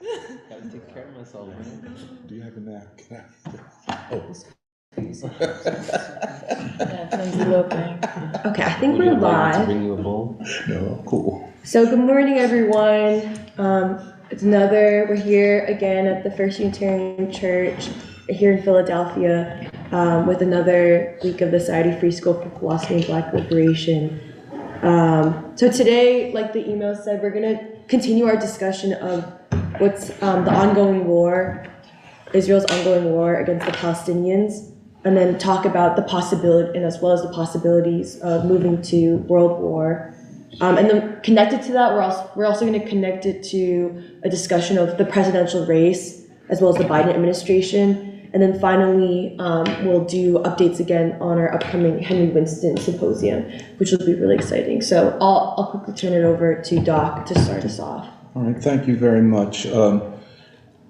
Gotta take care of myself, man. Do you have a napkin? Okay, I think Would you we're like me to live. bring you a bowl? No, cool. So good morning, everyone. We're here again at the First Unitarian Church here in Philadelphia with another week of the Society Free School for Philosophy and Black Liberation. So today, like the email said, we're going to continue our discussion of what's the ongoing war, Israel's ongoing war against the Palestinians, and then talk about the possibility, and as well as the possibilities of moving to world war. And then connected to that, we're also going to connect it to a discussion of the presidential race, as well as the Biden administration. And then finally, we'll do updates again on our upcoming Henry Winston symposium, which will be really exciting. So I'll quickly turn it over to Doc to start us off. All right, thank you very much.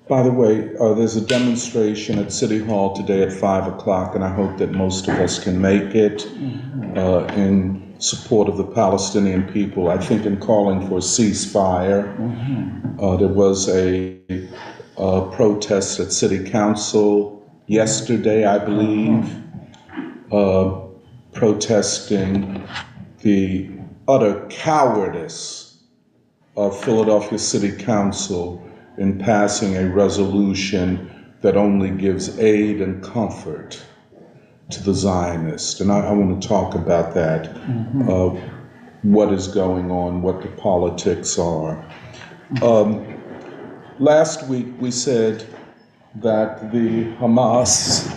By the way, there's a demonstration at City Hall today at 5 o'clock, and I hope that most of us can make it in support of the Palestinian people. I think in calling for a ceasefire. There was a protest at City Council yesterday, I believe, protesting the utter cowardice of Philadelphia City Council in passing a resolution that only gives aid and comfort to the Zionists. And I want to talk about that, what is going on, what the politics are. Last week we said that the Hamas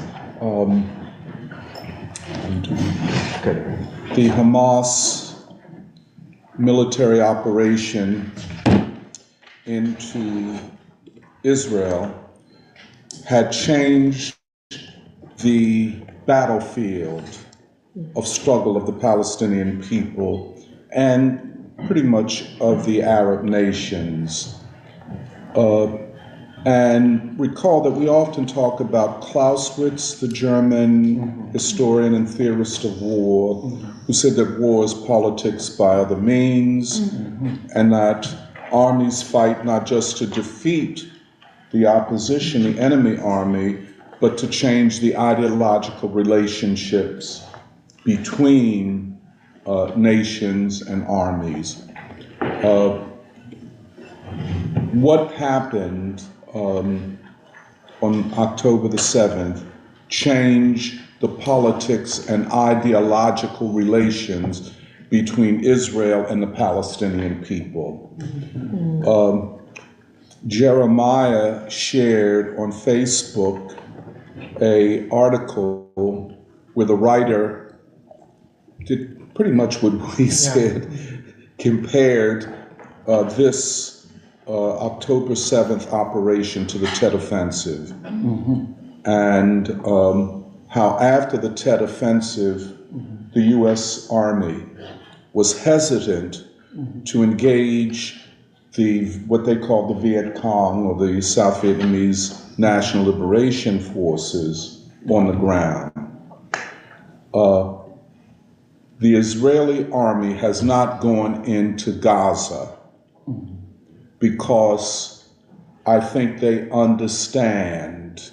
military operation into Israel had changed the battlefield of struggle of the Palestinian people and pretty much of the Arab nations. And recall that we often talk about Clausewitz, the German historian and theorist of war, who said that war is politics by other means, and that armies fight not just to defeat the opposition, the enemy army, but to change the ideological relationships between nations and armies. What happened on October the 7th changed the politics and ideological relations between Israel and the Palestinian people. Jeremiah shared on Facebook an article where the writer did pretty much what we said, compared this October 7th operation to the Tet Offensive, and how after the Tet Offensive, the U.S. Army was hesitant to engage what they called the Viet Cong, or the South Vietnamese National Liberation Forces, on the ground. The Israeli army has not gone into Gaza because I think they understand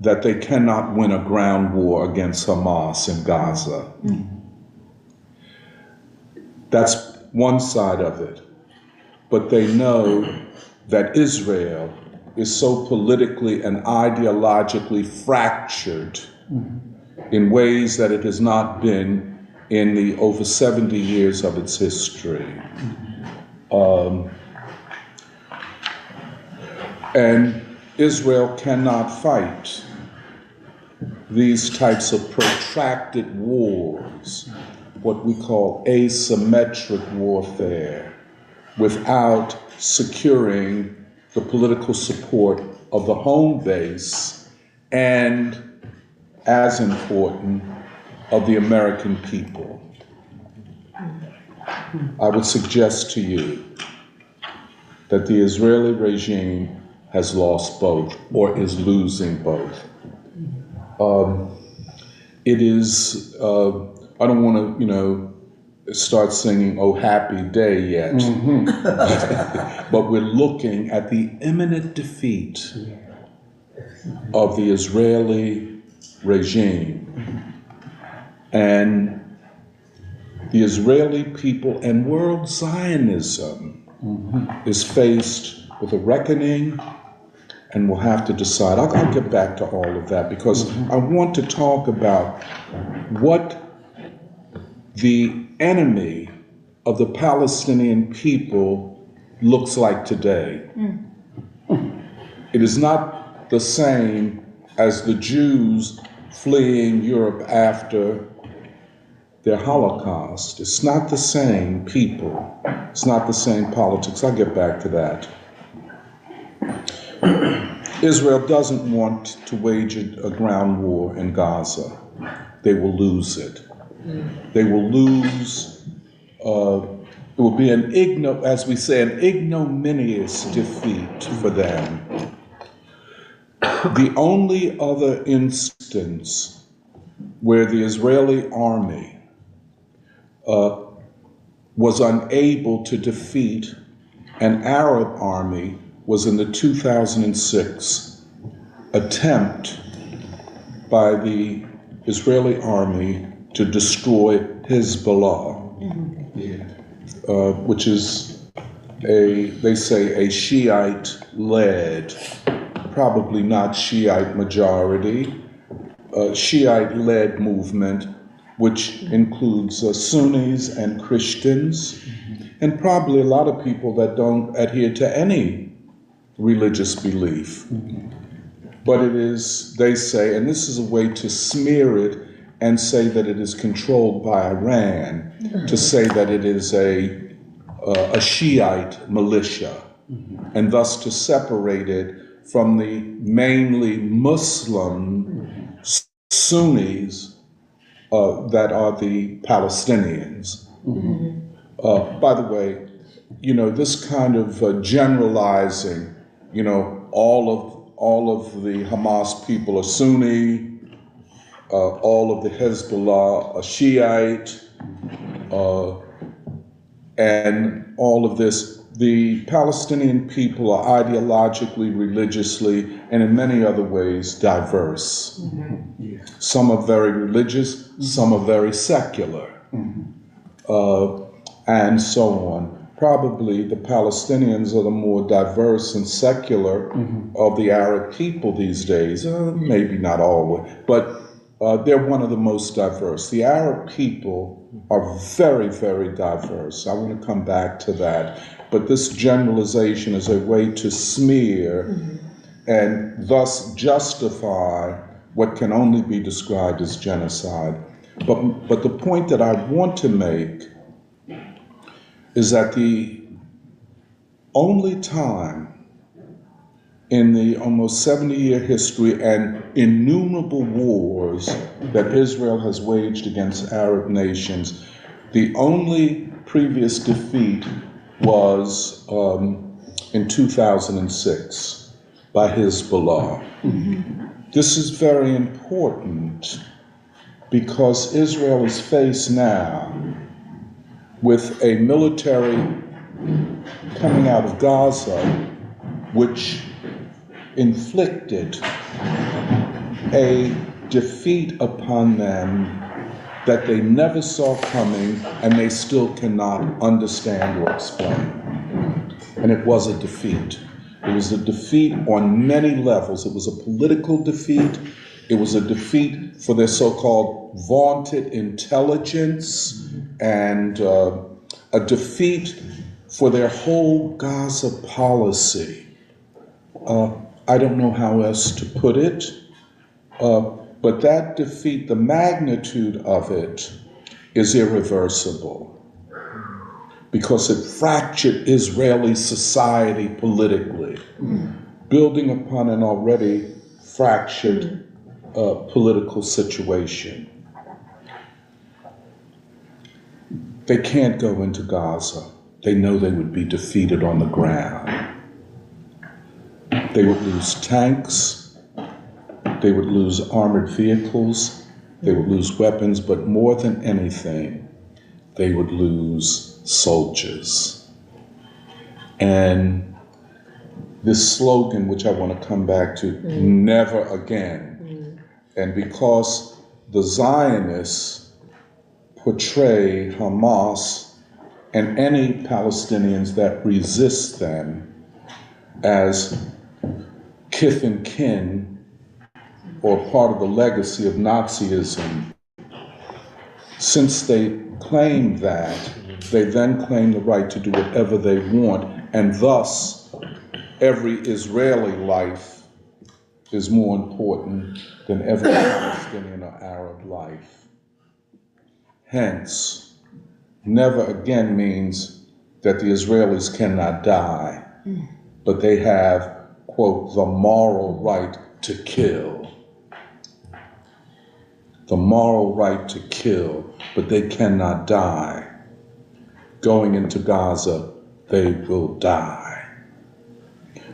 that they cannot win a ground war against Hamas in Gaza. That's one side of it. But they know that Israel is so politically and ideologically fractured in ways that it has not been in the over 70 years of its history. And Israel cannot fight these types of protracted wars, what we call asymmetric warfare, without securing the political support of the home base and, as important, of the American people. I would suggest to you that the Israeli regime has lost both, or is losing both. It is, I don't want to, start singing "Oh Happy Day" yet. But we're looking at the imminent defeat of the Israeli regime. And the Israeli people and world Zionism is faced with a reckoning, and we'll have to decide. I'll get back to all of that because I want to talk about what the enemy of the Palestinian people looks like today. It is not the same as the Jews fleeing Europe after their Holocaust. It's not the same people. It's not the same politics. I'll get back to that. Israel doesn't want to wage a ground war in Gaza. They will lose it. They will lose, it will be an ignominious defeat for them. The only other instance where the Israeli army was unable to defeat an Arab army was in the 2006 attempt by the Israeli army to destroy Hezbollah, which is they say a Shiite-led, probably not Shiite majority, Shiite-led movement, which includes Sunnis and Christians, and probably a lot of people that don't adhere to any religious belief. But it is, they say, and this is a way to smear it and say that it is controlled by Iran, to say that it is a Shiite militia, and thus to separate it from the mainly Muslim Sunnis that are the Palestinians. By the way, this kind of generalizing, all of the Hamas people are Sunni, all of the Hezbollah are Shiite, and all of this. The Palestinian people are ideologically, religiously, and in many other ways diverse. Some are very religious, some are very secular, and so on. Probably the Palestinians are the more diverse and secular of the Arab people these days. Maybe not always, but they're one of the most diverse. The Arab people are very, very diverse. I want to come back to that. But this generalization is a way to smear and thus justify what can only be described as genocide. But the point that I want to make is that the only time in the almost 70-year history and innumerable wars that Israel has waged against Arab nations, the only previous defeat was in 2006 by Hezbollah. This is very important because Israel is faced now with a military coming out of Gaza which inflicted a defeat upon them that they never saw coming and they still cannot understand or explain. And it was a defeat. It was a defeat on many levels. It was a political defeat. It was a defeat for their so-called vaunted intelligence and a defeat for their whole Gaza policy. I don't know how else to put it, but that defeat, the magnitude of it, is irreversible because it fractured Israeli society politically, building upon an already fractured political situation. They can't go into Gaza. They know they would be defeated on the ground. They would lose tanks, they would lose armored vehicles, they would lose weapons, but more than anything, they would lose soldiers. And this slogan, which I want to come back to, never again. And because the Zionists portray Hamas and any Palestinians that resist them as kith and kin or part of the legacy of Nazism, since they claim that, they then claim the right to do whatever they want, and thus every Israeli life is more important than every Palestinian or Arab life. Hence, never again means that the Israelis cannot die, but they have, quote, the moral right to kill. The moral right to kill, but they cannot die. Going into Gaza, they will die.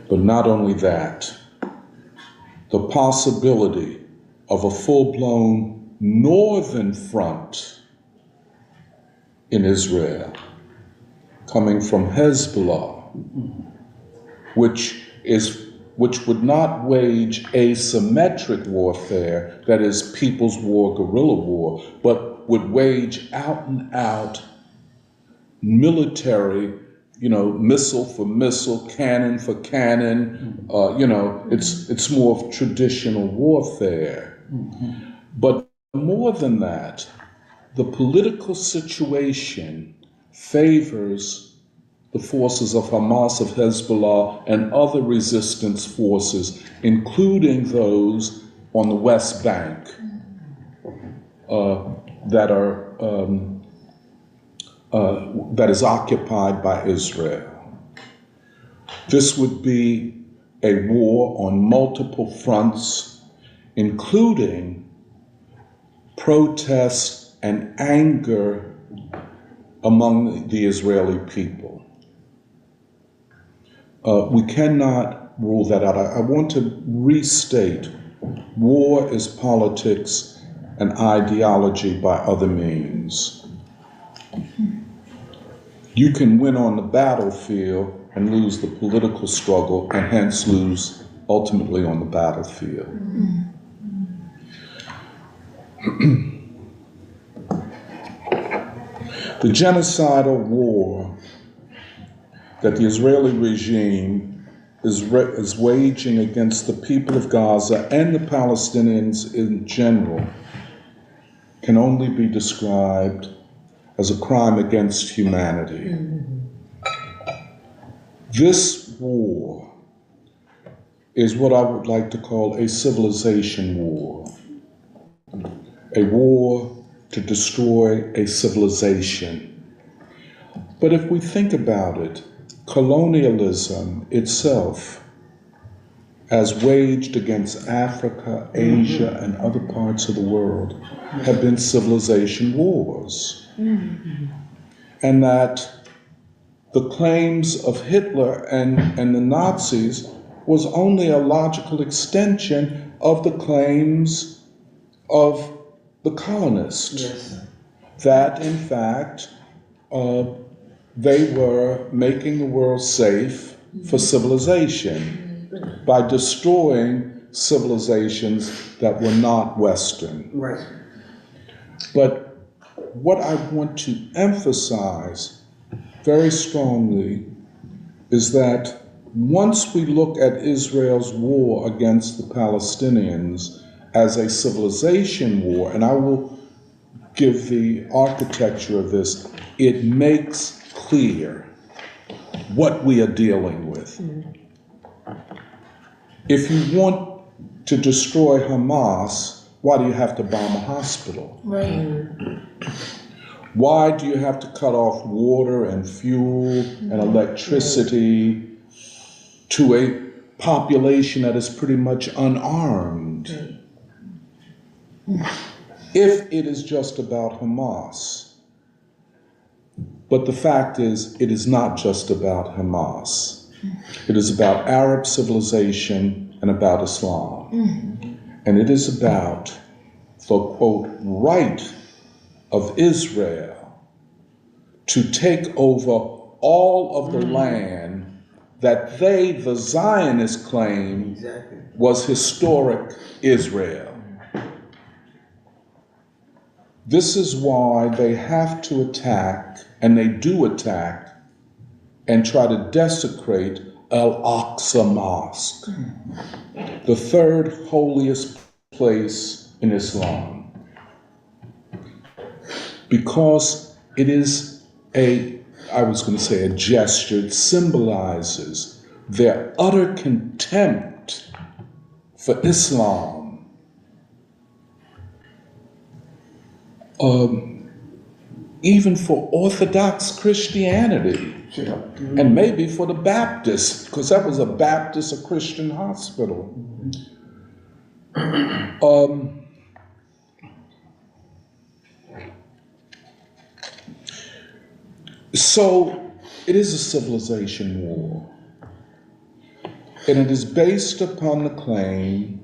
But not only that, the possibility of a full-blown northern front in Israel coming from Hezbollah, which would not wage asymmetric warfare, that is people's war, guerrilla war, but would wage out and out military, missile for missile, cannon for cannon, it's more of traditional warfare. But more than that, the political situation favors the forces of Hamas, of Hezbollah, and other resistance forces, including those on the West Bank that is occupied by Israel. This would be a war on multiple fronts, including protest and anger among the Israeli people. We cannot rule that out. I want to restate, war is politics and ideology by other means. You can win on the battlefield and lose the political struggle, and hence lose ultimately on the battlefield. The genocidal war that the Israeli regime is waging against the people of Gaza and the Palestinians in general can only be described as a crime against humanity. This war is what I would like to call a civilization war. A war to destroy a civilization. But if we think about it, colonialism itself, as waged against Africa, Asia, and other parts of the world, have been civilization wars. And that the claims of Hitler and the Nazis was only a logical extension of the claims of the colonists. Yes. That, in fact, they were making the world safe for civilization by destroying civilizations that were not Western. Right. But what I want to emphasize very strongly is that once we look at Israel's war against the Palestinians as a civilization war, and I will give the architecture of this, it makes clear what we are dealing with. If you want to destroy Hamas, why do you have to bomb a hospital? Right. Why do you have to cut off water and fuel and electricity to a population that is pretty much unarmed? If it is just about Hamas. But the fact is, it is not just about Hamas. It is about Arab civilization and about Islam. And it is about the, quote, right of Israel to take over all of the land that they, the Zionists, claim was historic Israel. This is why they have to attack, and they do attack, and try to desecrate Al-Aqsa Mosque, the third holiest place in Islam, because it is a gesture. It symbolizes their utter contempt for Islam. Even for Orthodox Christianity, and maybe for the Baptists, because that was a Baptist, a Christian hospital. So it is a civilization war, and it is based upon the claim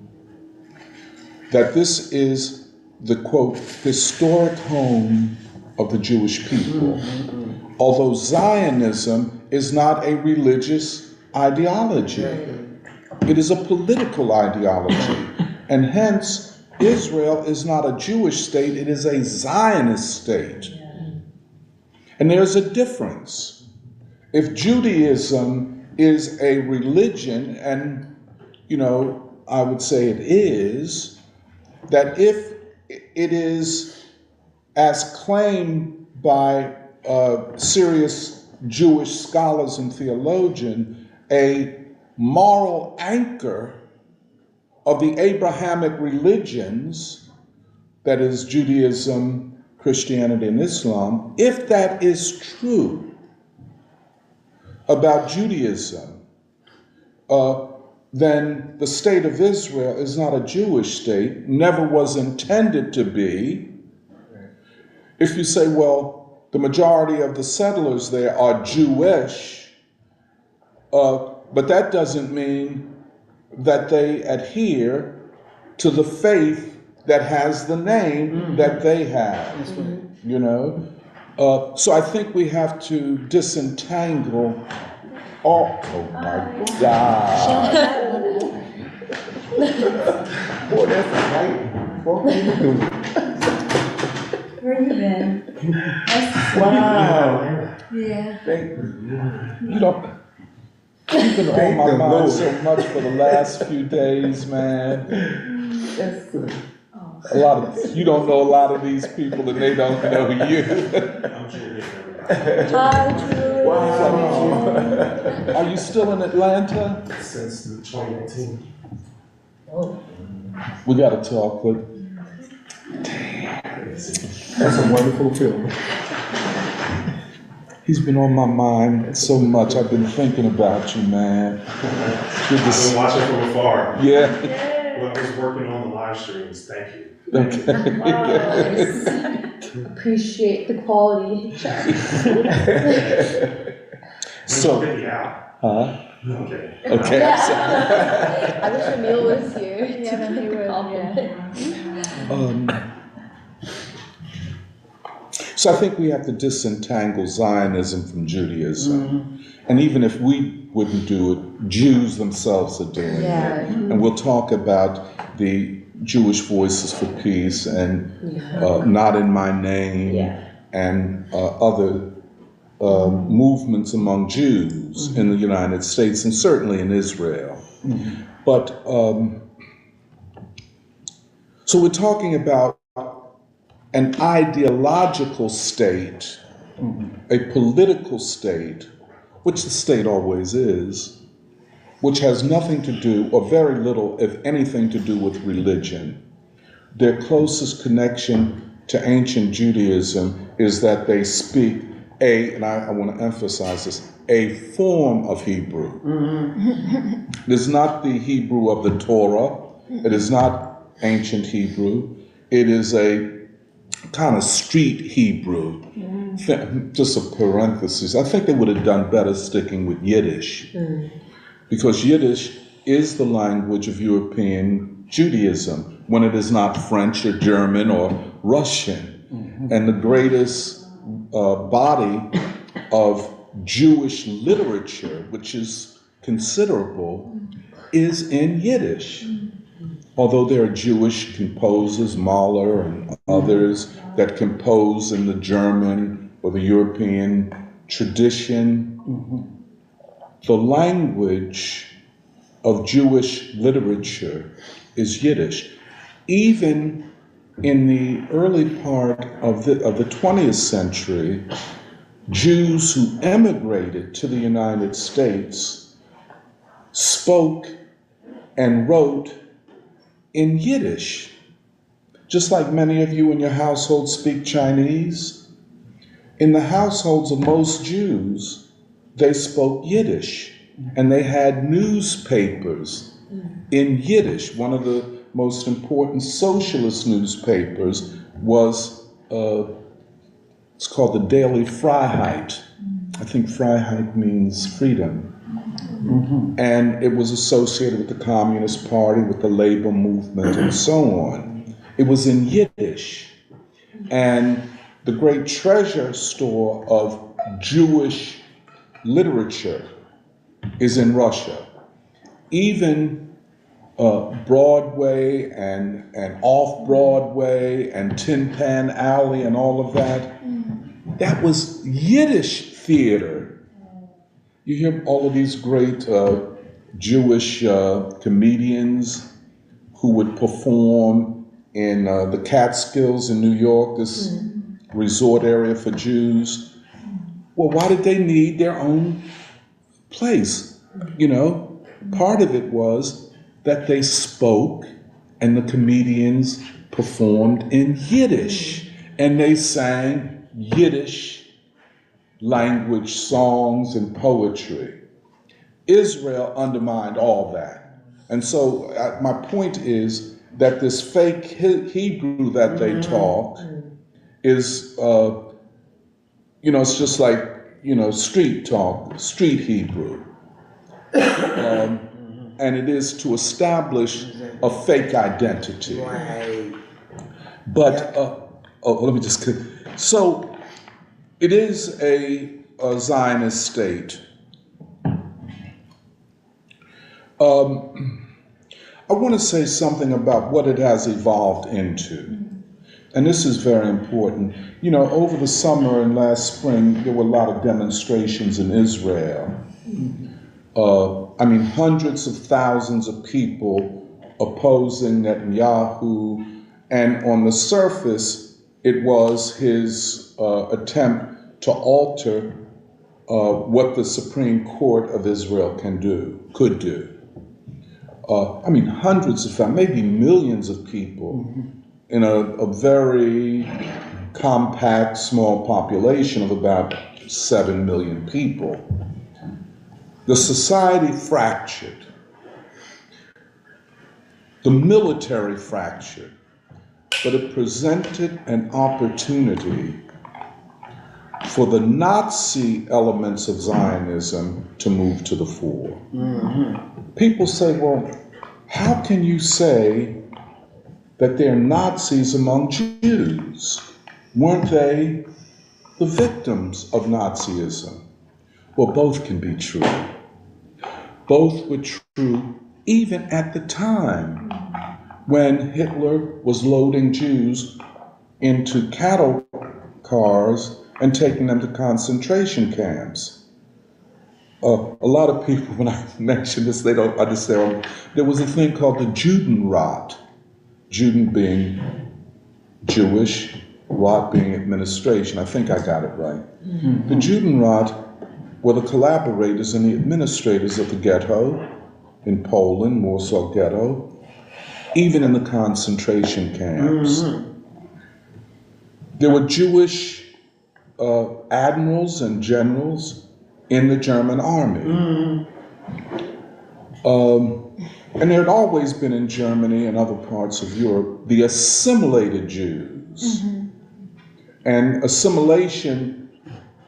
that this is the, quote, historic home of the Jewish people. Although Zionism is not a religious ideology, it is a political ideology. And hence, Israel is not a Jewish state, it is a Zionist state. And there's a difference. If Judaism is a religion, and, I would say it is, that if it is, as claimed by serious Jewish scholars and theologians, a moral anchor of the Abrahamic religions, that is Judaism, Christianity, and Islam, if that is true about Judaism, then the state of Israel is not a Jewish state, never was intended to be. If you say, well, the majority of the settlers there are Jewish, but that doesn't mean that they adhere to the faith that has the name that they have. That's right. So I think we have to disentangle all. Oh my God! Boy, that's right. What are you doing? Where you been? Wow. Yeah. Thank you. You've been on my mind so much for the last few days, man. That's good. You don't know a lot of these people, and they don't know you. Hi, Julie. Wow. Are you still in Atlanta? Since 2019. We got to talk, but That's a wonderful film. he's been on my mind so much. I've been thinking about you, man. I've been watching from afar. Yeah. When I was working on the live streams, thank you. Okay. Appreciate the quality. So, Get me out. huh? Okay. Okay. I wish Emil was here to give you a compliment. So I think we have to disentangle Zionism from Judaism. And even if we wouldn't do it, Jews themselves are doing it. And we'll talk about the Jewish Voices for Peace and Not in My Name and other movements among Jews in the United States and certainly in Israel. But so we're talking about an ideological state, a political state, which the state always is, which has nothing to do, or very little, if anything, to do with religion. Their closest connection to ancient Judaism is that they speak and I want to emphasize this, a form of Hebrew. It is not the Hebrew of the Torah. It is not ancient Hebrew. It is a kind of street Hebrew. Just a parenthesis. I think they would have done better sticking with Yiddish, because Yiddish is the language of European Judaism when it is not French or German or Russian. And the greatest body of Jewish literature, which is considerable, is in Yiddish. Although there are Jewish composers, Mahler and others, that compose in the German or the European tradition, the language of Jewish literature is Yiddish. Even in the early part of the 20th century, Jews who emigrated to the United States spoke and wrote in Yiddish. Just like many of you in your household speak Chinese, in the households of most Jews, they spoke Yiddish, and they had newspapers in Yiddish. One of the most important socialist newspapers was, it's called the Daily Freiheit. I think Freiheit means freedom. And it was associated with the Communist Party, with the labor movement, and so on. It was in Yiddish. And the great treasure store of Jewish literature is in Russia. Even Broadway and off-Broadway and Tin Pan Alley and all of that, that was Yiddish theater. You hear all of these great Jewish comedians who would perform in the Catskills in New York, this resort area for Jews. Well, why did they need their own place? You know, part of it was that they spoke and the comedians performed in Yiddish, and they sang Yiddish language songs and poetry. Israel undermined all that. And so my point is that this fake Hebrew that they talk is, it's just like, street talk, street Hebrew. And it is to establish a fake identity. Right. But, let me just, so it is a Zionist state. I want to say something about what it has evolved into. And this is very important. Over the summer and last spring, there were a lot of demonstrations in Israel. Hundreds of thousands of people opposing Netanyahu. And on the surface, it was his attempt to alter what the Supreme Court of Israel could do. Hundreds of, maybe millions of people in a very compact, small population of about 7 million people. The society fractured. The military fractured. But it presented an opportunity for the Nazi elements of Zionism to move to the fore. People say, well, how can you say that there are Nazis among Jews? Weren't they the victims of Nazism? Well, both can be true. Both were true even at the time when Hitler was loading Jews into cattle cars and taking them to concentration camps. A lot of people, when I mention this, they don't understand. There was a thing called the Judenrat. Juden being Jewish, Rat being administration. I think I got it right. The Judenrat were the collaborators and the administrators of the ghetto in Poland, Warsaw Ghetto, even in the concentration camps. There were Jewish admirals and generals in the German army. And there had always been in Germany and other parts of Europe the assimilated Jews. And assimilation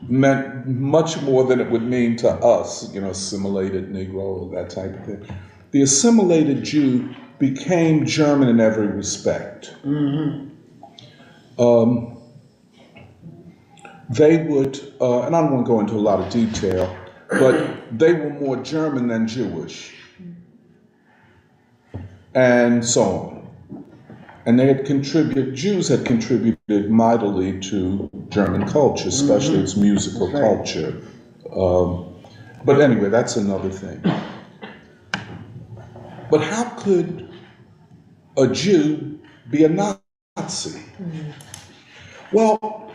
meant much more than it would mean to us, assimilated Negro, that type of thing. The assimilated Jew became German in every respect. they would, and I don't want to go into a lot of detail, but they were more German than Jewish, and so on. And they had Jews had contributed mightily to German culture, especially its musical culture. But anyway, that's another thing. But how could a Jew be a Nazi? Well,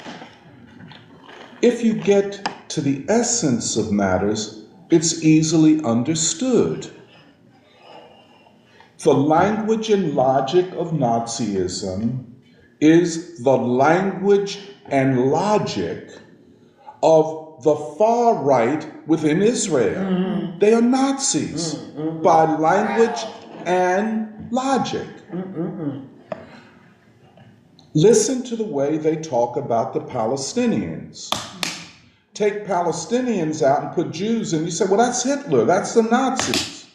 if you get to the essence of matters, it's easily understood. The language and logic of Nazism is the language and logic of the far right within Israel. They are Nazis by language and logic. Listen to the way they talk about the Palestinians. Take Palestinians out and put Jews in, you say, well, that's Hitler, that's the Nazis.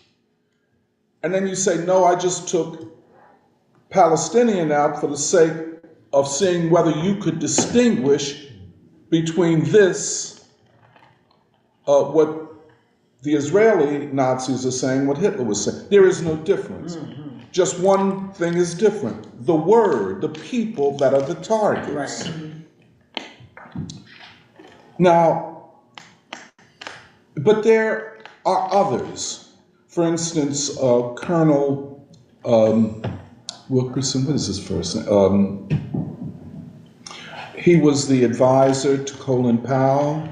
And then you say, no, I just took Palestinian out for the sake of seeing whether you could distinguish between this, what the Israeli Nazis are saying, what Hitler was saying. There is no difference. Just one thing is different. The word, the people that are the targets. Now, but there are others. For instance, Colonel Wilkerson, what is his first name? He was the advisor to Colin Powell.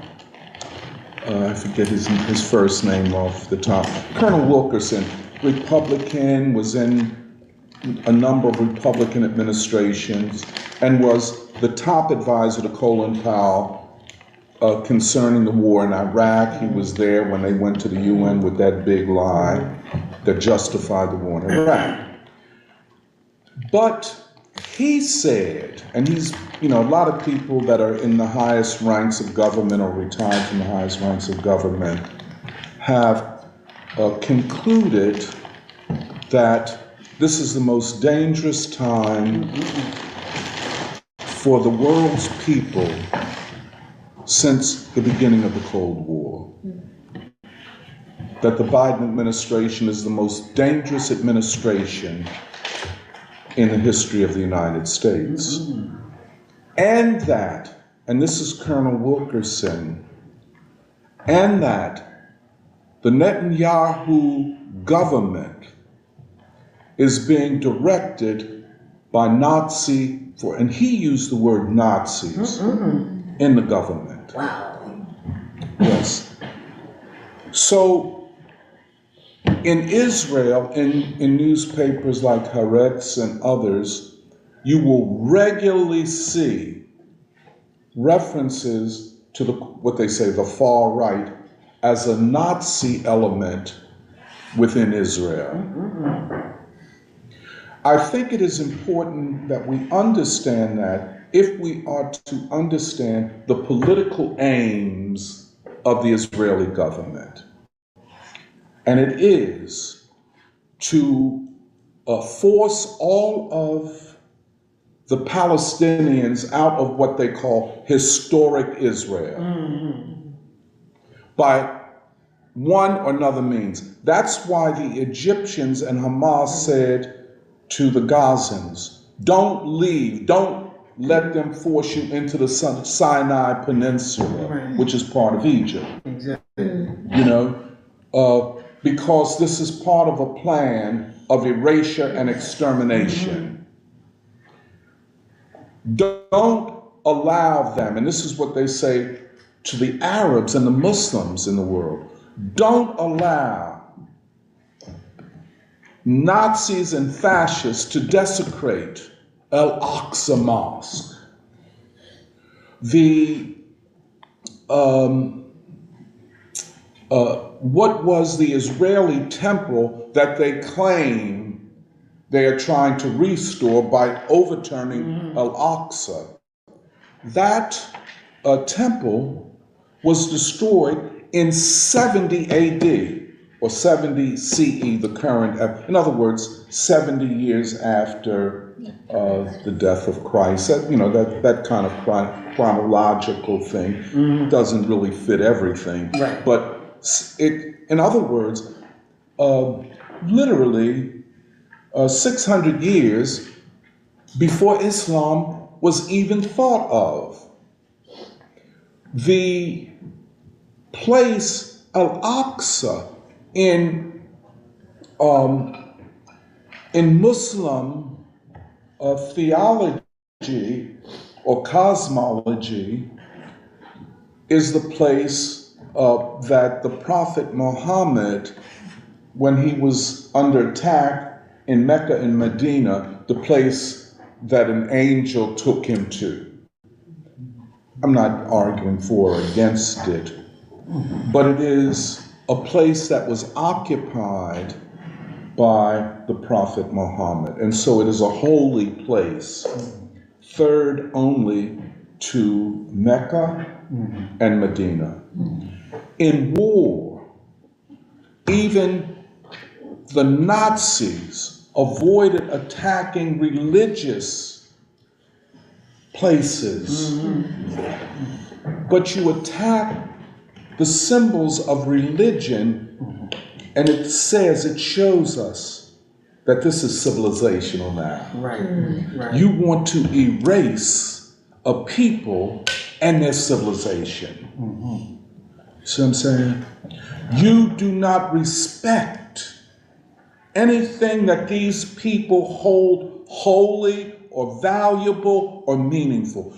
I forget his first name off the top. Colonel Wilkerson, Republican, was in a number of Republican administrations and was the top advisor to Colin Powell concerning the war in Iraq. He was there when they went to the UN with that big lie that justified the war in Iraq. But he said, and he's, a lot of people that are in the highest ranks of government or retired from the highest ranks of government have concluded that this is the most dangerous time for the world's people since the beginning of the Cold War. That the Biden administration is the most dangerous administration in the history of the United States. And that, and this is Colonel Wilkerson, and that the Netanyahu government is being directed by and he used the word Nazis in the government. Wow. Yes. So in Israel, in newspapers like Haaretz and others, you will regularly see references to what they say, the far right, as a Nazi element within Israel. I think it is important that we understand that if we are to understand the political aims of the Israeli government. And it is to force all of the Palestinians out of what they call historic Israel by one or another means. That's why the Egyptians and Hamas said to the Gazans, don't leave, don't let them force you into the Sinai Peninsula, which is part of Egypt. Exactly. Because this is part of a plan of erasure and extermination. Don't allow them, and this is what they say to the Arabs and the Muslims in the world, don't allow Nazis and fascists to desecrate Al-Aqsa Mosque. What was the Israeli temple that they claim they are trying to restore by overturning Al-Aqsa? That temple was destroyed in 70 AD, or 70 CE, the current, in other words, 70 years after the death of Christ. That kind of chronological thing doesn't really fit everything. Right. But in other words, literally 600 years before Islam was even thought of. The place Al-Aqsa in Muslim theology or cosmology is the place that the Prophet Muhammad, when he was under attack in Mecca and Medina, the place that an angel took him to. I'm not arguing for or against it, but it is a place that was occupied by the Prophet Muhammad. And so it is a holy place, third only to Mecca and Medina. In war, even the Nazis avoided attacking religious places, but you attack the symbols of religion, and it shows us that this is civilizational now. Right. You want to erase a people and their civilization. See what I'm saying? You do not respect anything that these people hold holy or valuable or meaningful.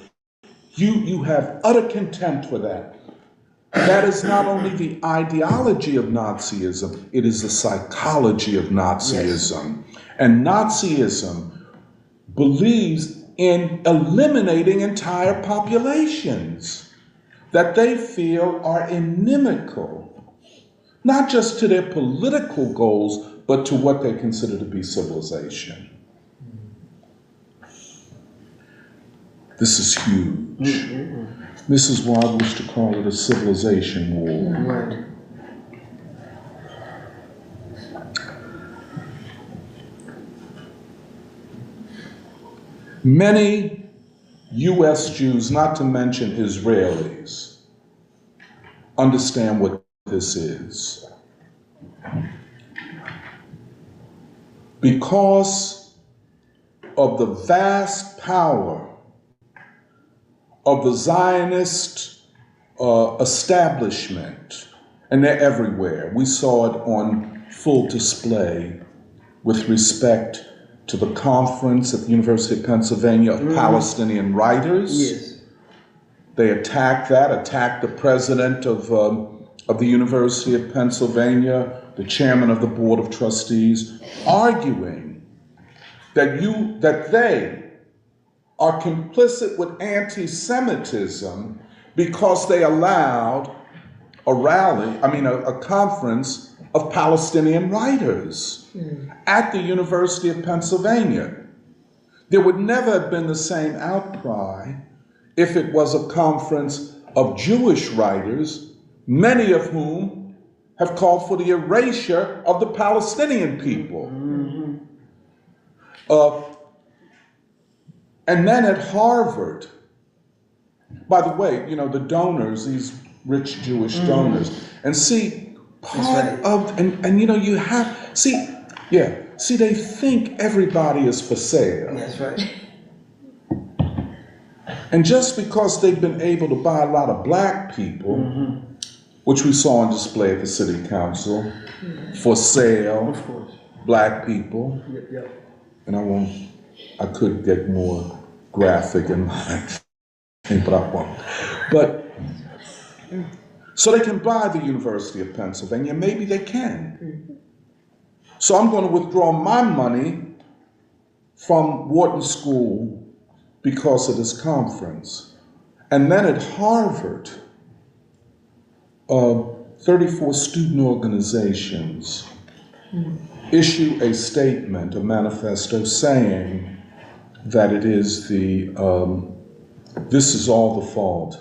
You have utter contempt for that. That is not only the ideology of Nazism, it is the psychology of Nazism. Yes. And Nazism believes in eliminating entire populations that they feel are inimical, not just to their political goals, but to what they consider to be civilization. This is huge. This is why I wish to call it a civilization war. Right. Many U.S. Jews, not to mention Israelis, understand what this is. Because of the vast power of the Zionist establishment, and they're everywhere. We saw it on full display with respect to the conference at the University of Pennsylvania of Palestinian writers. Yes. They attacked the president of the University of Pennsylvania, the chairman of the Board of Trustees, arguing that they are complicit with anti-Semitism because they allowed a conference of Palestinian writers at the University of Pennsylvania. There would never have been the same outcry if it was a conference of Jewish writers, many of whom have called for the erasure of the Palestinian people. And then at Harvard, by the way, the donors, these rich Jewish donors, and see, part of, they think everybody is for sale. That's right. And just because they've been able to buy a lot of black people, which we saw on display at the city council, for sale, Of course. black people, Yep. and I could get more graphic in my thing, but I won't. But, so they can buy the University of Pennsylvania, maybe they can. So I'm going to withdraw my money from Wharton School because of this conference. And then at Harvard, 34 student organizations issue a statement, a manifesto, saying that it is this is all the fault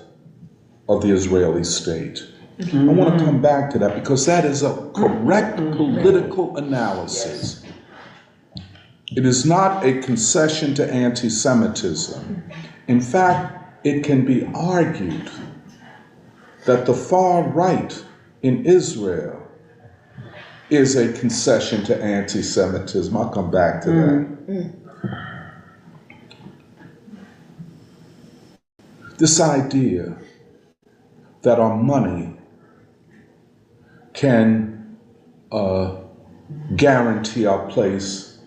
of the Israeli state. I want to come back to that because that is a correct political analysis. It is not a concession to anti-Semitism. In fact, it can be argued that the far right in Israel is a concession to anti-Semitism. I'll come back to that. This idea that our money can guarantee our place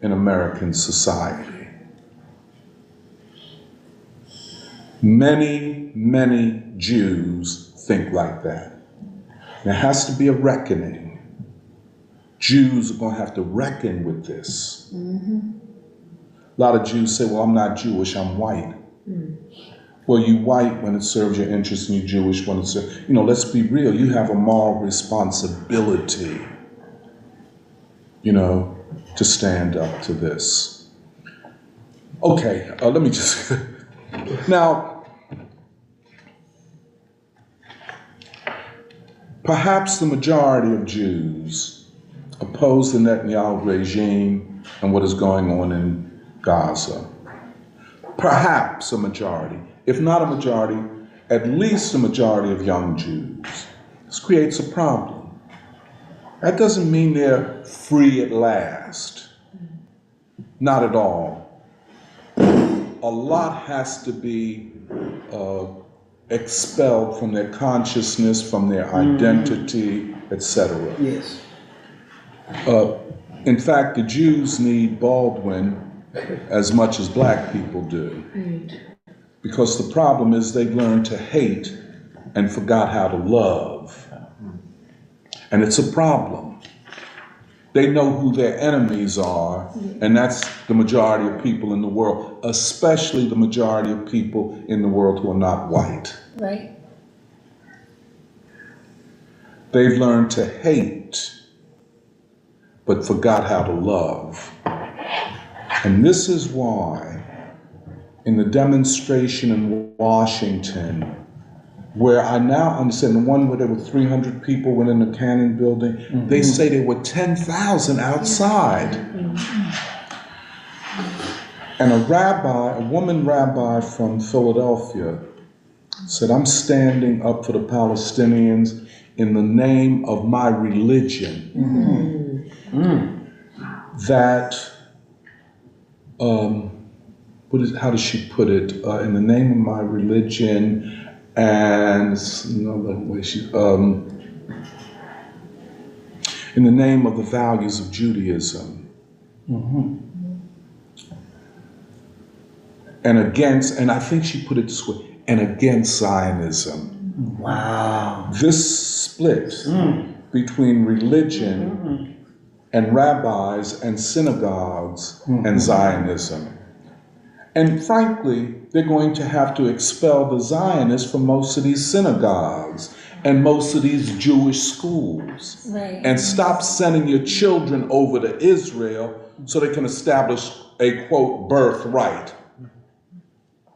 in American society. Many, many Jews think like that. There has to be a reckoning. Jews are going to have to reckon with this. A lot of Jews say, well, I'm not Jewish, I'm white. Well, you white when it serves your interest, and you Jewish when it serves, let's be real, you have a moral responsibility, to stand up to this. Okay, let me just, now, perhaps the majority of Jews oppose the Netanyahu regime and what is going on in Gaza. Perhaps a majority. If not a majority, at least a majority of young Jews. This creates a problem. That doesn't mean they're free at last. Not at all. A lot has to be expelled from their consciousness, from their identity, etc. Yes. In fact, the Jews need Baldwin as much as black people do. Because the problem is they learned to hate and forgot how to love. And it's a problem. They know who their enemies are, and that's the majority of people in the world, especially the majority of people in the world who are not white. Right. They've learned to hate, but forgot how to love. And this is why in the demonstration in Washington, where I now understand the one where there were 300 people within the Cannon building, they say there were 10,000 outside. And a woman rabbi from Philadelphia said, I'm standing up for the Palestinians in the name of my religion. That, how does she put it? In the name of my religion, and another way in the name of the values of Judaism. And against, and I think she put it this way, and against Zionism. Wow. This split between religion and rabbis and synagogues and Zionism. And frankly, they're going to have to expel the Zionists from most of these synagogues and most of these Jewish schools. Right. And stop sending your children over to Israel so they can establish a, quote, birthright.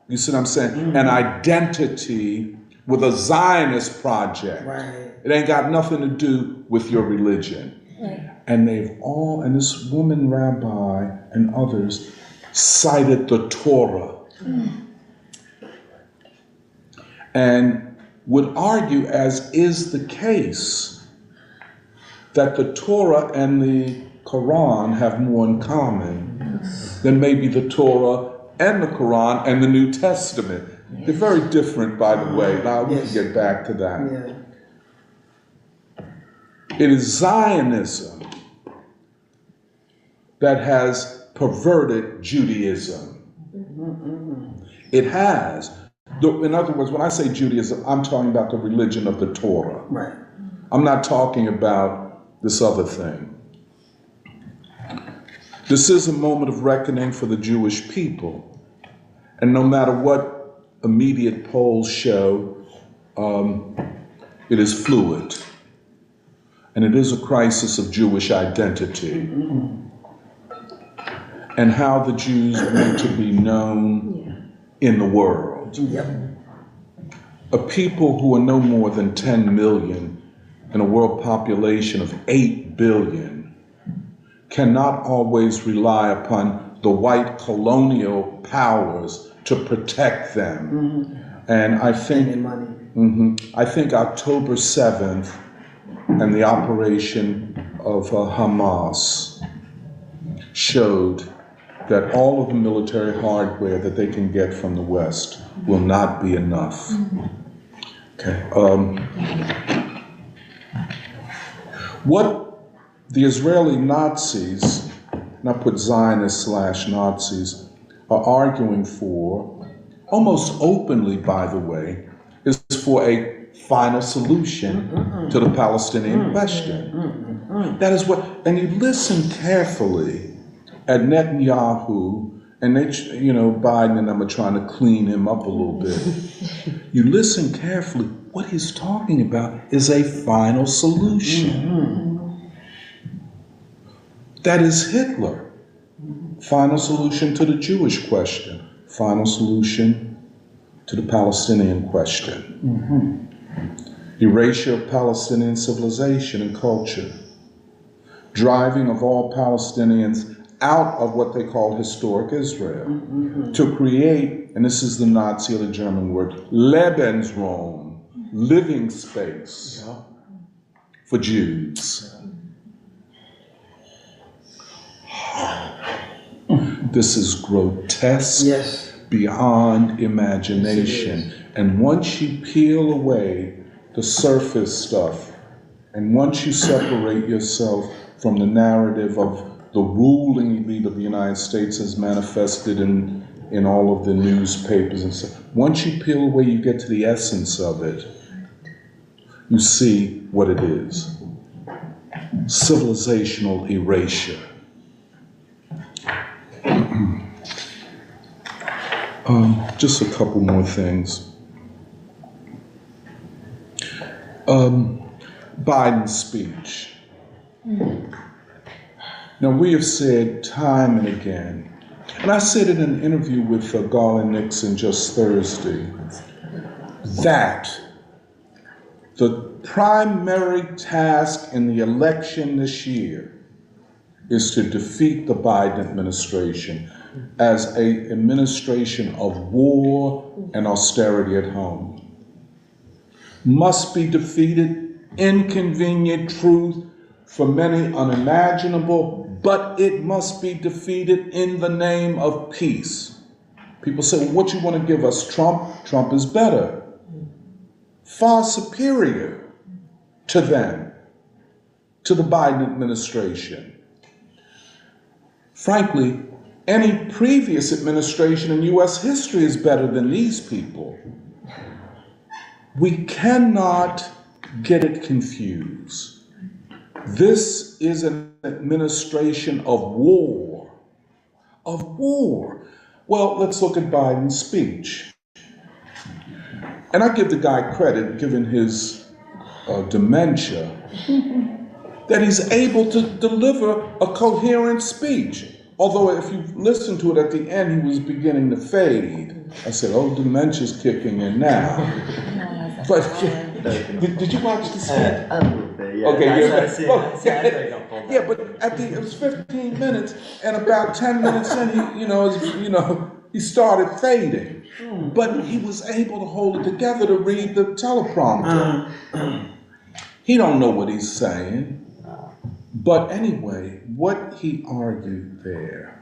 You see what I'm saying? An identity with a Zionist project. Right. It ain't got nothing to do with your religion. Right. And and this woman rabbi and others cited the Torah. And would argue, as is the case, that the Torah and the Quran have more in common than maybe the Torah and the Quran and the New Testament. They're very different, by the way. Now we can get back to that. It is Zionism that has perverted Judaism. It has. In other words, when I say Judaism, I'm talking about the religion of the Torah. Right. I'm not talking about this other thing. This is a moment of reckoning for the Jewish people. And no matter what immediate polls show, it is fluid. And it is a crisis of Jewish identity. And how the Jews want to be known in the world. Yep. a people who are no more than 10 million in a world population of 8 billion cannot always rely upon the white colonial powers to protect them. And I think, I think October 7th and the operation of Hamas showed that all of the military hardware that they can get from the West will not be enough. Okay. What the Israeli Nazis, and I put Zionists/Nazis, are arguing for, almost openly, by the way, is for a final solution to the Palestinian question. That is what, and you listen carefully at Netanyahu, and they, you know, Biden and them are trying to clean him up a little bit. You listen carefully, what he's talking about is a final solution. That is Hitler. Final solution to the Jewish question. Final solution to the Palestinian question. Erasure of Palestinian civilization and culture. Driving of all Palestinians out of what they call historic Israel, to create, and this is the Nazi or the German word, Lebensraum, living space for Jews. This is grotesque beyond imagination. And once you peel away the surface stuff, and once you separate yourself from the narrative of the ruling elite of the United States as manifested in all of the newspapers and stuff. Once you peel away, you get to the essence of it. You see what it is. Civilizational erasure. Just a couple more things. Biden's speech. Now, we have said time and again, and I said in an interview with Garland Nixon just Thursday, that the primary task in the election this year is to defeat the Biden administration as an administration of war and austerity at home. Must be defeated, inconvenient truth, for many unimaginable, but it must be defeated in the name of peace. People say, well, what you want to give us, Trump? Trump is better, far superior to them, to the Biden administration. Frankly, any previous administration in U.S. history is better than these people. We cannot get it confused. This is an administration of war. Of war. Well, let's look at Biden's speech. And I give the guy credit, given his dementia, that he's able to deliver a coherent speech. Although if you listen to it at the end, he was beginning to fade. I said, oh, dementia's kicking in now. But did you watch the speech? Yeah, but it was 15 minutes, and about 10 minutes in, he started fading. But he was able to hold it together to read the teleprompter. He don't know what he's saying. But anyway, what he argued there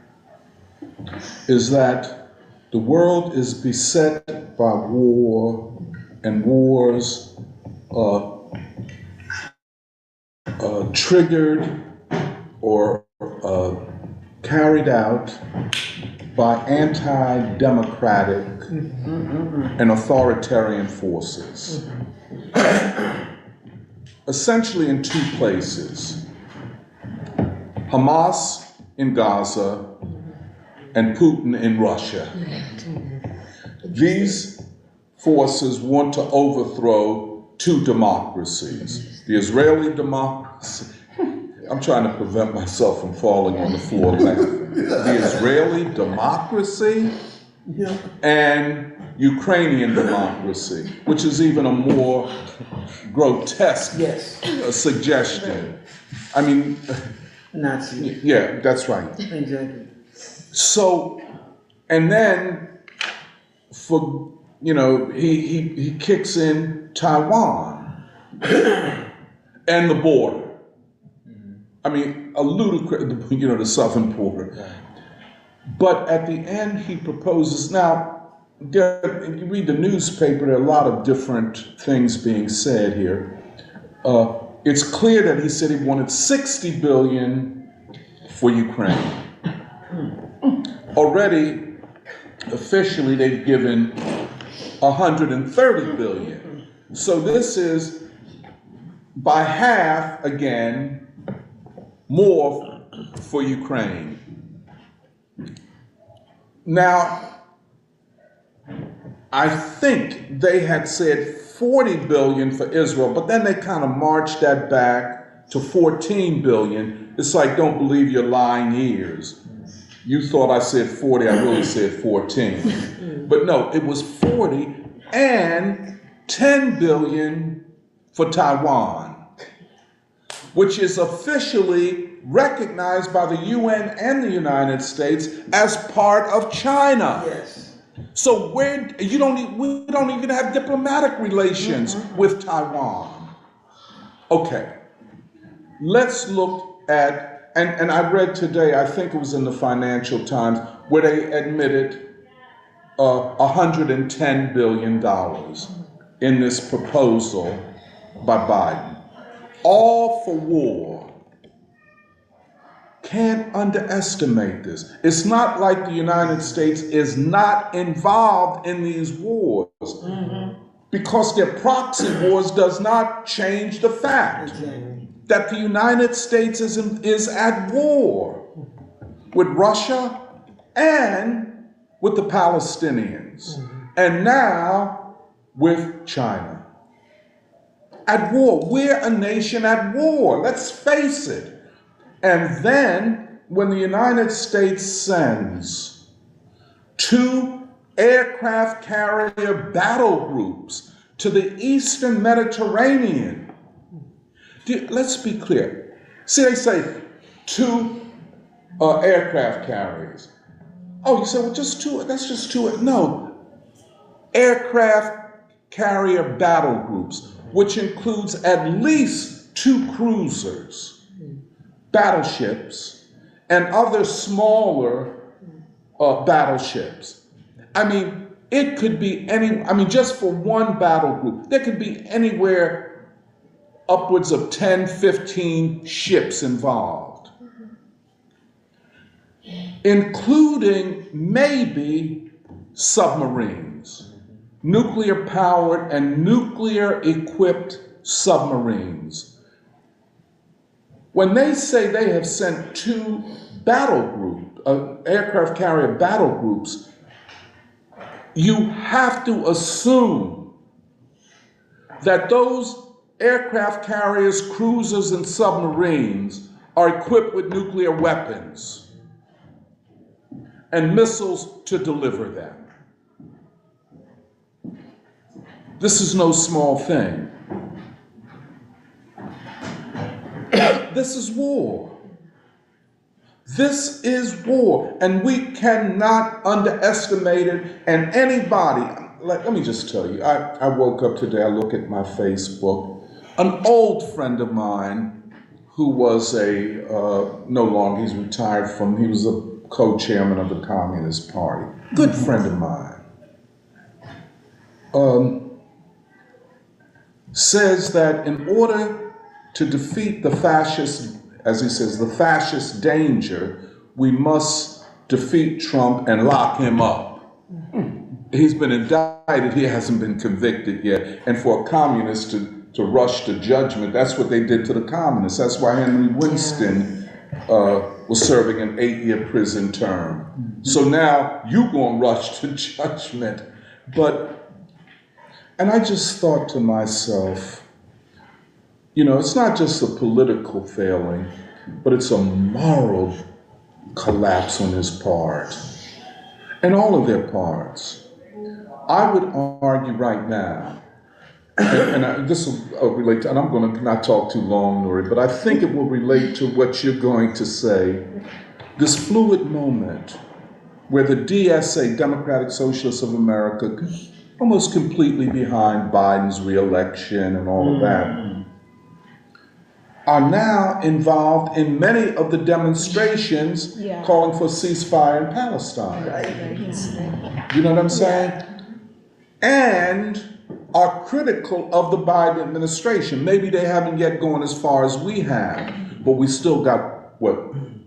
is that the world is beset by war, and wars triggered or carried out by anti-democratic and authoritarian forces. Essentially in two places. Hamas in Gaza and Putin in Russia. These forces want to overthrow two democracies. The Israeli democracy, I'm trying to prevent myself from falling on the floor laughing. The Israeli democracy and Ukrainian democracy, which is even a more grotesque suggestion. I mean, Nazi. yeah, that's right. Exactly. So, and then for, he kicks in Taiwan and the border. I mean, a ludicrous, the southern border. But at the end, he proposes. Now, you read the newspaper, there are a lot of different things being said here. It's clear that he said he wanted $60 billion for Ukraine. Already, officially, they've given $130 billion. So this is by half again more for Ukraine. Now, I think they had said $40 billion for Israel, but then they kind of marched that back to $14 billion. It's like, don't believe your lying ears. You thought I said 40, I really said 14. But no, it was 40 and $10 billion for Taiwan, which is officially recognized by the UN and the United States as part of China. Yes. So we don't even have diplomatic relations with Taiwan. Okay, let's look at, and I read today, I think it was in the Financial Times, where they admitted $110 billion in this proposal by Biden. All for war. Can't underestimate this. It's not like the United States is not involved in these wars. Because their proxy wars does not change the fact that the United States is at war with Russia and with the Palestinians. And now with China. At war. We're a nation at war. Let's face it. And then, when the United States sends 2 aircraft carrier battle groups to the Eastern Mediterranean, let's be clear. See, they say 2 aircraft carriers. Oh, you say, well, just 2, that's just 2. No. Aircraft carrier battle groups, which includes at least 2 cruisers, battleships, and other smaller battleships. I mean, it could be just for one battle group, there could be anywhere upwards of 10, 15 ships involved, including maybe submarines, nuclear-powered and nuclear-equipped submarines. When they say they have sent 2 aircraft carrier battle groups, you have to assume that those aircraft carriers, cruisers, and submarines are equipped with nuclear weapons and missiles to deliver them. This is no small thing. This is war. This is war, and we cannot underestimate it. And anybody, let me just tell you, I woke up today, I look at my Facebook, an old friend of mine who was no longer, he's retired he was a co-chairman of the Communist Party, good friend of mine, says that in order to defeat the fascist, as he says, the fascist danger, we must defeat Trump and lock him up. He's been indicted, he hasn't been convicted yet. And for a communist to rush to judgment, that's what they did to the communists. That's why Henry Winston was serving an 8-year prison term. So now you're going to rush to judgment. And I just thought to myself, it's not just a political failing, but it's a moral collapse on his part. and all of their parts. I would argue right now, this will relate to, and I'm going to not talk too long, Nuri, but I think it will relate to what you're going to say. This fluid moment where the DSA, Democratic Socialists of America, almost completely behind Biden's re-election and all of that, are now involved in many of the demonstrations calling for ceasefire in Palestine. You know what I'm saying? And are critical of the Biden administration. Maybe they haven't yet gone as far as we have, but we still got,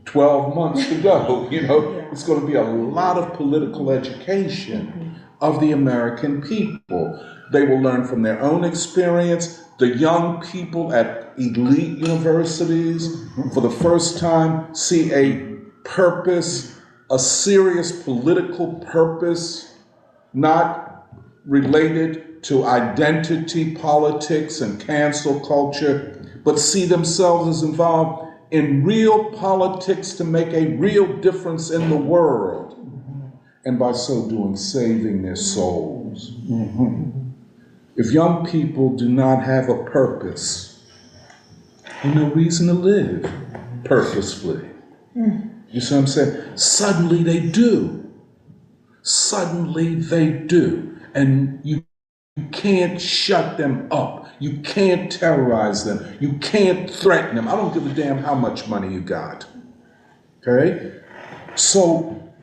12 months to go. It's going to be a lot of political education of the American people. They will learn from their own experience. The young people at elite universities, for the first time, see a purpose, a serious political purpose, not related to identity politics and cancel culture, but see themselves as involved in real politics to make a real difference in the world, and by so doing, saving their souls. If young people do not have a purpose, there's no reason to live purposefully. You see what I'm saying? Suddenly they do. Suddenly they do. And you can't shut them up. You can't terrorize them. You can't threaten them. I don't give a damn how much money you got. Okay? So,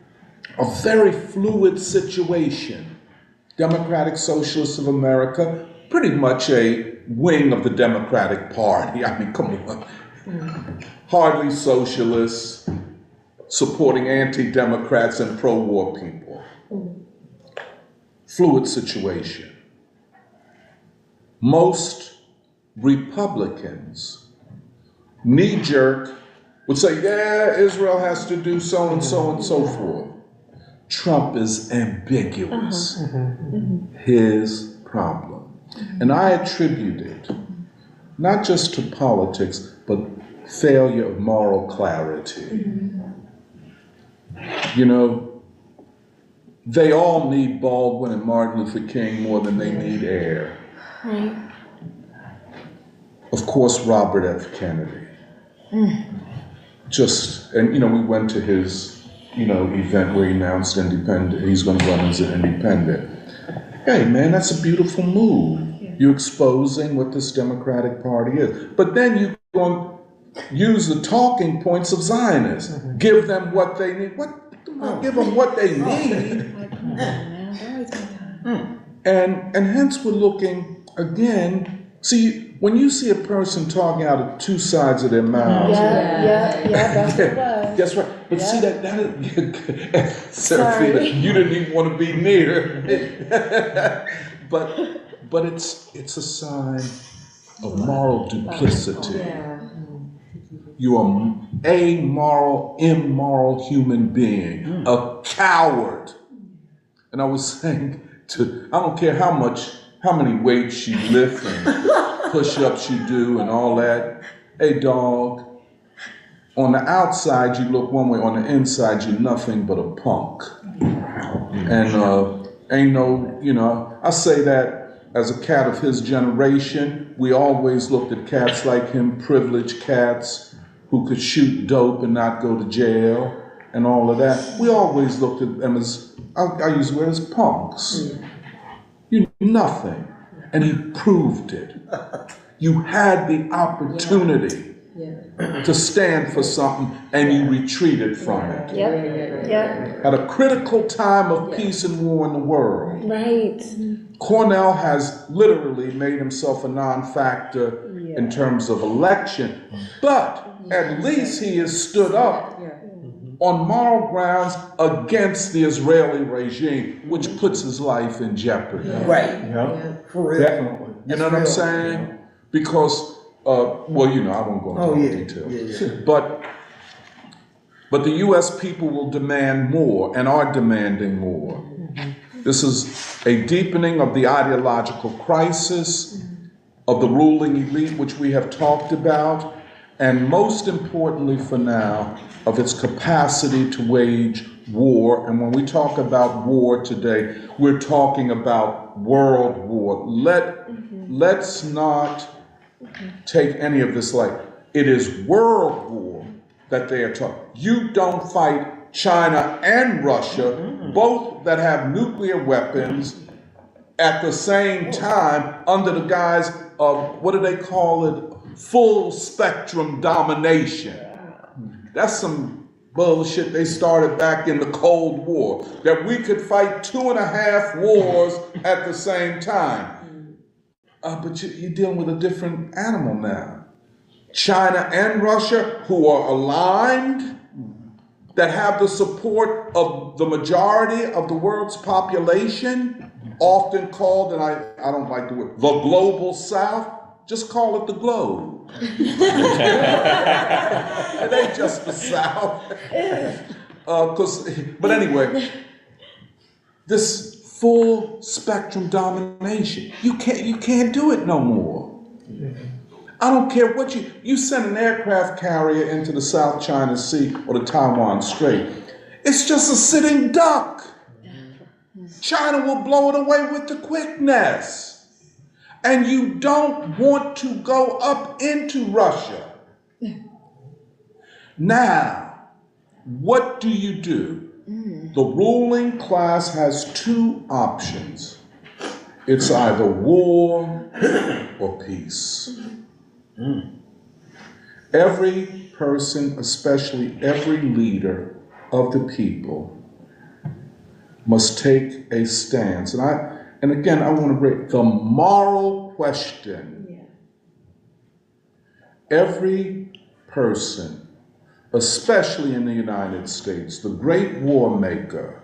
a very fluid situation. Democratic Socialists of America, pretty much a wing of the Democratic Party. I mean, come on. Hardly socialists, supporting anti-Democrats and pro-war people. Fluid situation. Most Republicans, knee-jerk, would say, yeah, Israel has to do so and so and so forth. Trump is ambiguous. His problem. And I attribute it not just to politics, but failure of moral clarity. They all need Baldwin and Martin Luther King more than they need air. Right. Of course, Robert F. Kennedy. We went to his event where he announced he's going to run as an independent. Hey, man, that's a beautiful move. You're exposing what this Democratic Party is. But then you're going to use the talking points of Zionists. Give them what they need. Give them what they need. And hence we're looking, again, see, when you see a person talking out of two sides of their mouths. That's what it was. That's right. But see that Serafina, you didn't even want to be near. but it's a sign of moral duplicity. You are a moral, immoral human being, a coward. And I was saying I don't care how many weights you lift and push-ups you do and all that. Hey, dog, on the outside you look one way, on the inside you're nothing but a punk. And I say that as a cat of his generation. We always looked at cats like him, privileged cats who could shoot dope and not go to jail and all of that. We always looked at them as, I use the word, as punks. You're nothing. And he proved it. You had the opportunity to stand for something and you retreated from it. At a critical time of peace and war in the world. Right. Cornell has literally made himself a non-factor in terms of election, but at least he has stood up on moral grounds against the Israeli regime, which puts his life in jeopardy. Right. For real. Definitely. You know what I'm saying? Because, I won't go into detail. But the U.S. people will demand more and are demanding more. This is a deepening of the ideological crisis of the ruling elite, which we have talked about, and most importantly for now, of its capacity to wage war. And when we talk about war today, we're talking about world war. Let's not take any of this light. It is world war that they are talking. You don't fight China and Russia, both that have nuclear weapons, at the same time under the guise of, what do they call it? Full spectrum domination. That's some bullshit they started back in the Cold War, that we could fight 2.5 wars at the same time. But you're dealing with a different animal now. China and Russia, who are aligned, that have the support of the majority of the world's population, often called, and I don't like the word, the global south. Just call it the globe. It ain't just the South. But anyway, this full spectrum domination, you can't do it no more. I don't care what you send an aircraft carrier into the South China Sea or the Taiwan Strait. It's just a sitting duck. China will blow it away with the quickness. And you don't want to go up into Russia. Now, what do you do? The ruling class has 2 options. It's either war or peace. Every person, especially every leader of the people, must take a stance. And again, I want to bring the moral question. Every person, especially in the United States, the great war maker,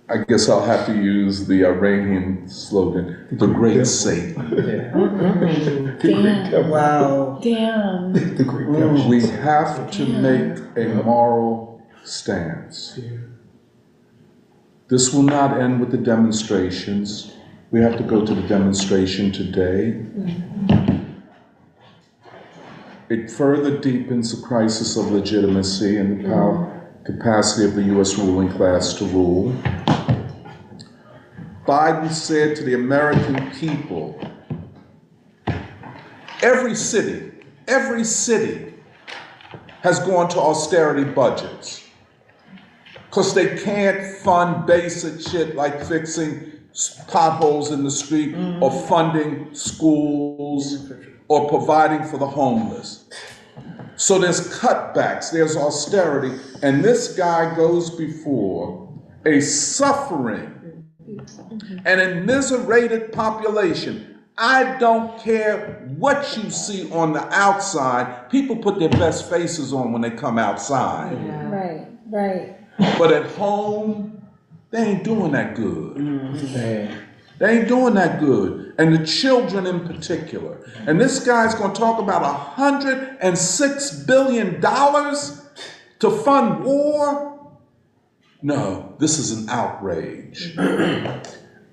I guess I'll have to use the Iranian slogan, the great Satan. Damn. Wow. Damn. The great devil. We have to make a moral stance. This will not end with the demonstrations. We have to go to the demonstration today. It further deepens the crisis of legitimacy and the capacity of the U.S. ruling class to rule. Biden said to the American people, every city has gone to austerity budgets because they can't fund basic shit like fixing potholes in the street or funding schools or providing for the homeless. So there's cutbacks, there's austerity, and this guy goes before a suffering and immiserated population. I don't care what you see on the outside. People put their best faces on when they come outside. Right. But at home, they ain't doing that good. They ain't doing that good. And the children in particular. And this guy's going to talk about $106 billion to fund war? No, this is an outrage.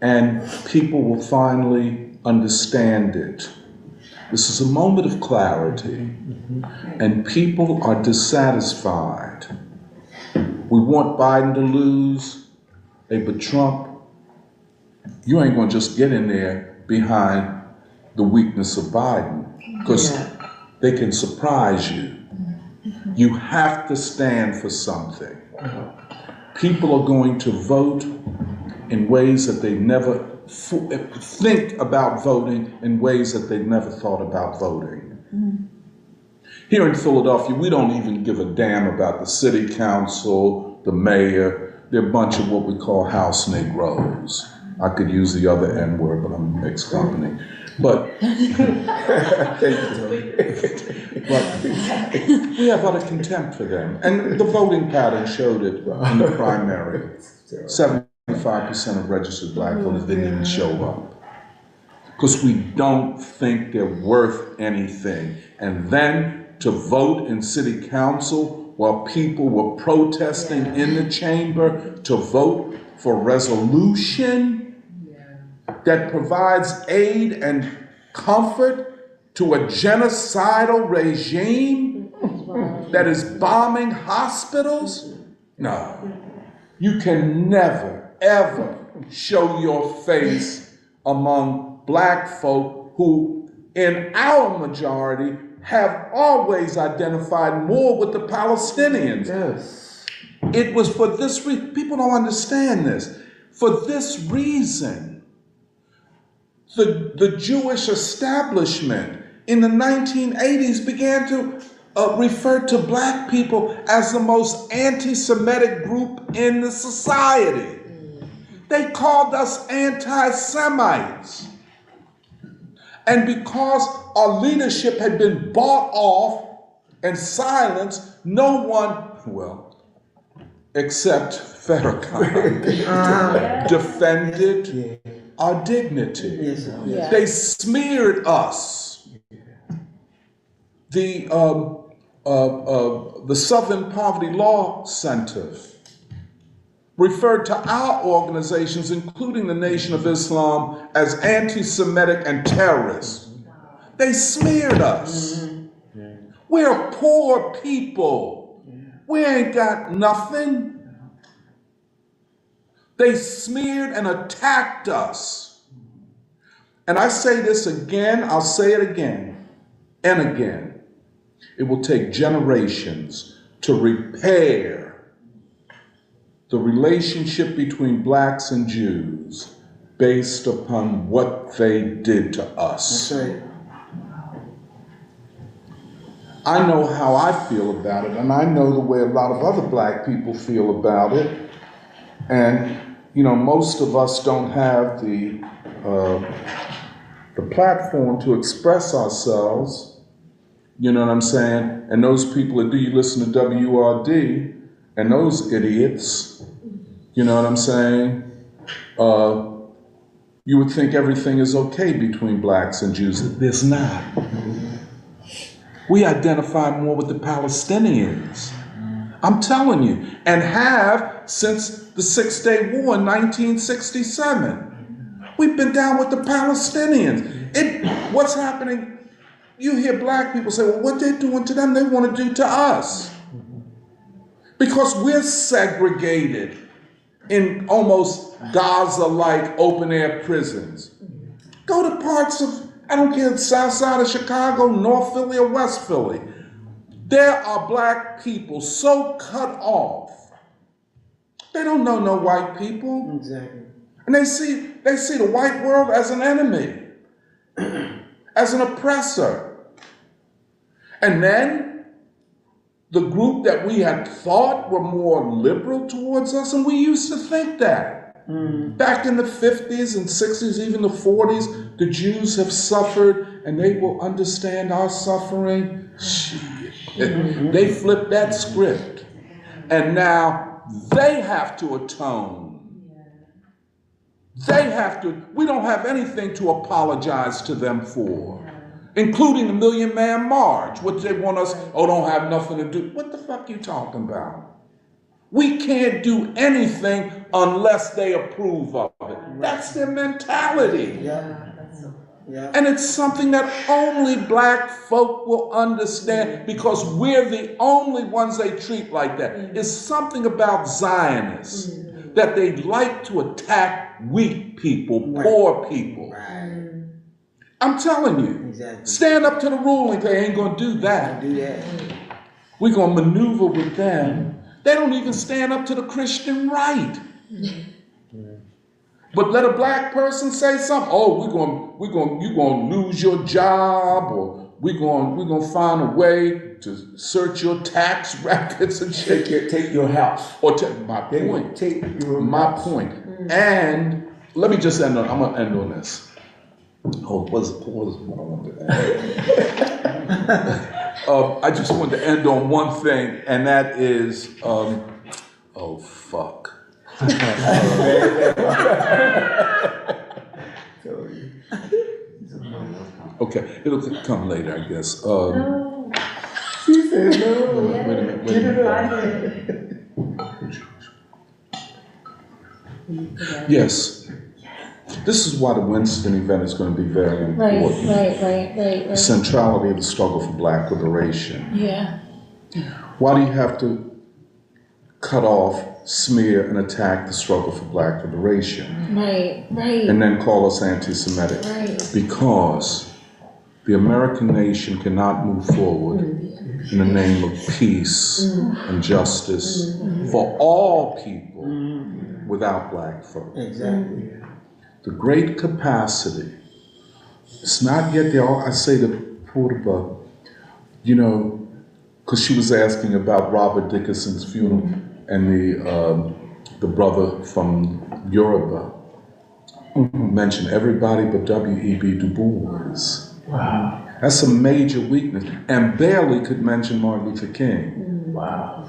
And people will finally understand it. This is a moment of clarity. And people are dissatisfied. We want Biden to lose. But Trump, you ain't going to just get in there behind the weakness of Biden, because they can surprise you. You have to stand for something. People are going to vote in ways that they never think about voting, in ways that they've never thought about voting. Here in Philadelphia, we don't even give a damn about the city council, the mayor. They're a bunch of what we call house Negroes. I could use the other N word, but I'm mixed company. But we have utter contempt for them. And the voting pattern showed it in the primary. 75% of registered black voters didn't even show up. Because we don't think they're worth anything. And then to vote in city council while people were protesting in the chamber, to vote for resolution that provides aid and comfort to a genocidal regime that is bombing hospitals? No. You can never, ever show your face among black folk who, in our majority, have always identified more with the Palestinians. Yes. It was for this reason. People don't understand this. For this reason, the Jewish establishment in the 1980s began to refer to black people as the most anti-Semitic group in the society. They called us anti-Semites. And because our leadership had been bought off and silenced, no one, well, except Farrakhan, defended our dignity. Yes, sir. Yeah. They smeared us. The Southern Poverty Law Center referred to our organizations, including the Nation of Islam, as anti-Semitic and terrorists. They smeared us. We're poor people. We ain't got nothing. They smeared and attacked us. And I say this again, I'll say it again and again. It will take generations to repair the relationship between blacks and Jews based upon what they did to us. That's right. I know how I feel about it, and I know the way a lot of other black people feel about it. And, you know, most of us don't have the platform to express ourselves. You know what I'm saying? And those people that do, you listen to WRD, and those idiots, you know what I'm saying? You would think everything is okay between blacks and Jews. There's not. We identify more with the Palestinians. I'm telling you, and have since the Six-Day War in 1967. We've been down with the Palestinians. What's happening? You hear black people say, well, what they're doing to them, they want to do to us. Because we're segregated in almost Gaza-like open-air prisons. Go to parts of, I don't care, south side of Chicago, North Philly, or West Philly. There are black people so cut off. They don't know no white people. Exactly. And they see the white world as an enemy, as an oppressor. And then the group that we had thought were more liberal towards us, and we used to think that. Back in the 50s and 60s, even the 40s, the Jews have suffered, and they will understand our suffering. Shit. They flipped that script. And now they have to atone. They have to, we don't have anything to apologize to them for. Including the Million Man March, which they want us, don't have nothing to do. What the fuck you talking about? We can't do anything unless they approve of it. That's their mentality. Yeah. And it's something that only black folk will understand because we're the only ones they treat like that. It's something about Zionists that they like to attack weak people, poor people. I'm telling you, Exactly. stand up to the ruling. They ain't gonna do that. Do that. We're gonna maneuver with them. They don't even stand up to the Christian right. But let a black person say something. Oh, you're gonna lose your job, or we're gonna find a way to search your tax records and shit. Take your house. Or my They will point. take your My house. point. And let me just end on. I'm gonna end on this. Oh, what I wanted to end? I just wanted to end on one thing, and that is, oh fuck. Okay, it'll come later, I guess. She said no. Wait a minute. Yes. This is why the Winston event is going to be very important. Right. The centrality of the struggle for Black liberation. Yeah. Why do you have to cut off, smear, and attack the struggle for Black liberation? Right. And then call us anti-Semitic? Right. Because the American nation cannot move forward in the name of peace and justice for all people without Black folk. Exactly. The great capacity, it's not yet there. I say to Portaba, you know, because she was asking about Robert Dickerson's funeral and the brother from Yoruba mentioned everybody but W.E.B. Du Bois. Wow. That's a major weakness, and barely could mention Martin Luther King. Wow.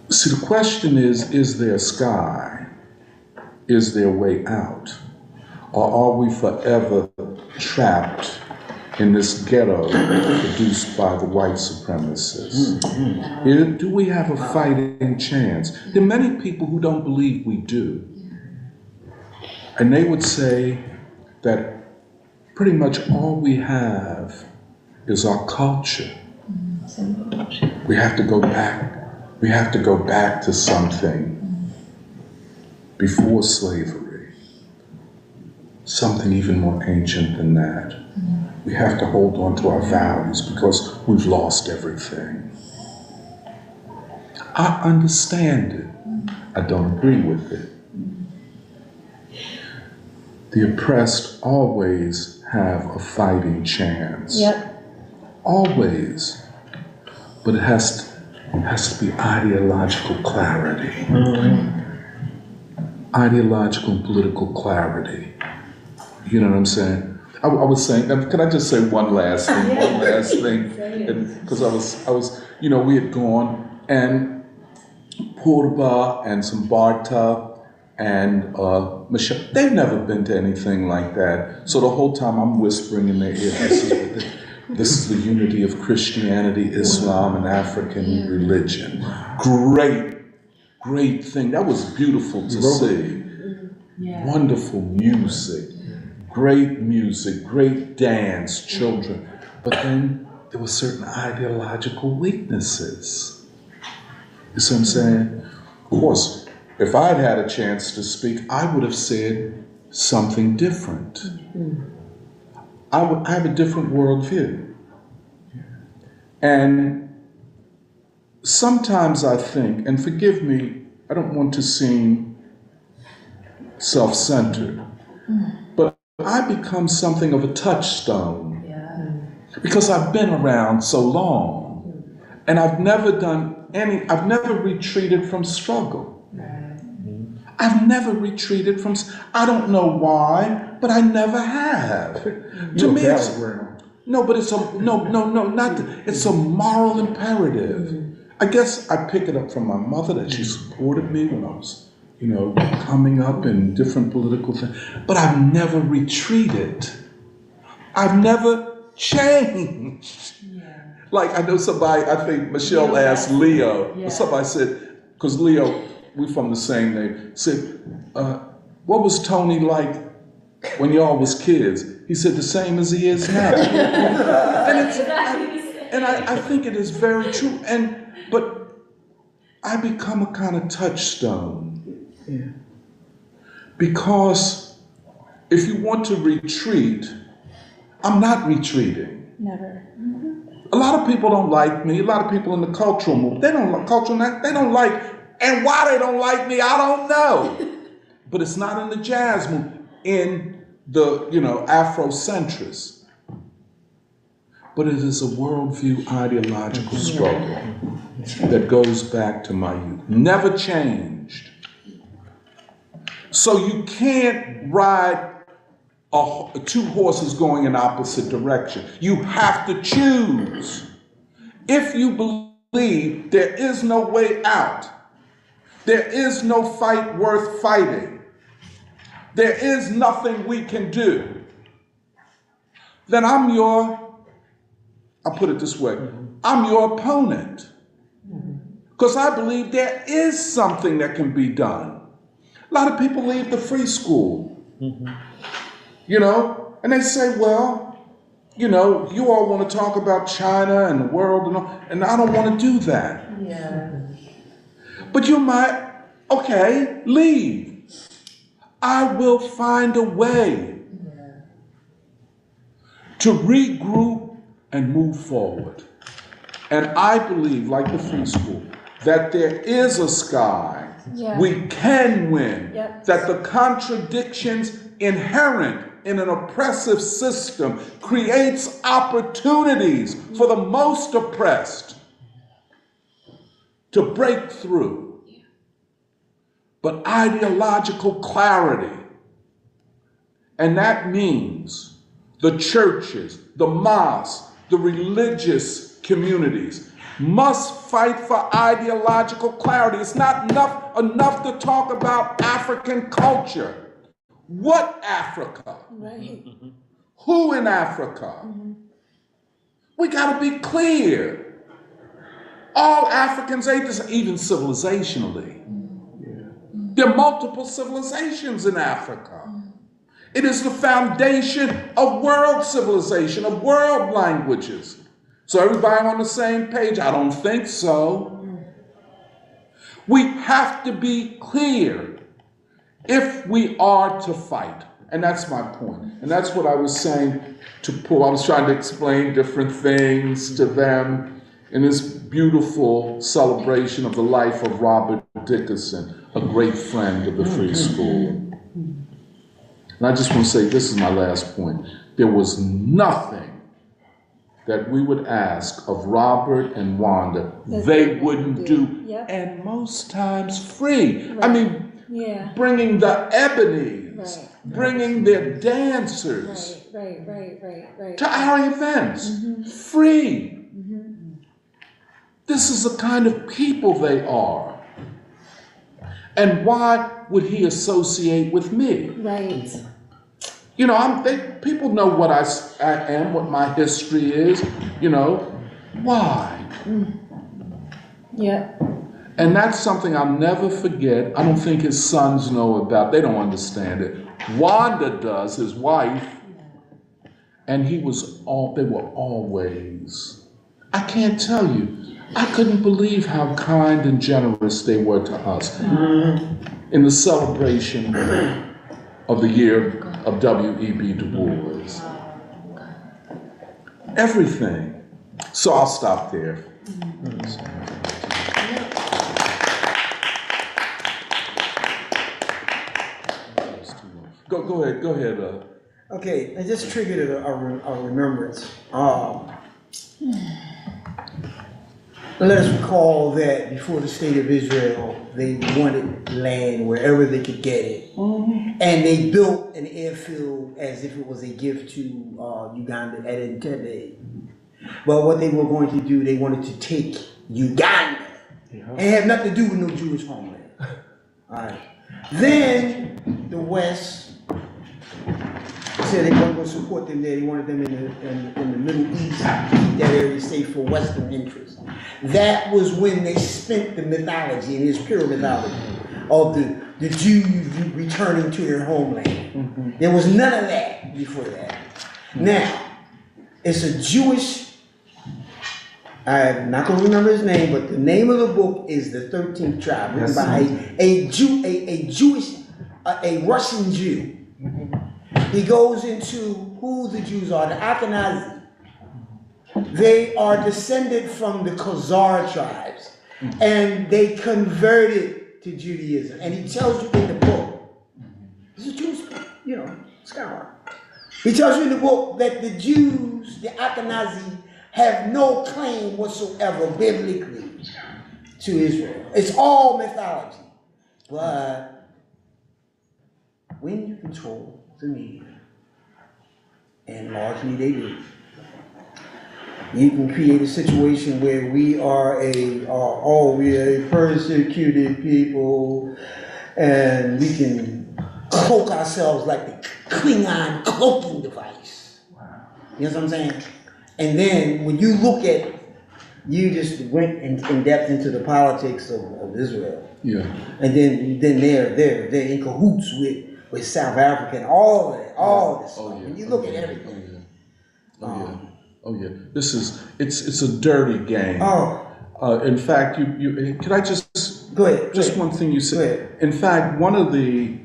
See, the question is there a sky? Is there a way out? Or are we forever trapped in this ghetto produced by the white supremacists? Do we have a fighting chance? There are many people who don't believe we do. And they would say that pretty much all we have is our culture. We have to go back. We have to go back to something before slavery, something even more ancient than that. We have to hold on to our values because we've lost everything. I understand it. I don't agree with it. The oppressed always have a fighting chance. Yep. Always. But it has to be ideological clarity. Ideological and political clarity. You know what I'm saying? I was saying, can I just say one last thing? One last thing. Because I was, you know, we had gone and Purba and some Barta and Michelle, they've never been to anything like that. So the whole time I'm whispering in their ear, this is the unity of Christianity, Islam, and African religion. Great thing. That was beautiful to see. Yeah. Wonderful music, great dance, children. But then there were certain ideological weaknesses. You see what I'm saying? Of course, if I'd had a chance to speak, I would have said something different. I have a different worldview. And sometimes I think, and forgive me, I don't want to seem self-centered, but I become something of a touchstone because I've been around so long, and I've never retreated from struggle. I've never retreated from, I don't know why, but I never have. To me, it's it's a moral imperative. I guess I pick it up from my mother that she supported me when I was, you know, coming up in different political things. But I've never retreated. I've never changed. Like I know somebody, I think Michelle asked Leo, somebody said, because Leo, we're from the same name, said, what was Tony like when y'all was kids? He said, the same as he is now. and I think it is very true. But I become a kind of touchstone. Because if you want to retreat, I'm not retreating. Never. A lot of people don't like me. A lot of people in the cultural movement, they don't like, and why they don't like me, I don't know. But it's not in the jazz movement, in the, Afrocentrists. But it is a worldview ideological struggle that goes back to my youth. Never changed. So you can't ride two horses going in opposite direction. You have to choose. If you believe there is no way out, there is no fight worth fighting, there is nothing we can do, then I'll put it this way, I'm your opponent. Because I believe there is something that can be done. A lot of people leave the free school, you know, and they say, well, you know, you all want to talk about China and the world and all, and I don't want to do that. Yeah. But you might, okay, leave. I will find a way to regroup and move forward. And I believe, like the free school, that there is a sky. Yeah. We can win. Yep. That the contradictions inherent in an oppressive system creates opportunities for the most oppressed to break through. But ideological clarity, and that means the churches, the mosques, the religious communities must fight for ideological clarity. It's not enough to talk about African culture. What Africa? Right. Who in Africa? We got to be clear. All Africans ain't this, even civilizationally. There are multiple civilizations in Africa. It is the foundation of world civilization, of world languages. So everybody on the same page? I don't think so. We have to be clear if we are to fight. And that's my point. And that's what I was saying to Paul. I was trying to explain different things to them in this beautiful celebration of the life of Robert Dickerson, a great friend of the Free School. And I just want to say, this is my last point. There was nothing that we would ask of Robert and Wanda they wouldn't do. Yep. And most times free. Right. I mean, Yeah. bringing the ebonies, Right. bringing their dancers Right. to our events, free. This is the kind of people they are. And why would he associate with me? Right. You know, people know what I am, what my history is, you know. Why? Yeah. And that's something I'll never forget. I don't think his sons know about. They don't understand it. Wanda does, his wife. And they were always, I can't tell you, I couldn't believe how kind and generous they were to us in the celebration of the year of W.E.B. Du Bois. Everything. So I'll stop there. Go ahead. Okay, I just triggered a remembrance. Let us recall that before the state of Israel, they wanted land wherever they could get it. And they built an airfield as if it was a gift to Uganda at Entebbe. But what they were going to do, they wanted to take Uganda and have nothing to do with no Jewish homeland. All right. Then the West said they weren't going to support them there. They wanted them in the Middle East, keep that area safe for Western interests. That was when they spent the mythology, and it's pure mythology, of the Jews returning to their homeland. There was none of that before that. Now, it's a Jewish, I'm not going to remember his name, but the name of the book is The 13th Tribe, written by a Russian Jew. He goes into who the Jews are, the Ashkenazi. They are descended from the Khazar tribes, and they converted to Judaism. And he tells you in the book, this is a Jewish, scholar. He tells you in the book that the Jews, the Ashkenazi, have no claim whatsoever biblically to Israel. It's all mythology. But when you control the media, and largely they do, you can create a situation where we are a persecuted people, and we can cloak ourselves like the Klingon cloaking device. Wow. You know what I'm saying? And then when you look at you just went in depth into the politics of Israel. Yeah. And then they're in cahoots with South Africa and all of that, all of this stuff. When you look at everything. Oh yeah. This is it's a dirty game. In fact, you could I just go ahead. Just one thing you said. In fact, one of the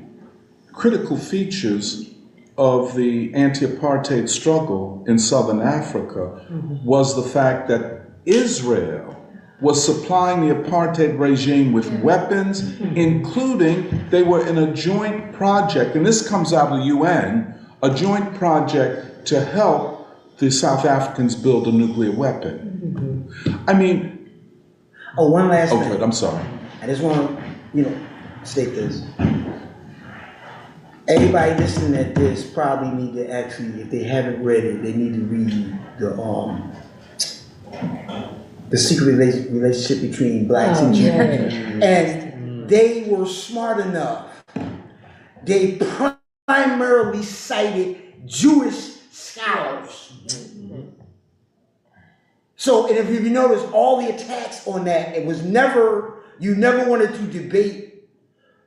critical features of the anti-apartheid struggle in Southern Africa was the fact that Israel was supplying the apartheid regime with weapons, including they were in a joint project, and this comes out of the UN, a joint project to help the South Africans build a nuclear weapon. I mean... Oh, one last thing. Good, I'm sorry. I just want to, state this. Everybody listening at this probably need to actually, if they haven't read it, they need to read the secret relationship between blacks and Jews. And they were smart enough. They primarily cited Jewish scholars. So, and if you notice, all the attacks on that, you never wanted to debate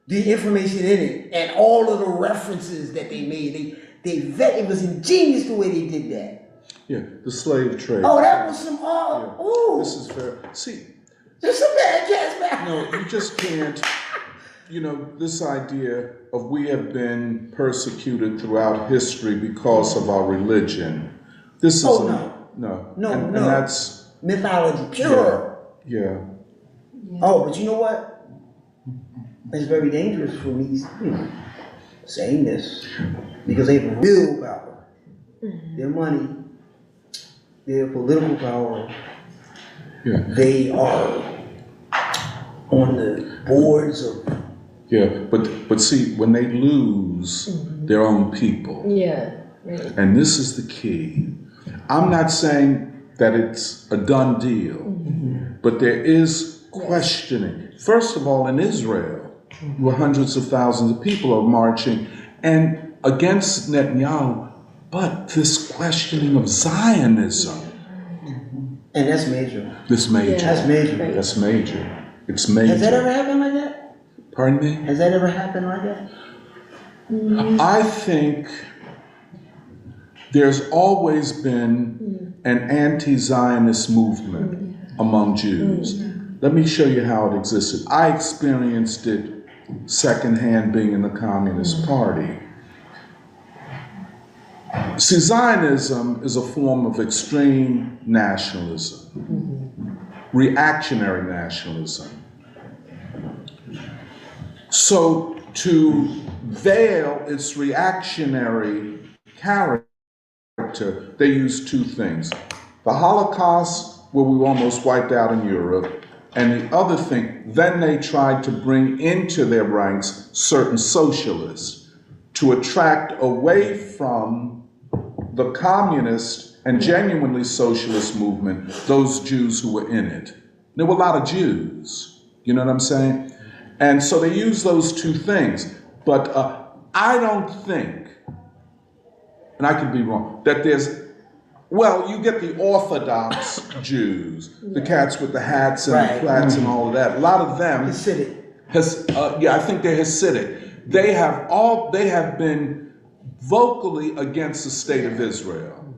the information in it and all of the references that they made. It was ingenious the way they did that. Yeah, the slave trade. Oh, that was some, This is very, see. There's some bad jazz back. No, you just can't, this idea of we have been persecuted throughout history because of our religion. This is no. And that's mythology, pure. Yeah. Oh, but you know what? It's very dangerous for me, saying this because they have real power. Their money, their political power. Yeah. They are on the boards of. Yeah, but see, when they lose their own people. Yeah. Right. And this is the key. I'm not saying that it's a done deal, but there is questioning. First of all, in Israel, where hundreds of thousands of people are marching and against Netanyahu, but this questioning of Zionism. And that's major. That's major. Yeah, that's major. Right. That's major. It's major. Has that ever happened like that? Pardon me? Has that ever happened like that? I think there's always been an anti-Zionist movement among Jews. Let me show you how it existed. I experienced it secondhand being in the Communist Party. See, Zionism is a form of extreme nationalism, reactionary nationalism. So to veil its reactionary character, they use two things. The Holocaust, where we were almost wiped out in Europe, and the other thing, then they tried to bring into their ranks certain socialists to attract away from the communist and genuinely socialist movement those Jews who were in it. There were a lot of Jews, you know what I'm saying? And so they use those two things. But I don't think, and I could be wrong, that there's, well, you get the Orthodox Jews, the cats with the hats and the plats and all of that. A lot of them, Hasidic. I think they're Hasidic. They have been vocally against the state of Israel.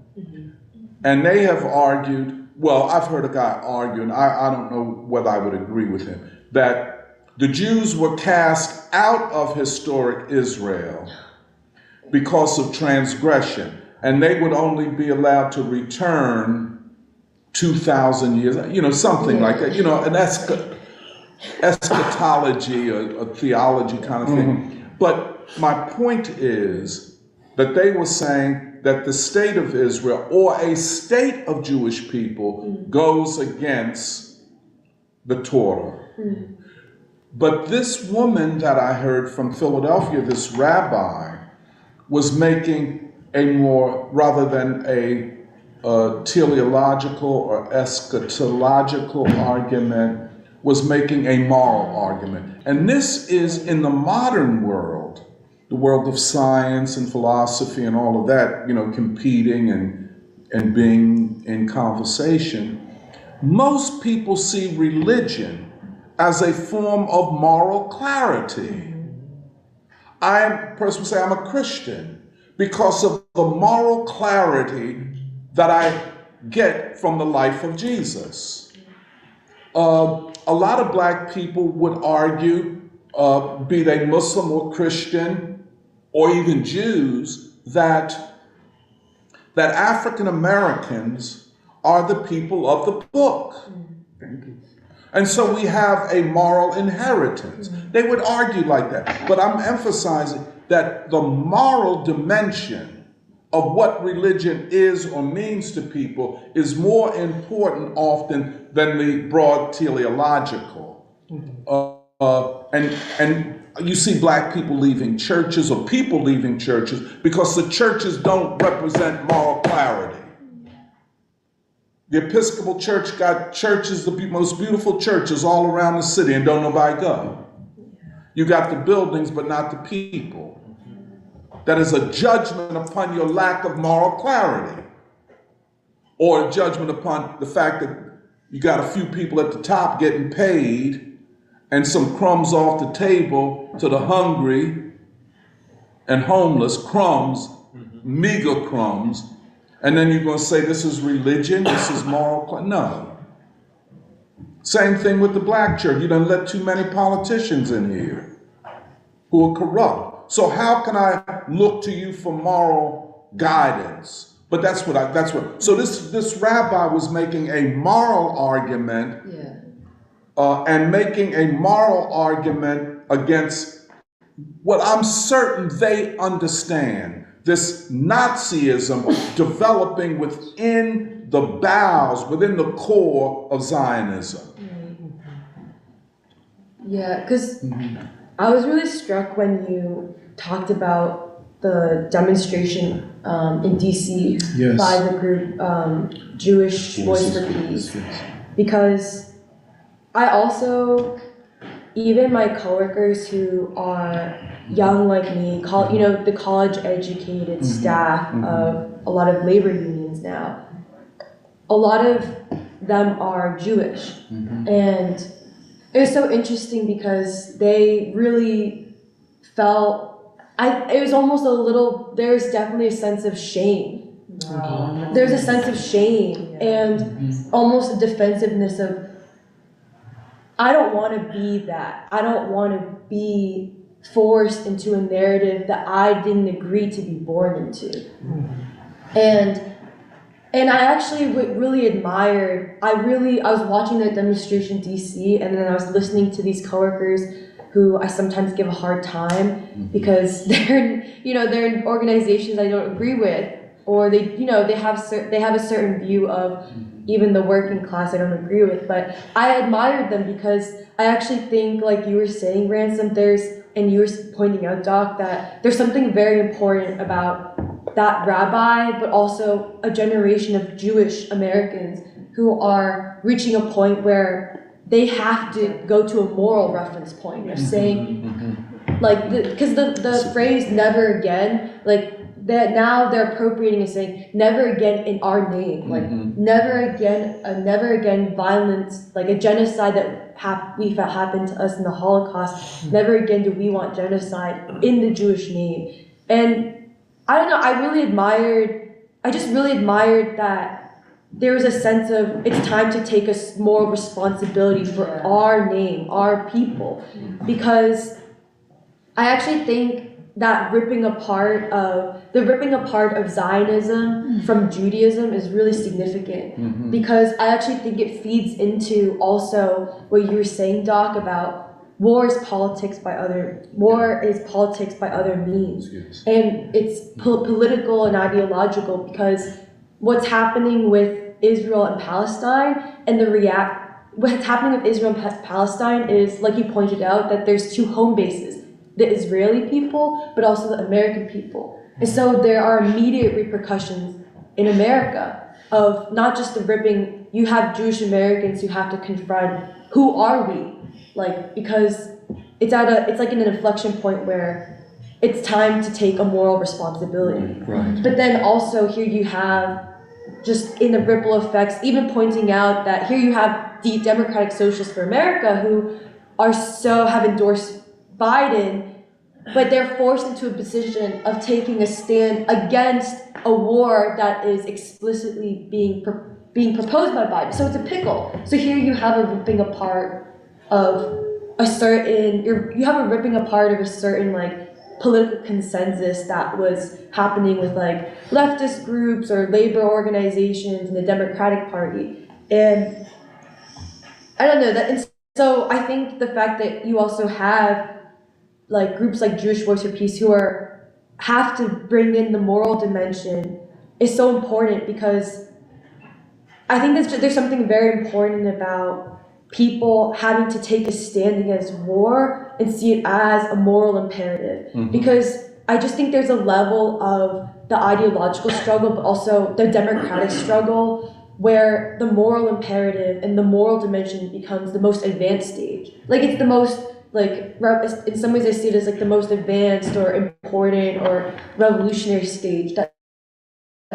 And they have argued, well, I've heard a guy argue, and I don't know whether I would agree with him, that the Jews were cast out of historic Israel because of transgression, and they would only be allowed to return 2,000 years, something like that, an eschatology, a theology kind of thing. But my point is that they were saying that the state of Israel, or a state of Jewish people, goes against the Torah. But this woman that I heard from Philadelphia, this rabbi, was making a more, rather than a teleological or eschatological argument, was making a moral argument. And this is in the modern world, the world of science and philosophy and all of that, competing and being in conversation. Most people see religion as a form of moral clarity. Person would say I'm a Christian because of the moral clarity that I get from the life of Jesus. A lot of black people would argue, be they Muslim or Christian or even Jews, that African Americans are the people of the book. And so we have a moral inheritance. They would argue like that. But I'm emphasizing that the moral dimension of what religion is or means to people is more important often than the broad teleological. And you see black people leaving churches or people leaving churches because the churches don't represent moral clarity. The Episcopal Church got churches, the most beautiful churches all around the city, and don't nobody go. You got the buildings, but not the people. That is a judgment upon your lack of moral clarity, or a judgment upon the fact that you got a few people at the top getting paid and some crumbs off the table to the hungry and homeless, crumbs, meager crumbs. And then you're going to say this is religion, this is moral. No. Same thing with the black church. You done let too many politicians in here who are corrupt. So how can I look to you for moral guidance? But so this rabbi was making a moral argument, and making a moral argument against what I'm certain they understand. This Nazism developing within the bowels, within the core of Zionism. Yeah, because I was really struck when you talked about the demonstration in DC by the group Jewish Voice for Peace. Because I also, even my coworkers who are young like me, the college-educated staff of a lot of labor unions now, a lot of them are Jewish. And it was so interesting because they really felt, it was almost there's definitely a sense of shame. There's a sense of shame and almost a defensiveness of, I don't want to be that. I don't want to be forced into a narrative that I didn't agree to be born into. And I actually really admired, I was watching the demonstration in DC, and then I was listening to these coworkers who I sometimes give a hard time because they're in organizations I don't agree with, or they have a certain view of even the working class I don't agree with. But I admired them because I actually think, like you were saying, Ransom, and you were pointing out, Doc, that there's something very important about that rabbi, but also a generation of Jewish Americans who are reaching a point where they have to go to a moral reference point of saying, because the phrase "never again," like that now they're appropriating and saying "never again" in our name, like never again violence, like a genocide that we felt happened to us in the Holocaust. Never again do we want genocide in the Jewish name. And I don't know, I just really admired that there was a sense of it's time to take more responsibility for our name, our people. Because I actually think that ripping apart of Zionism from Judaism is really significant. Because I actually think it feeds into also what you were saying, Doc, about war is politics by other means. And it's political and ideological, because what's happening with Israel and Palestine what's happening with Israel and Palestine is, like you pointed out, that there's two home bases, the Israeli people, but also the American people. And so there are immediate repercussions in America of not just the ripping, you have Jewish Americans who have to confront, who are we? Like, because it's like an inflection point where it's time to take a moral responsibility. Right. But then also here you have just in the ripple effects, even pointing out that here you have the Democratic Socialists for America who have endorsed Biden, but they're forced into a position of taking a stand against a war that is explicitly being proposed by Biden. So it's a pickle. So here you have a ripping apart of a certain like political consensus that was happening with like leftist groups or labor organizations in the Democratic Party. And I don't know that. And so I think the fact that you also have like groups like Jewish Voice for Peace who have to bring in the moral dimension is so important, because I think there's something very important about people having to take a stand against war and see it as a moral imperative. Because I just think there's a level of the ideological struggle, but also the democratic struggle, where the moral imperative and the moral dimension becomes the most advanced stage. Like it's the most, like, in some ways I see it as like the most advanced or important or revolutionary stage that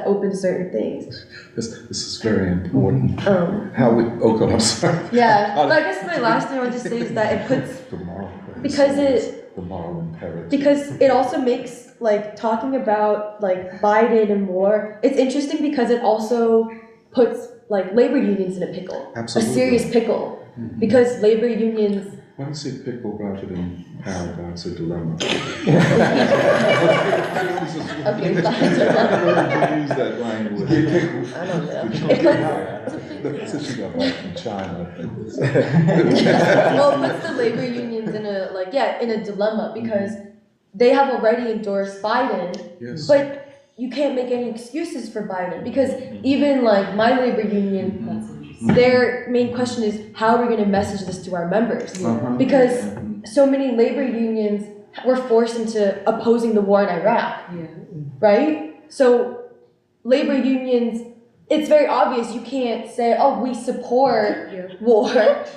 opens certain things. This is very important. I'm sorry. Yeah, but I guess my last thing I want to say is that it puts, The moral imperative. because it also makes like talking about like Biden and war, it's interesting because it also puts like labor unions in a pickle. Absolutely. A serious pickle. Because labor unions. Why don't you say pickle rather than paradox or dilemma? Okay, fine. Use that language. I don't know. It puts, Since you got back from China. well, it puts the labor unions in a dilemma, because they have already endorsed Biden, Yes. but you can't make any excuses for Biden, because even like my labor union, their main question is, how are we going to message this to our members? Because so many labor unions were forced into opposing the war in Iraq, right? So labor unions, it's very obvious you can't say, oh, we support war.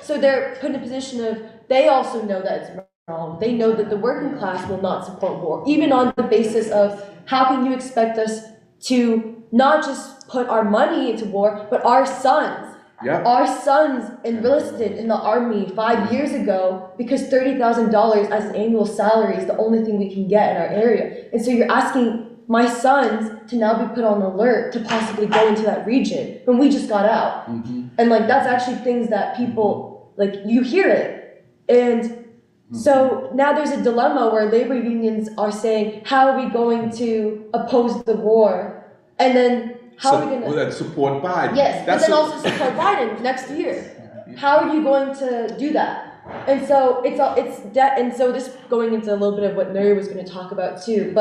So they're put in a position of, they also know that it's wrong. They know that the working class will not support war, even on the basis of, how can you expect us to not just put our money into war, but our sons? Yep. Our sons enlisted in the army 5 years ago because $30,000 as an annual salary is the only thing we can get in our area. And so you're asking my sons to now be put on alert to possibly go into that region when we just got out. And like, that's actually things that people, like, you hear it. And so now there's a dilemma where labor unions are saying, how are we going to oppose the war? And then how are we going to support Biden? Yes, but then also support Biden next year. How are you going to do that? And so and so this going into a little bit of what Nuri was going to talk about too.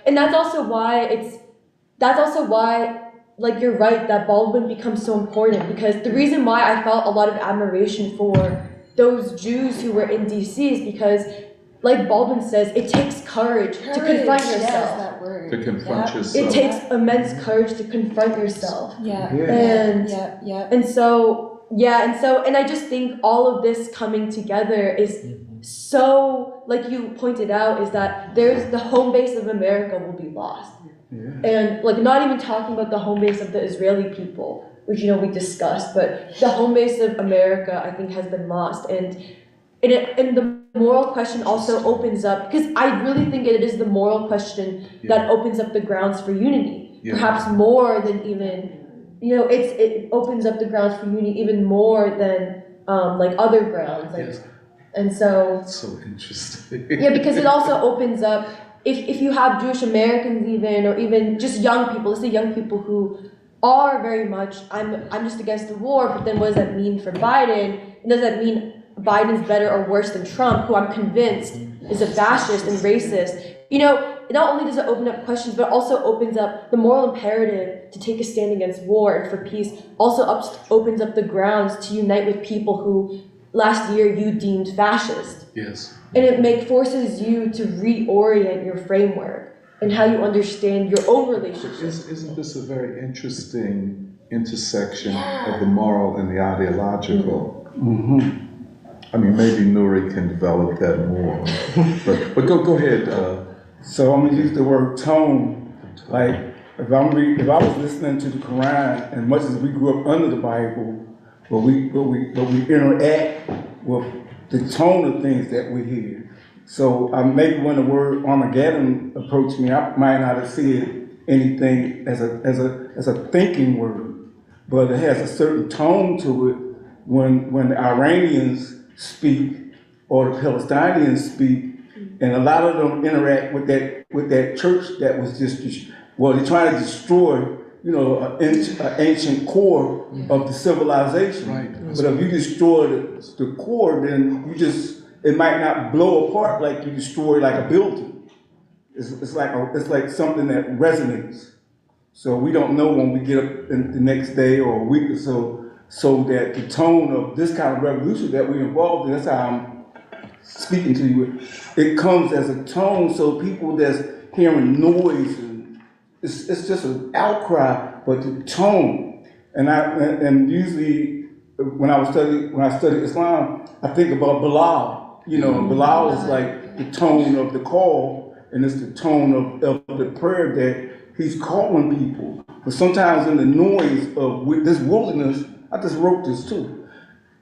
And that's also why like, you're right that Baldwin becomes so important, because the reason why I felt a lot of admiration for those Jews who were in DC is because, like Baldwin says, it takes courage to confront yourself. Yes, that word. To confront yourself. It takes immense courage to confront yourself. And I just think all of this coming together is so, like you pointed out, is that there's the home base of America will be lost. And like, not even talking about the home base of the Israeli people, which, you know, we discussed, but the home base of America, I think, has been lost. And the moral question also opens up, because I really think it is the moral question that opens up the grounds for unity, perhaps more than even, you know, it opens up the grounds for unity even more than like other grounds. Like, and so. That's so interesting. Because it also opens up, if you have Jewish Americans even, or even just young people, let's say young people who are very much, I'm just against the war, but then what does that mean for Biden? And does that mean Biden's better or worse than Trump, who I'm convinced is a fascist and racist? You know, not only does it open up questions, but also opens up the moral imperative to take a stand against war and for peace, also opens up the grounds to unite with people who last year you deemed fascist. Yes. And it forces you to reorient your framework and how you understand your own relationship. Isn't this a very interesting intersection of the moral and the ideological? I mean, maybe Nuri can develop that more. but go ahead. So I'm gonna use the word tone. Like if I was listening to the Quran, as much as we grew up under the Bible, but we interact with the tone of things that we hear. So maybe when the word Armageddon approached me, I might not have said anything as a thinking word, but it has a certain tone to it when the Iranians speak or the Palestinians speak, and a lot of them interact with that church that was just, well, they're trying to destroy, an ancient core of the civilization. Right. But if you destroy the core, then it might not blow apart like you destroy like a building. It's like something that resonates. So we don't know when we get up the next day or a week or so that the tone of this kind of revolution that we're involved in, that's how I'm speaking to you, it comes as a tone, so people that's hearing noise, and it's just an outcry, but the tone, and usually when I study Islam, I think about Bilal. Bilal is like the tone of the call, and it's the tone of the prayer that he's calling people. But sometimes in the noise of this wilderness, I just wrote this too.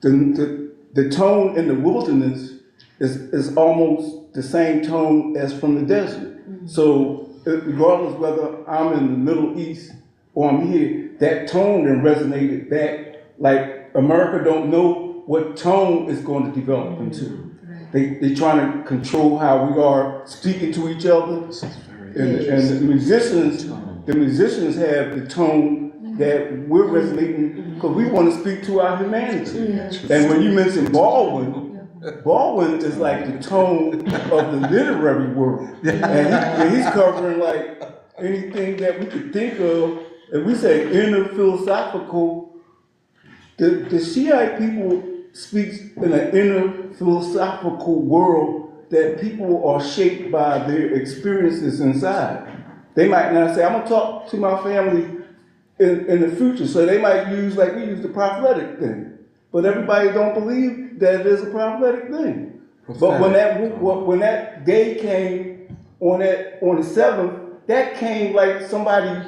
The tone in the wilderness is almost the same tone as from the desert. So regardless whether I'm in the Middle East or I'm here, that tone then resonated back. Like America don't know what tone it's going to develop into. They trying to control how we are speaking to each other. And the musicians have the tone that we're resonating because we want to speak to our humanity. And when you mention Baldwin is like the tone of the literary world. And he's covering like anything that we could think of. And we say inner philosophical, the Shiite people speaks in an inner philosophical world that people are shaped by their experiences inside. They might not say, I'm going to talk to my family in the future. So they might use, like we use the prophetic thing. But everybody don't believe that it is a prophetic thing. But when that day came on the 7th, that came like somebody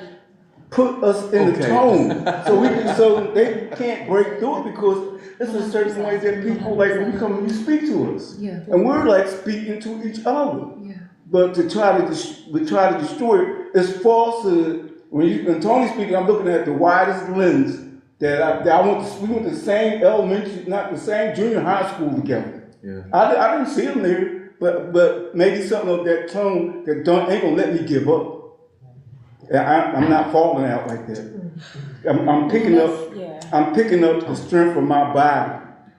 put us in the tone. So they can't break through it because it's a certain way that people, like when we come and you speak to us. Yeah. And we're like speaking to each other. Yeah. But to try to destroy it is falsehood. When Tony's speaking, I'm looking at the widest lens that we went to the same elementary, not the same junior high school together. Yeah. I didn't see him there, but maybe something of that tone that ain't gonna let me give up. I'm not falling out like that. I'm picking up the strength of my body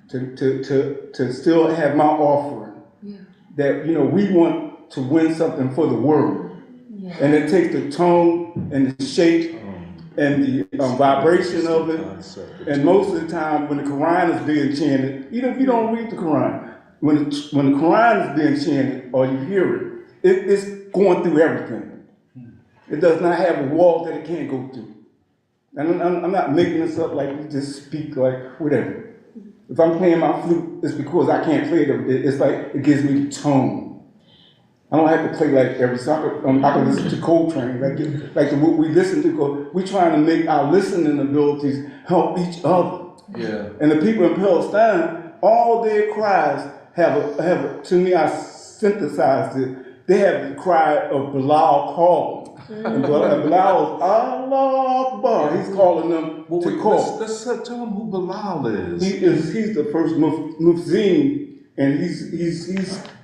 to still have my offering. Yeah. That we want to win something for the world, and it takes the tone and the shape and the vibration of it. And most of the time, when the Quran is being chanted, even if you don't read the Quran, when the Quran is being chanted or you hear it's going through everything. It does not have a wall that it can't go through. And I'm not making this up like we just speak like whatever. If I'm playing my flute, it's because I can't play it every day. It's like it gives me the tone. I don't have to play like every song. I can listen to Coltrane, like what we listen to, because we're trying to make our listening abilities help each other. Yeah. And the people in Palestine, all their cries have to me, I synthesized it. They have the cry of Bilal calling. And Bilal is Allah Akbar. He's calling them to call. Let's tell him who Bilal is. He's the first Mufzin. And he's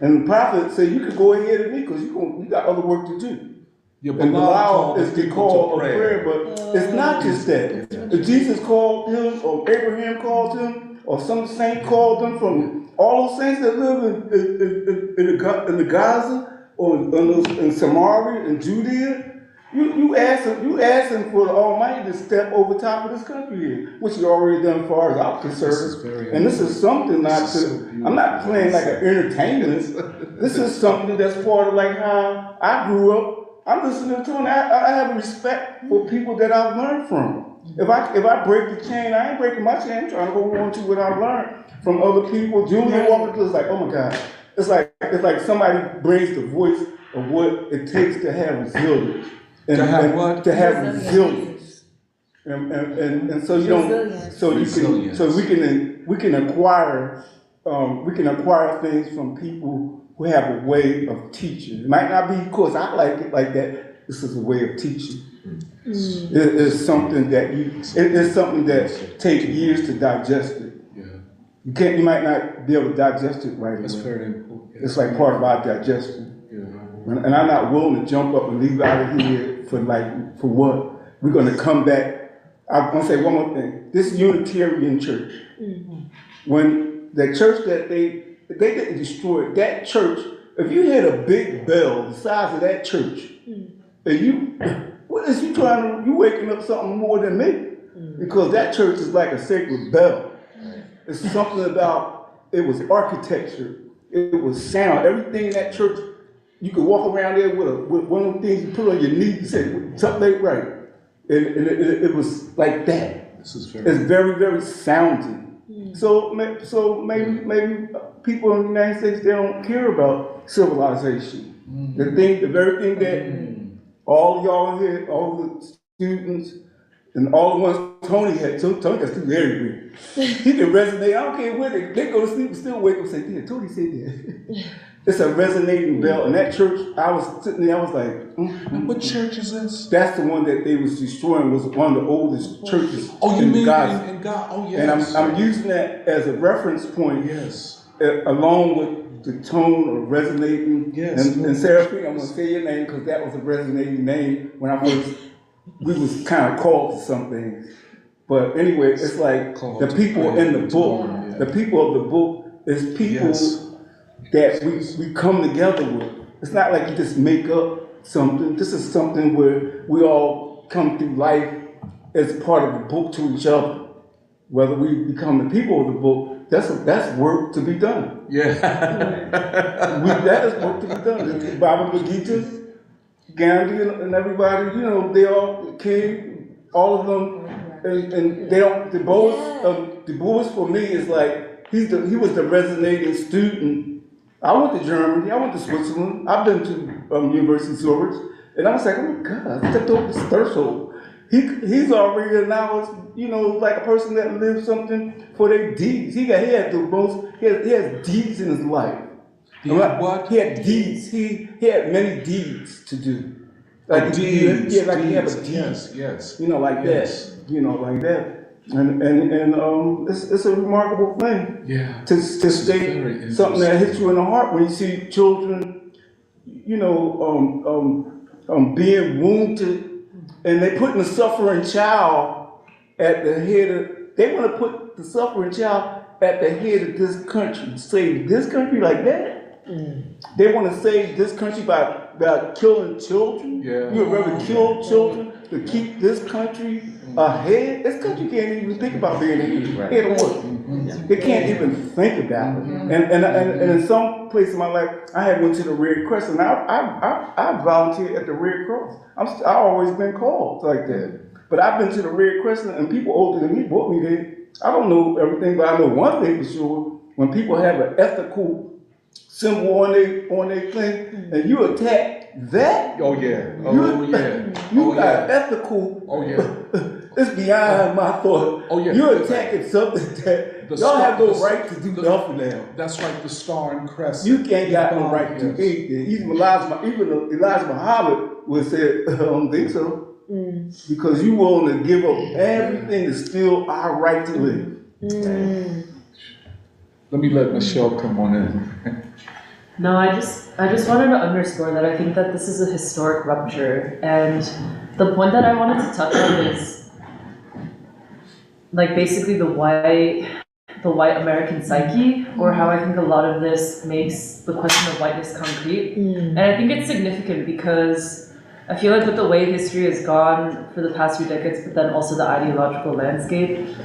and the prophet said, you could go ahead of me because you got other work to do. Yeah, and Bilal is the call of prayer, but it's not just that. If Jesus called him, or Abraham called him, or some saint called him, from all those saints that live in the Gaza, or in Samaria, in Judea, you ask him for the Almighty to step over top of this country here, which he already done as far as I'm concerned. And this is something I'm not playing like an entertainment. This is something that's part of like how I grew up. I'm listening to him. I have a respect for people that I've learned from. If I break the chain, I ain't breaking my chain. I'm trying to hold on to what I've learned from other people. Julian Walker is like, oh my God. It's like somebody brings the voice of what it takes to have resilience. and To have what? To have resilience. And so you don't, so you can, so we can acquire things from people who have a way of teaching. It might not be because I like it like that. This is a way of teaching. It's something that it's something that takes years to digest it. Yeah. You might not be able to digest it right away. That's very important. It's like part of our digestion. Yeah. And I'm not willing to jump up and leave out of here for what? We're going to come back. I'm going to say one more thing. This Unitarian church, when the church that they didn't destroy, that church, if you had a big bell the size of that church, and what is you trying to, you waking up something more than me? Because that church is like a sacred bell. It's something about, it was architecture, it was sound, everything in that church, you could walk around there with one of the things you put on your knee and say, something ain't right. And it was like that. It's very, very sounding. So maybe people in the United States, they don't care about civilization. The very thing that all y'all here, all the students, and all the ones Tony had, Tony got students everywhere. He can resonate, I don't care where they go to sleep and still wake up and say, yeah, Tony said that. It's a resonating bell. And that church, I was sitting there, I was like, What church is this? That's the one that they was destroying, was one of the oldest churches. Oh, you mean Gaza. in God? Oh, yes. And I'm using that as a reference point, Yes. Along with the tone of resonating. Yes. And Seraphine, I'm gonna say your name because that was a resonating name when we was kind of called to some things. But anyway, it's like the people in the book, the people of the book is people that we come together with. It's not like you just make up something. This is something where we all come through life as part of the book to each other. Whether we become the people of the book, that's work to be done. Yeah. That is work to be done. The Baba Gita, Gandhi, and everybody, they all came, all of them, and they don't. The Boas for me is like he was the resonating student. I went to Germany, I went to Switzerland, I've been to University of Zurich, and I was like, oh my God, I stepped over this threshold. He's already announced, like a person that lived something for their deeds. He has deeds in his life. What? He had deeds. He had many deeds to do. Like deeds. He have a deed. Yes. Like that. Like that. And it's a remarkable thing. Yeah. To state something that hits you in the heart when you see children, being wounded. And they putting the suffering child at the head of, they want to put the suffering child at the head of this country, save this country like that. They want to save this country by killing children. Yeah. You would rather kill children to keep this country ahead. This country can't even think about being ahead of what? They can't even think about it. And in some place in my life, I had went to the Red Cross, and I volunteered at the Red Cross. I've always been called like that. But I've been to the Red Crescent, and people older than me brought me there. I don't know everything, but I know one thing for sure. When people have an ethical symbol on their thing, and you attack that. Oh yeah. You got ethical. Oh yeah. It's beyond my thought. Oh yeah. You're attacking something that y'all have no right to do nothing now. That's right. The Star and Crescent. You can't got no right to anything. Even Elijah Muhammad would say, I don't think so. Because you willing to give up everything to steal our right to live. Let me let Michelle come on in. No, I just wanted to underscore that I think that this is a historic rupture, and the point that I wanted to touch on is like basically the white American psyche, or how I think a lot of this makes the question of whiteness concrete. And I think it's significant because I feel like with the way history has gone for the past few decades, but then also the ideological landscape,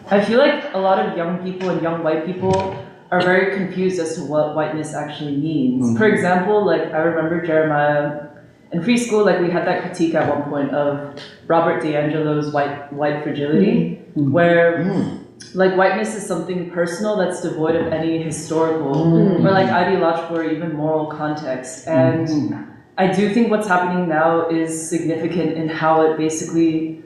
I feel like a lot of young people and young white people are very confused as to what whiteness actually means. For example, like I remember Jeremiah in preschool, like we had that critique at one point of Robert DiAngelo's white fragility, where like whiteness is something personal that's devoid of any historical or like ideological or even moral context. And I do think what's happening now is significant in how it basically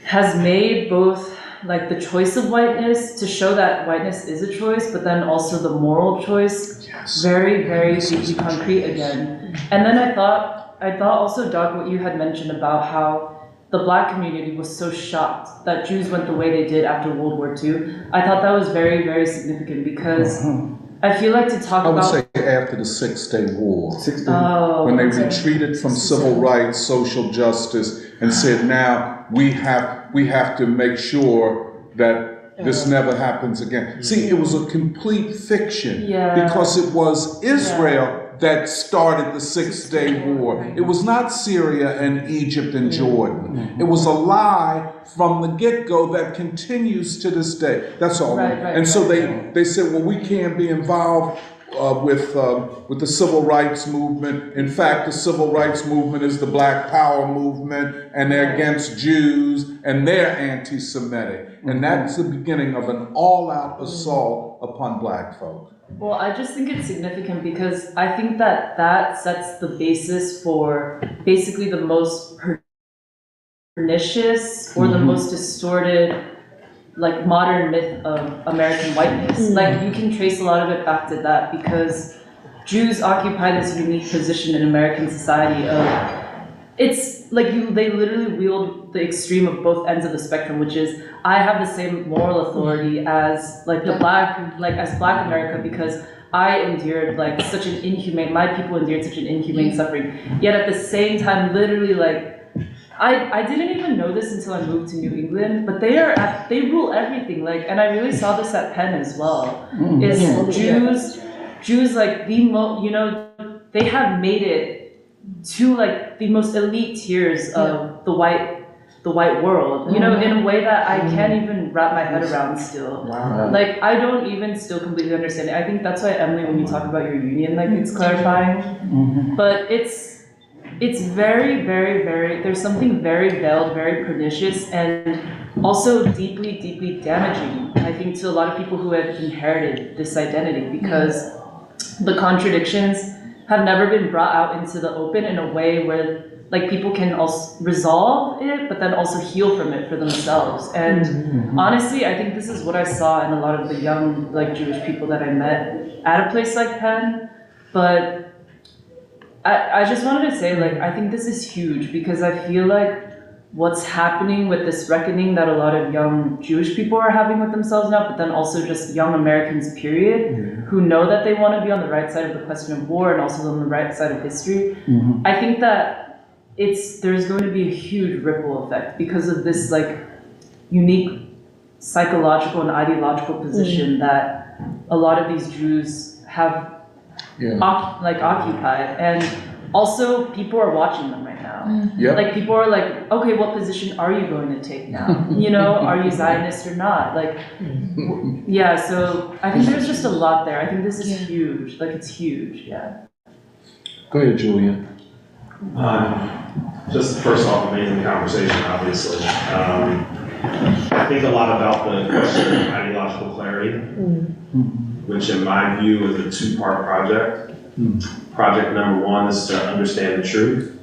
has made both like the choice of whiteness to show that whiteness is a choice, but then also the moral choice very, very deeply concrete again. And then I thought also, Doug, what you had mentioned about how the Black community was so shocked that Jews went the way they did after World War II. I thought that was very, very significant because I feel like to talk about— I would say after the 6-Day War. Oh, when they okay. retreated from civil rights, social justice, and said, now we have to make sure that this never happens again. See, it was a complete fiction because it was Israel that started the 6-Day War. It was not Syria and Egypt and Jordan. It was a lie from the get-go that continues to this day. That's all. And so they said, well, we can't be involved with the civil rights movement. In fact, the civil rights movement is the Black Power movement, and they're against Jews, and they're anti-Semitic. And that's the beginning of an all-out assault upon Black folk. Well, I just think it's significant because I think that sets the basis for basically the most pernicious or the most distorted, like, modern myth of American whiteness. Like, you can trace a lot of it back to that because Jews occupy this unique position in American society of— it's like they literally wield the extreme of both ends of the spectrum, which is I have the same moral authority as like as Black America because I endured like such an inhumane, my people endured such an inhumane suffering. Yet at the same time, literally like, I didn't even know this until I moved to New England, but they rule everything. Like, and I really saw this at Penn as well. Jews like they have made it to like the most elite tiers of the white world, in a way that I can't even wrap my head around still. Wow. Like, I don't even still completely understand it. I think that's why, Emily, when you talk about your union, like, it's clarifying. But it's very, very, very, there's something very veiled, very pernicious, and also deeply, deeply damaging, I think, to a lot of people who have inherited this identity, because the contradictions have never been brought out into the open in a way where like people can also resolve it, but then also heal from it for themselves. And honestly, I think this is what I saw in a lot of the young like Jewish people that I met at a place like Penn. But I just wanted to say, like, I think this is huge because I feel like what's happening with this reckoning that a lot of young Jewish people are having with themselves now, but then also just young Americans, period, who know that they want to be on the right side of the question of war and also on the right side of history. I think that there's going to be a huge ripple effect because of this like unique psychological and ideological position that a lot of these Jews have occupied, and also people are watching them right now. Like people are like, okay, what position are you going to take now? Are you Zionist or not? Like, so I think there's just a lot there. I think this is huge. Like, it's huge. Go ahead, Julian. Just first off, amazing conversation, obviously. I think a lot about the question of ideological clarity, which in my view is a two-part project. Project number one is to understand the truth.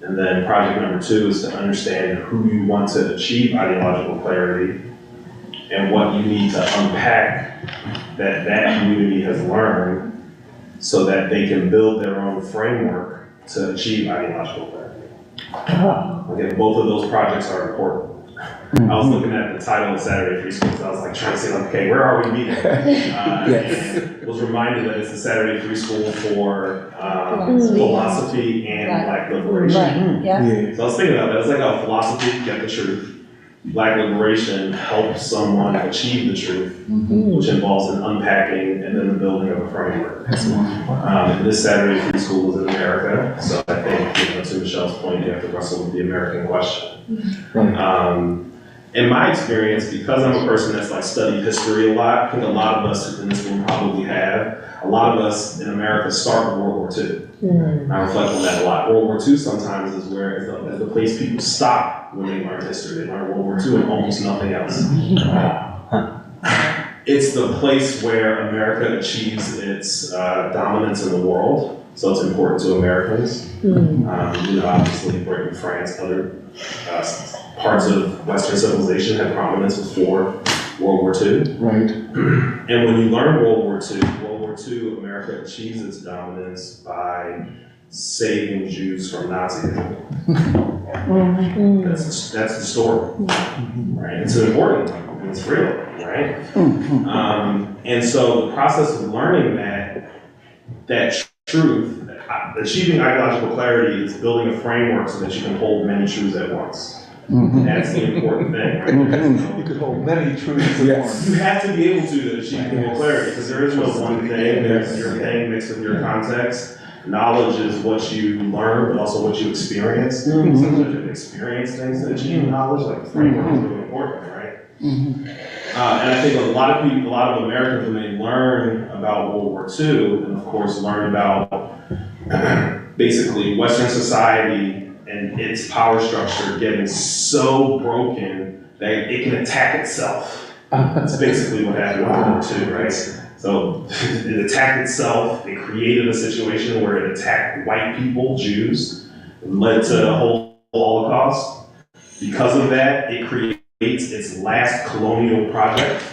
And then project number two is to understand who you want to achieve ideological clarity and what you need to unpack that community has learned so that they can build their own framework to achieve ideological clarity. Again, both of those projects are important. I was looking at the title of Saturday Free School, so I was like trying to see, like, okay, where are we meeting? And was reminded that it's the Saturday Free School for philosophy and Black liberation. So I was thinking about that. It's like, philosophy, get the truth. Black liberation helps someone achieve the truth, which involves an unpacking and then the building of a framework. This Saturday Free School is in America, so I think, to Michelle's point, you have to wrestle with the American question. In my experience, because I'm a person that's like studied history a lot, I think a lot of us in this room probably have. A lot of us in America start with World War II. I reflect on that a lot. World War II sometimes is the place people stop when they learn history. They learn World War II and almost nothing else. It's the place where America achieves its dominance in the world. so it's important to Americans. Obviously Britain, France, other parts of Western civilization had prominence before World War II. Right. And when you learn World War II, America achieves its dominance by saving Jews from Nazism. That's the story, right? It's an important one, and it's real, right? And so the process of learning that truth, achieving ideological clarity is building a framework so that you can hold many truths at once. That's the important thing, right? You could hold many truths at once. You have to be able to achieve moral clarity, because there is no one thing. There's your thing mixed with your context. Knowledge is what you learn, but also what you experience. Sometimes you have to experience things to achieve knowledge, like the framework is really important, right? And I think a lot of Americans, when they learn about World War II, and of course learn about basically Western society and its power structure getting so broken that it can attack itself. That's basically what happened in World War II, right? So it attacked itself. It created a situation where it attacked white people, Jews, and led to a whole Holocaust. Because of that, it creates its last colonial project.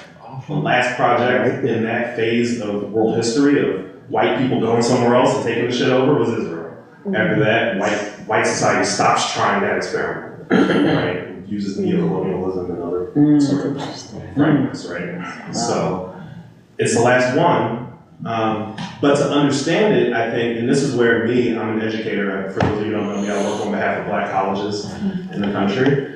The last project in that phase of world history of white people going somewhere else and taking the shit over was Israel. After that, white society stops trying that experiment, right? It uses neocolonialism and other sort of frameworks, right? So it's the last one, but to understand it, I think, and this is where I'm an educator. For those of you who don't know me, I work on behalf of Black colleges in the country,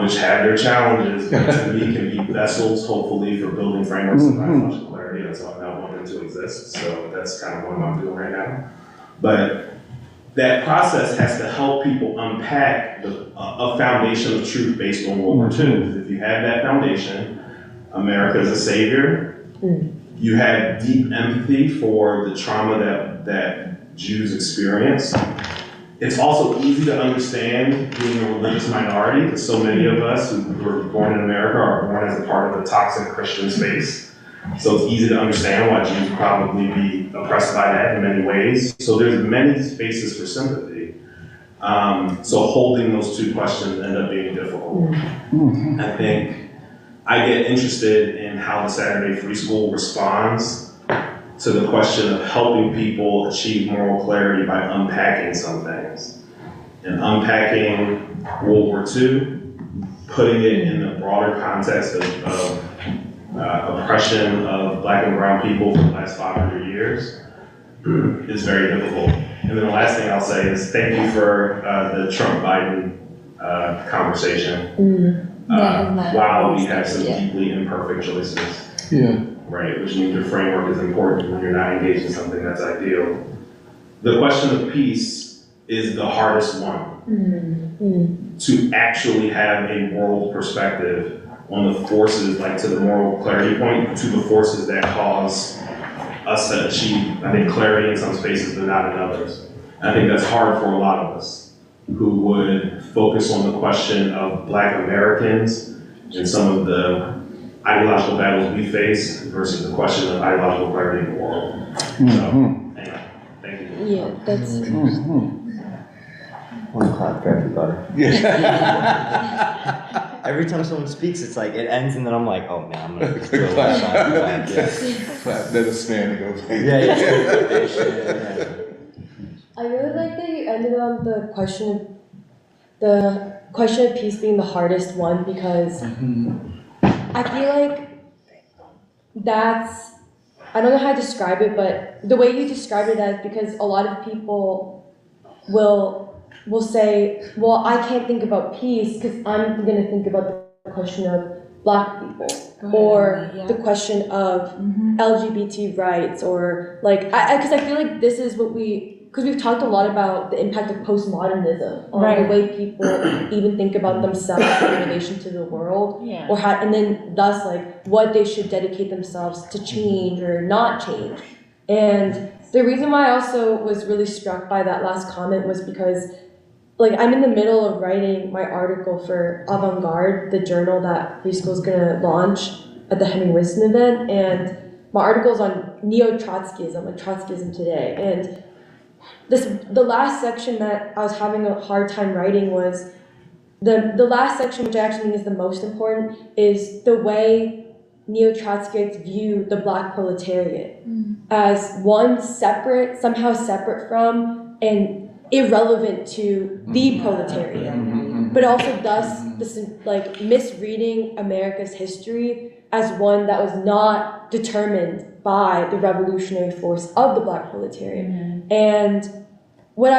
which have their challenges, but to me can be vessels, hopefully, for building frameworks of ideological clarity. That's why I want them to exist. So that's kind of what I'm doing right now. But that process has to help people unpack a foundation of truth based on World War II. Because if you have that foundation, America is a savior. You have deep empathy for the trauma that Jews experience. It's also easy to understand being a religious minority, because so many of us who were born in America are born as a part of the toxic Christian space. So it's easy to understand why Jews would probably be oppressed by that in many ways. So there's many spaces for sympathy. So holding those two questions end up being difficult. I think I get interested in how the Saturday Free School responds to the question of helping people achieve moral clarity by unpacking some things. And unpacking World War II, putting it in the broader context of oppression of Black and brown people for the last 500 years is very difficult. And then the last thing I'll say is thank you for the Trump-Biden conversation. While we have some deeply imperfect choices, right, which means your framework is important when you're not engaged in something that's ideal. The question of peace is the hardest one. To actually have a world perspective on the forces, like to the moral clarity point, to the forces that cause us to achieve, I think, clarity in some spaces but not in others. I think that's hard for a lot of us who would focus on the question of Black Americans and some of the ideological battles we face versus the question of ideological clarity in the world. So, anyway, thank you. Yeah, that's. One clap for everybody. Every time someone speaks, it's like it ends, and then I'm like, oh man, I'm gonna throw a clap. Clap, let us stand and go. Yeah. I really like that you ended on the question of peace being the hardest one, because I feel like that's, I don't know how to describe it, but the way you describe it is because a lot of people will say, well, I can't think about peace because I'm going to think about the question of Black people or the question of LGBT rights, or like, because I feel like this is what because we've talked a lot about the impact of postmodernism on the way people even think about themselves in relation to the world, or how, and then thus like what they should dedicate themselves to change or not change. And the reason why I also was really struck by that last comment was because like I'm in the middle of writing my article for Avant-Garde, the journal that Free School is gonna launch at the Henry Winston event, and my article is on neo-Trotskyism, like Trotskyism today. And the last section that I was having a hard time writing was the last section, which I actually think is the most important, is the way neo-Trotskyists view the Black proletariat as one separate, somehow separate from and irrelevant to the proletariat, but also thus misreading America's history as one that was not determined by the revolutionary force of the Black proletariat. And what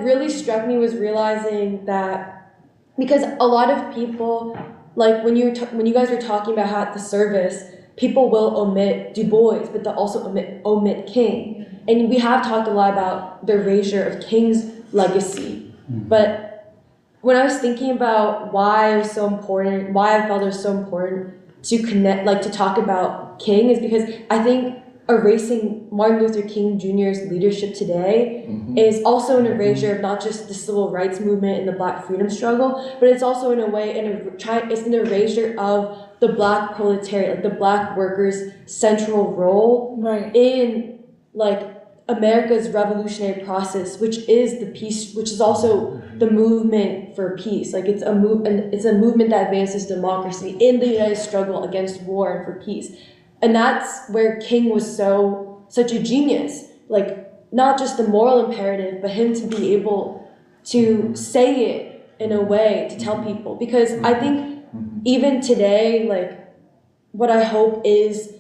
really struck me was realizing that, because a lot of people, like when you guys were talking about how at the service, people will omit Du Bois, but they'll also omit King. And we have talked a lot about the erasure of King's legacy. But when I was thinking about why I felt it was so important to connect, to talk about King, is because I think erasing Martin Luther King Jr.'s leadership today is also an erasure of not just the civil rights movement and the Black freedom struggle, but it's also in a way it's an erasure of the Black proletariat, the Black workers' central role in America's revolutionary process, which is the peace, which is also the movement for peace. It's a movement that advances democracy in the United struggle against war and for peace. And that's where King was such a genius. Not just the moral imperative, but him to be able to say it in a way to tell people. Because I think even today, what I hope is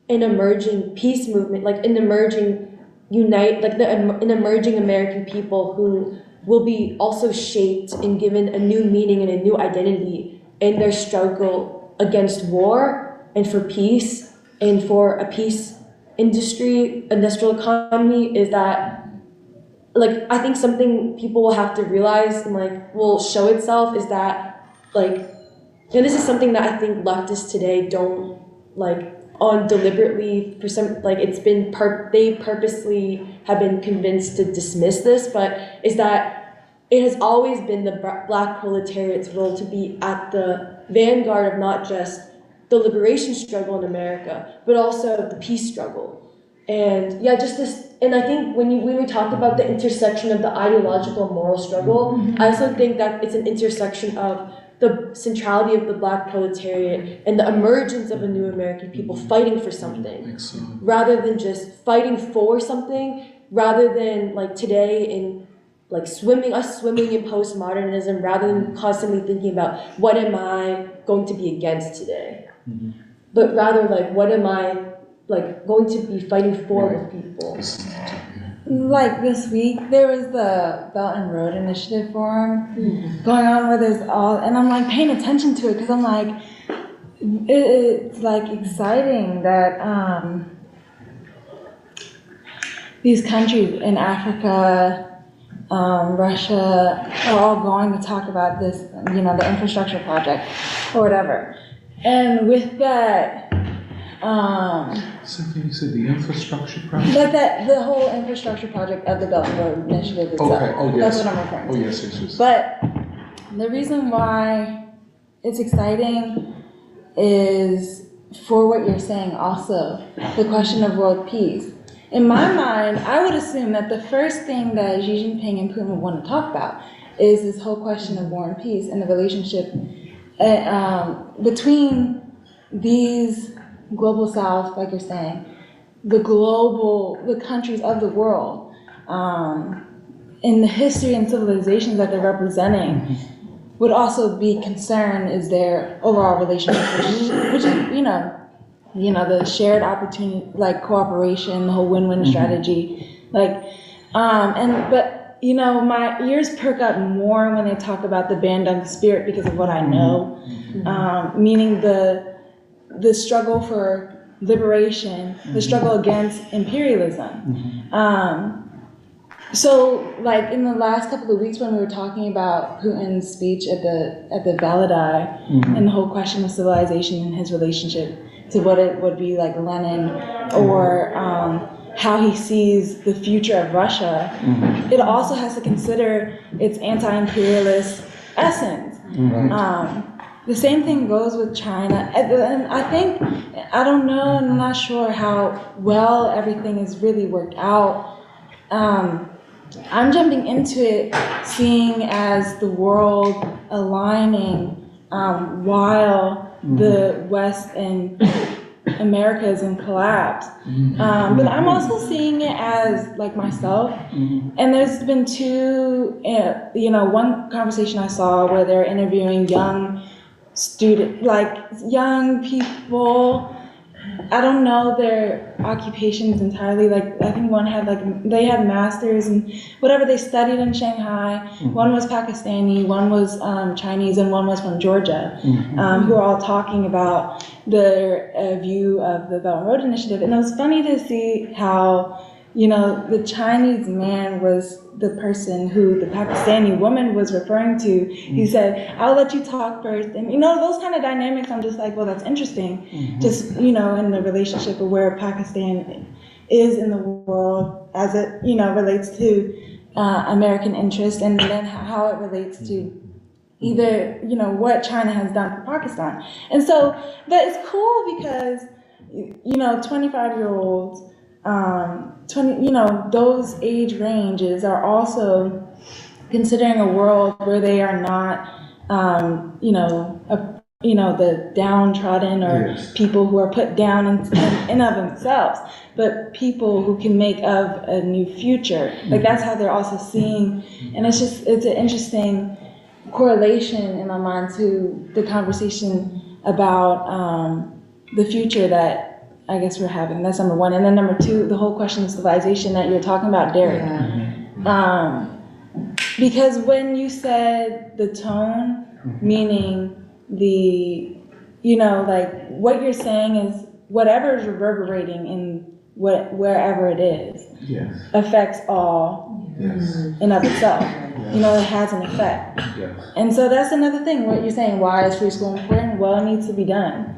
an emerging peace movement, an emerging an emerging American people who will be also shaped and given a new meaning and a new identity in their struggle against war and for peace and for a peace industrial economy, is that I think something people will have to realize and will show itself is that and this is something that I think leftists today don't on deliberately for some it's been they purposely have been convinced to dismiss this, but is that it has always been the Black proletariat's role to be at the vanguard of not just the liberation struggle in America, but also the peace struggle. And and I think when we talked about the intersection of the ideological and moral struggle, I also think that it's an intersection of the centrality of the Black proletariat and the emergence of a new American people fighting for something, rather than just fighting for something, rather than today in swimming in postmodernism, rather than constantly thinking about what am I going to be against today, but rather what am I going to be fighting for with people. This week, there was the Belt and Road Initiative Forum going on where there's and I'm paying attention to it because I'm it's exciting that these countries in Africa, Russia, are all going to talk about this, the infrastructure project or whatever. And with that, Something you said, the infrastructure project? The whole infrastructure project of the Belt and Road Initiative itself. Okay, oh yes. That's what I'm referring to. Oh yes. But the reason why it's exciting is for what you're saying also, the question of world peace. In my mind, I would assume that the first thing that Xi Jinping and Putin would want to talk about is this whole question of war and peace and the relationship between these global south, like you're saying, the countries of the world, in the history and civilizations that they're representing, would also be concerned is their overall relationship, which is the shared opportunity, cooperation, the whole win-win strategy, but my ears perk up more when they talk about the Bandung spirit because of what I know, meaning the struggle for liberation, the struggle against imperialism. So, in the last couple of weeks when we were talking about Putin's speech at the Validai and the whole question of civilization and his relationship to what it would be like Lenin, or how he sees the future of Russia, it also has to consider its anti-imperialist essence. the same thing goes with China. And I think, I don't know, I'm not sure how well everything is really worked out. I'm jumping into it seeing as the world aligning while the West and America is in collapse. But I'm also seeing it as like myself. And there's been two, one conversation I saw where they're interviewing young young people. I don't know their occupations entirely. Like, I think one had they had masters and whatever they studied in Shanghai. One was Pakistani, one was Chinese, and one was from Georgia, who are all talking about their view of the Belt and Road Initiative. And it was funny to see how, the Chinese man was the person who the Pakistani woman was referring to. He said, I'll let you talk first. And, those kind of dynamics, I'm just like, well, that's interesting. Just, in the relationship of where Pakistan is in the world as it, relates to American interest, and then how it relates to either, what China has done for Pakistan. And so, but it's cool because, 25-year-olds, those age ranges are also considering a world where they are not, the downtrodden or people who are put down in of themselves, but people who can make of a new future. Like, that's how they're also seeing, and it's an interesting correlation in my mind to the conversation about the future that I guess we're having. That's number one. And then number two, the whole question of civilization that you're talking about, Derek. Because when you said the tone, meaning the, what you're saying is whatever is reverberating in wherever it is affects all in of itself. It has an effect. And so that's another thing. What you're saying, why is free school important? Well, it needs to be done.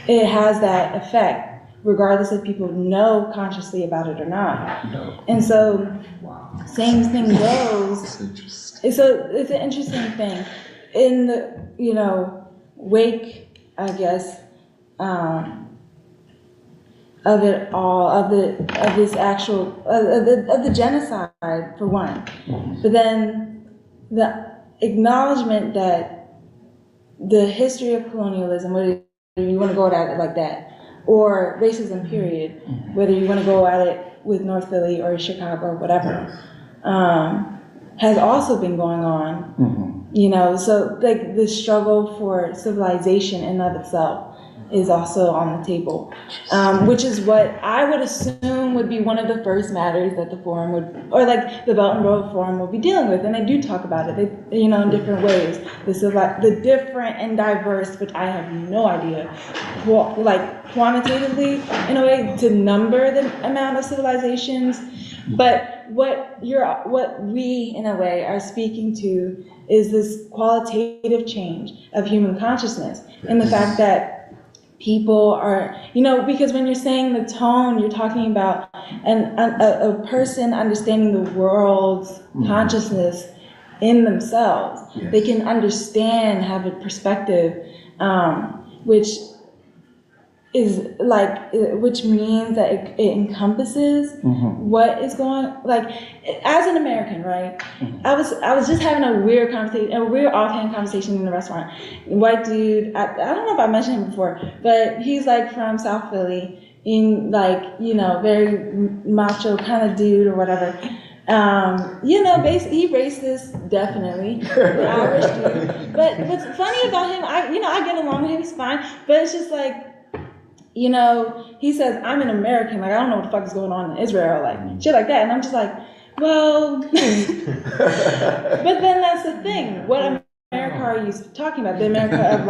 It has that effect, regardless if people know consciously about it or not. And so, same thing goes. So it's an interesting thing. In the, wake, I guess, of it all, of this actual, of the genocide, for one. But then the acknowledgement that the history of colonialism, whether you want to go at it like that, or racism, period, whether you want to go at it with North Philly or Chicago or whatever, has also been going on. So like the struggle for civilization in and of itself is also on the table, which is what I would assume would be one of the first matters that the forum would, or like the Belt and Road Forum will be dealing with, and they do talk about it, in different ways. The different and diverse, which I have no idea, quantitatively, in a way, to number the amount of civilizations. But what we, in a way, are speaking to is this qualitative change of human consciousness, and the fact that people are, because when you're saying the tone, you're talking about a person understanding the world's consciousness in themselves. They can understand, have a perspective, which means that it encompasses what is going, as an American, right? I was just having a weird offhand conversation in the restaurant. White dude, I don't know if I mentioned him before, but he's from South Philly, very macho kind of dude or whatever. Basically, he racist, definitely, the Irish dude. But what's funny about him, I get along with him, he's fine, but it's just he says, I'm an American, I don't know what the fuck is going on in Israel, shit like that. And I'm just like, well, but then that's the thing. What America are you talking about? The America of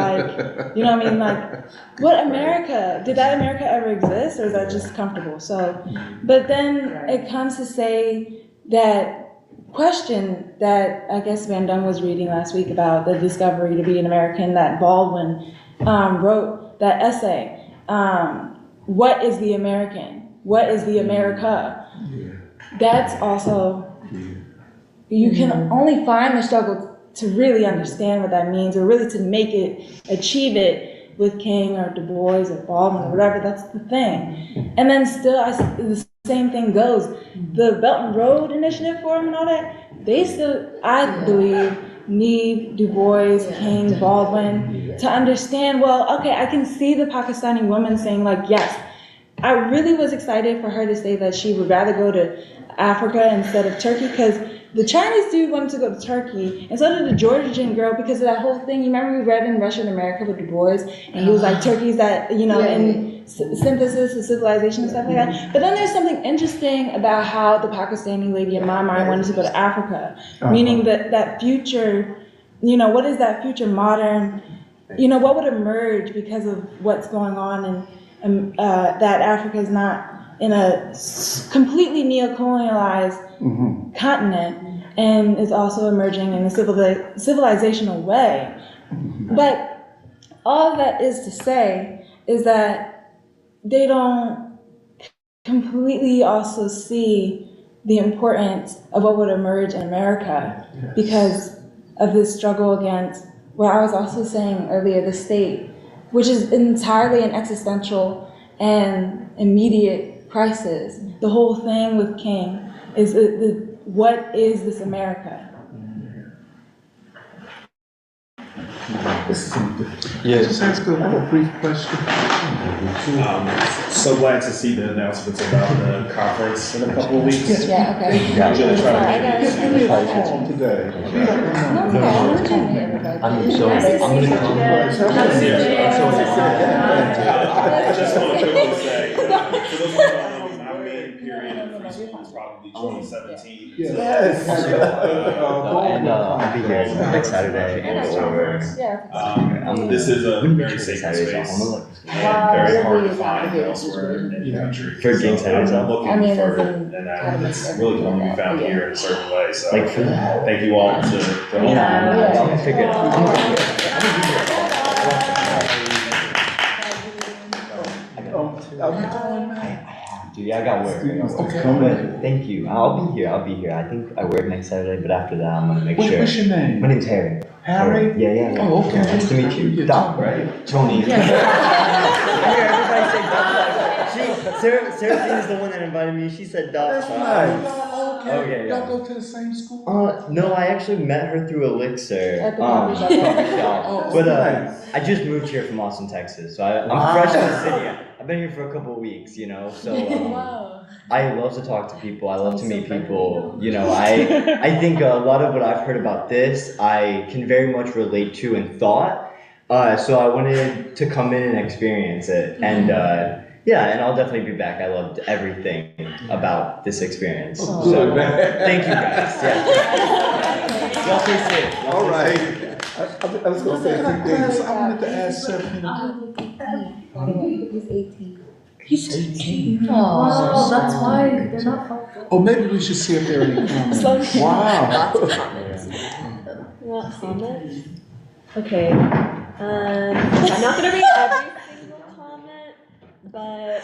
what America? Did that America ever exist, or is that just comfortable? So, but then it comes to say that question that I guess Van Dunn was reading last week about the discovery to be an American, that Baldwin wrote that essay. What is the American? What is the America? That's also, you can only find the struggle to really understand what that means, or really to make it, achieve it with King or Du Bois or Baldwin or whatever, that's the thing. And then still, the same thing goes. The Belt and Road Initiative Forum and all that, they still, I believe, need Du Bois, King, Baldwin to understand, well, okay, I can see the Pakistani woman saying like, yes, I really was excited for her to say that she would rather go to Africa instead of Turkey, because the Chinese dude wanted to go to Turkey, and so did the Georgian girl, because of that whole thing. You remember we read in Russia and America with Du Bois, and he was like, Turkey's that, you know, in synthesis of civilization and stuff like that. But then there's something interesting about how the Pakistani lady in my mind wanted to go to Africa, meaning that future, you know, what is that future modern, you know, what would emerge because of what's going on, and that Africa is not in a completely neo-colonialized continent, and is also emerging in a civilizational way. But all that is to say is that they don't completely also see the importance of what would emerge in America because of this struggle against what I was also saying earlier, the state, which is entirely an existential and immediate crisis. The whole thing with King is what is this America? Yes. Just ask a brief question. So glad to see the announcements about the conference in a couple of weeks. Yeah, okay. Really try to Today. I'm gonna come. I just want to quickly say, for those who don't know, my main period in free school was probably 2017. Yes. And I'll be here next Saturday. This is a very sacred space and very hard to find elsewhere in the country. For Gang Saturdays, I'm looking for it, and it's really can only be found here in a certain way. So like for that. thank you all for I'll figure it out. Yeah, I got work. Okay. But thank you. I'll be here. I think I work next Saturday, but after that, I'm gonna make sure. What's your name? My name's Harry. Harry? Yeah. Oh, okay. Nice to meet you. Doc, right? Tony. I hear everybody say Doc. Seraphine is the one that invited me. She said Doc. That's nice. Okay, Y'all yeah. go to the same school? No, I actually met her through Elixir. At the coffee shop. But I just moved here from Austin, Texas, so I'm fresh in the city. I've been here for a couple of weeks, you know. So I love to talk to people. I love to meet people. You know, I think a lot of what I've heard about this, I can very much relate to and thought. So I wanted to come in and experience it, and and I'll definitely be back. I loved everything about this experience. So thank you guys. Yeah. Y'all stay safe. All right. I was going to say a few things. I wanted to ask Seraphine. He's 18. He's 18. Wow, that's why they're not fucked up. Oh, maybe we should see if there are any comments. Wow. You want comments? Okay. I'm not gonna read every single comment, but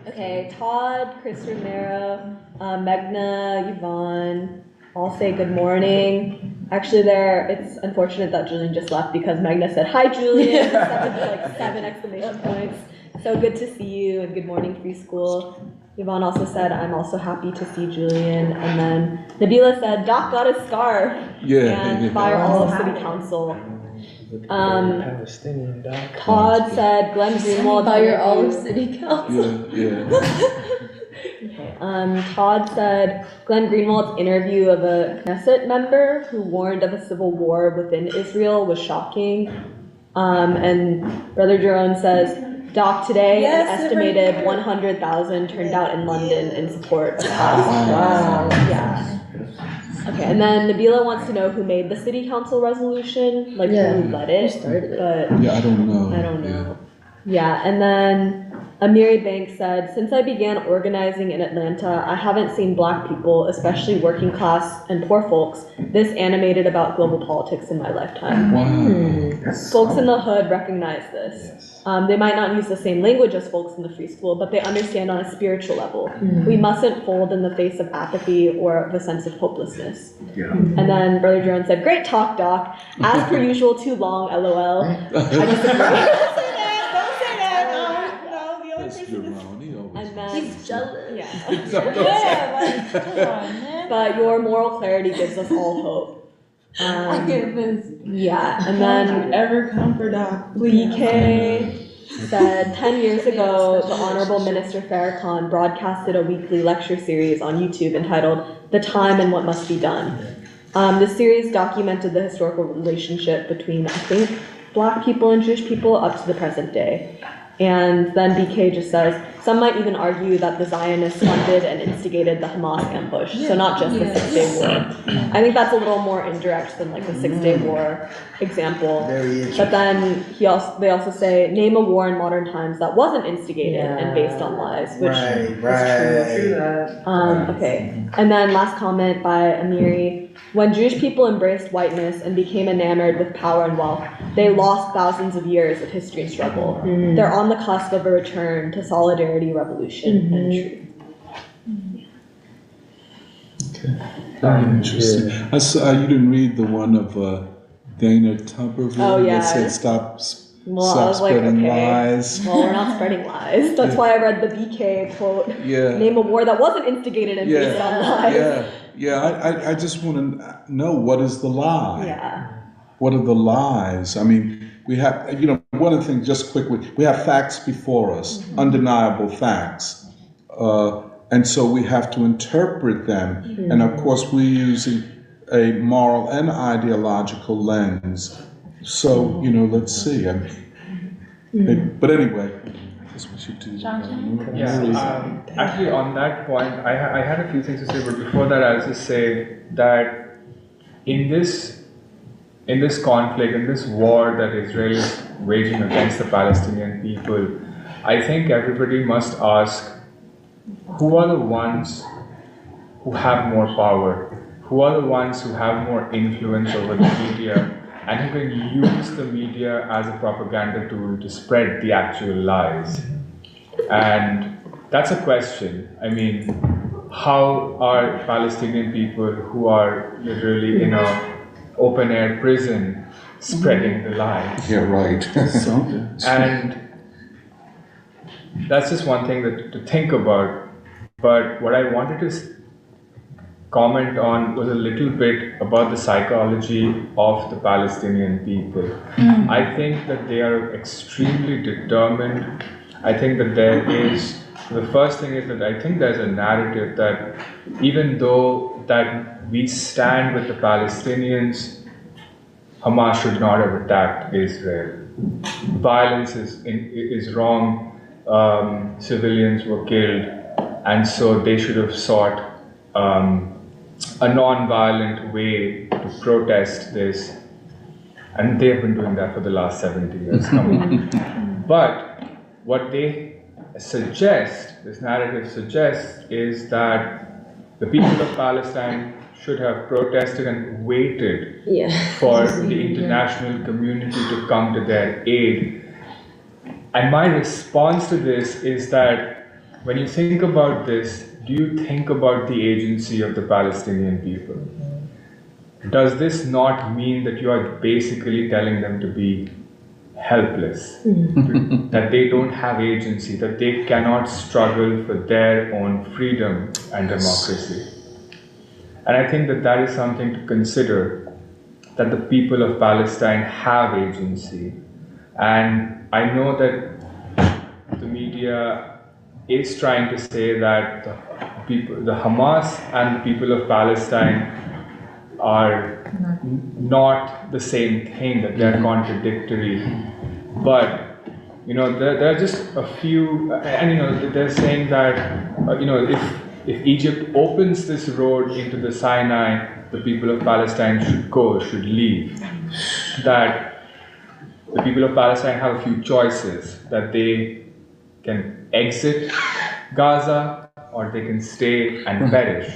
okay. Todd, Chris Romero, Megna, Yvonne, all say good morning. Actually, it's unfortunate that Julian just left because Megna said hi, Julian. seven exclamation points. So good to see you and good morning, free school. Yvonne also said, I'm also happy to see Julian. And then Nabila said, Doc got a scarf. And fire all of city council. Palestinian doc. Todd said, Glenn Greenwald. Fire all of city council. Todd said, Glenn Greenwald's interview of a Knesset member who warned of a civil war within Israel was shocking. And Brother Jerome says, Doc, today an estimated 100,000 turned out in London in support of Palestine. Wow. Yeah. Okay, and then Nabila wants to know who made the city council resolution, like who led it. I don't know. Yeah, and then Amiri Banks said, "Since I began organizing in Atlanta, I haven't seen Black people, especially working class and poor folks, this animated about global politics in my lifetime." Wow. Folks in the hood recognize this. They might not use the same language as folks in the free school, but they understand on a spiritual level. We mustn't fold in the face of apathy or the sense of hopelessness. Yeah. And then Brother Jerome said, "Great talk, Doc. As per usual, too long, LOL." I disagree. That's Jerome. He always And then, He's jealous. yeah. Yeah, like, come on, man. But your moral clarity gives us all hope. I get this. Yeah, and then Ever come for Doc? BK said 10 years ago, the Honorable Minister Farrakhan broadcasted a weekly lecture series on YouTube entitled "The Time and What Must Be Done." This series documented the historical relationship between, I think, Black people and Jewish people up to the present day. And then BK just says, some might even argue that the Zionists funded and instigated the Hamas ambush, so not just the Six-Day War. I think that's a little more indirect than like the Six-Day War example. Very interesting. But then they also say, name a war in modern times that wasn't instigated and based on lies, which is true. Okay, and then last comment by Amiri. When Jewish people embraced whiteness and became enamored with power and wealth, they lost thousands of years of history and struggle. They're on the cusp of a return to solidarity, revolution, and truth. Very interesting. I saw, you didn't read the one of Dana Tuberville that said stop spreading lies. Well, we're not spreading lies. That's why I read the BK quote. Name a war that wasn't instigated and based on lies. I just want to know, what is the lie? Yeah. What are the lies? I mean, we have, one of the things, just quickly, we have facts before us, undeniable facts. And so we have to interpret them. And of course, we're using a moral and ideological lens. So, let's see. But anyway, that's what you do. Actually, on that point, I had a few things to say, but before that, I'll just say that in this conflict, in this war that Israel is waging against the Palestinian people, I think everybody must ask, who are the ones who have more power? Who are the ones who have more influence over the media and who can use the media as a propaganda tool to spread the actual lies? And that's a question. I mean, how are Palestinian people who are literally in a open-air prison spreading the lies? Yeah, right. And that's just one thing to think about. But what I wanted to comment on was a little bit about the psychology of the Palestinian people. I think that they are extremely determined. I think that the first thing is that I think there's a narrative that even though that we stand with the Palestinians, Hamas should not have attacked Israel. Violence is wrong. Civilians were killed, and so they should have sought a non-violent way to protest this, and they have been doing that for the last 70 years. But what they suggest, this narrative suggests, is that the people of Palestine should have protested and waited for the international community to come to their aid. And my response to this is that when you think about this, do you think about the agency of the Palestinian people? Does this not mean that you are basically telling them to be helpless, that they don't have agency, that they cannot struggle for their own freedom and democracy? And I think that that is something to consider, that the people of Palestine have agency. And I know that the media is trying to say that the Hamas and the people of Palestine are not the same thing, that they're contradictory. But, there are just a few, and they're saying that, if Egypt opens this road into the Sinai, the people of Palestine should leave. That the people of Palestine have a few choices, that they can exit Gaza or they can stay and perish.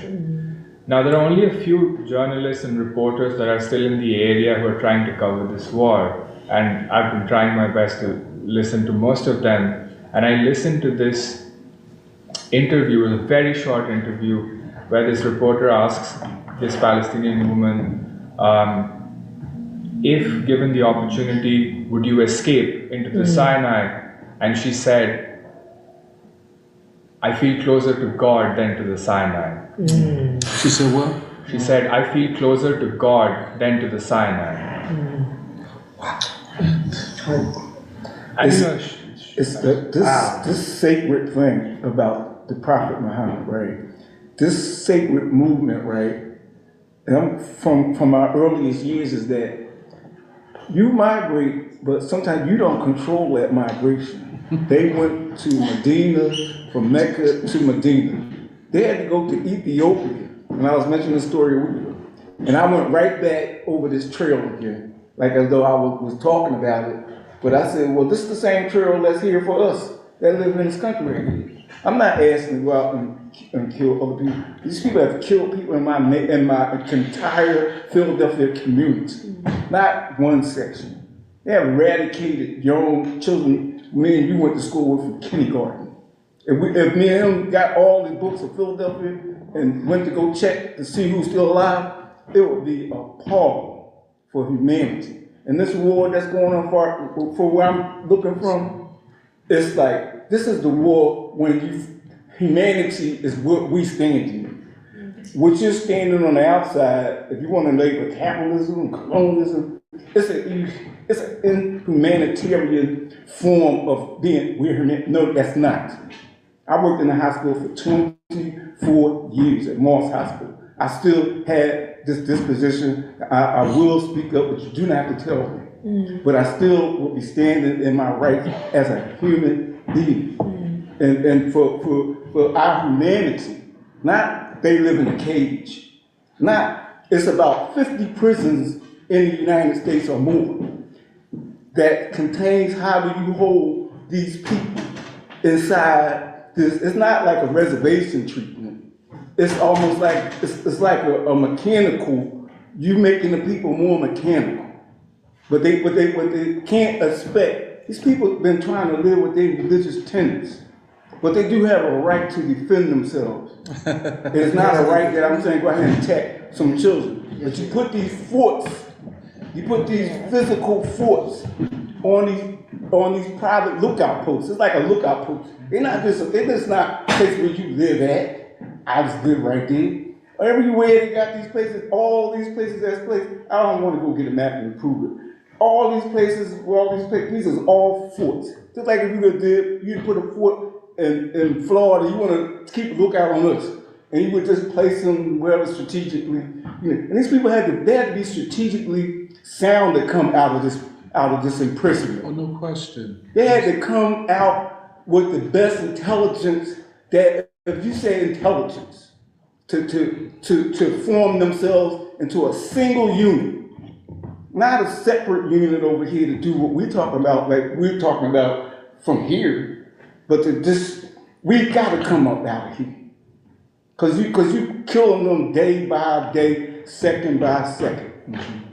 Now, there are only a few journalists and reporters that are still in the area who are trying to cover this war, and I've been trying my best to listen to most of them. And I listened to this interview, a very short interview, where this reporter asks this Palestinian woman, if given the opportunity, would you escape into the Sinai? And she said, I feel closer to God than to the Sinai. She said what? She said, I feel closer to God than to the Sinai. This sacred thing about the Prophet Muhammad, right? This sacred movement, right? And from our earliest years is that you migrate, but sometimes you don't control that migration. They went to Medina, from Mecca to Medina. They had to go to Ethiopia, and I was mentioning the story a week ago. And I went right back over this trail again, like as though I was talking about it. But I said, well, this is the same trail that's here for us that live in this country right here. I'm not asking to go out and kill other people. These people have killed people in my entire Philadelphia community, not one section. They have eradicated young children. Me and you went to school with from kindergarten. If me and him got all the books of Philadelphia and went to go check to see who's still alive, it would be appalling for humanity. And this war that's going on for where I'm looking from, it's like, this is the war when humanity is what we stand in. What you're standing on the outside, if you want to label capitalism and colonialism, it's an inhumanitarian form of being, no, that's not. I worked in the hospital for 24 years at Moss Hospital. I still had this disposition. I will speak up, but you do not have to tell me. But I still will be standing in my rights as a human being. And for our humanity, not they live in a cage. Not, it's about 50 prisons in the United States or more that contains how do you hold these people inside this. It's not like a reservation treatment. It's almost like, it's like a mechanical, you making the people more mechanical. But what they can't expect, these people have been trying to live with their religious tenets, but they do have a right to defend themselves. It's not a right that I'm saying go ahead and attack some children. But you put these forts, you put these physical forts on these private lookout posts. It's like a lookout post. They're just not a place where you live at. I just live right there. Everywhere they got these places, all these places that's places. I don't want to go get a map and prove it. All these places, these are all forts. Just like if you put a fort in Florida, you want to keep a lookout on us. And you would just place them wherever strategically. And these people had to be strategically sound to come out of this imprisonment. Oh, no question. They had to come out with the best intelligence that, if you say intelligence, to form themselves into a single unit. Not a separate unit over here to do what we're talking about, like we're talking about from here, but we gotta come up out of here. Cause you killing them day by day, second by second.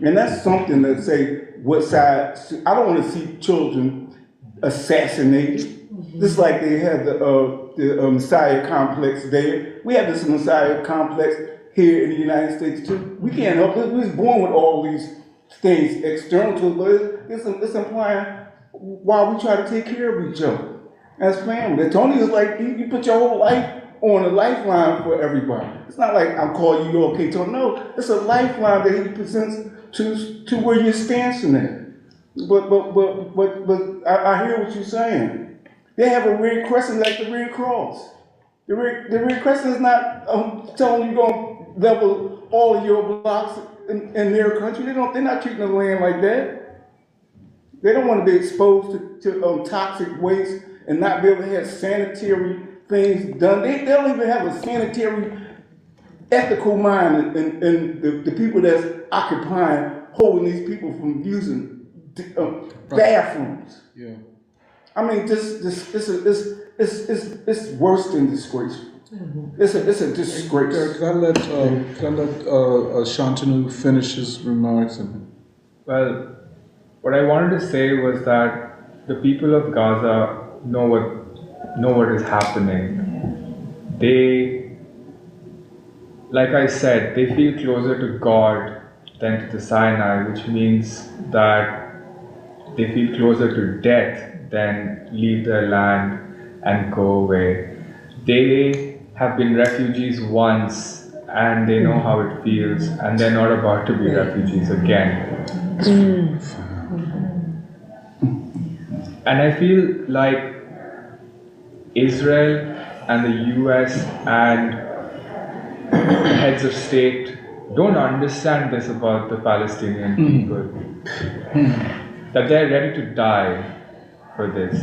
And that's something that say, what side, I don't wanna see children assassinated. Just like they have the Messiah complex there. We have this Messiah complex here in the United States too. We can't help it, we was born with all these things external to us, but it's implying why we try to take care of each other as family. Tony is like, you put your whole life on a lifeline for everybody. It's not like I'll call you okay, Tony. No, it's a lifeline that he presents to where you're standing at. But I hear what you're saying. They have a Red Crescent like the Red Cross. The Red Crescent is not telling you going to level all of your blocks in their country. They're not treating the land like that. They don't want to be exposed to toxic waste and not be able to have sanitary things done. They don't even have a sanitary, ethical mind in the people that's occupying, holding these people from using bathrooms. Yeah. I mean, it's worse than disgraceful. It's a disgrace. Can I let Shantanu finish his remarks? Well, what I wanted to say was that the people of Gaza know what is happening. They, like I said, they feel closer to God than to the Sinai, which means that they feel closer to death than leave their land and go away. They have been refugees once and they know how it feels, and they're not about to be refugees again. And I feel like Israel and the US and heads of state don't understand this about the Palestinian people. That they're ready to die for this.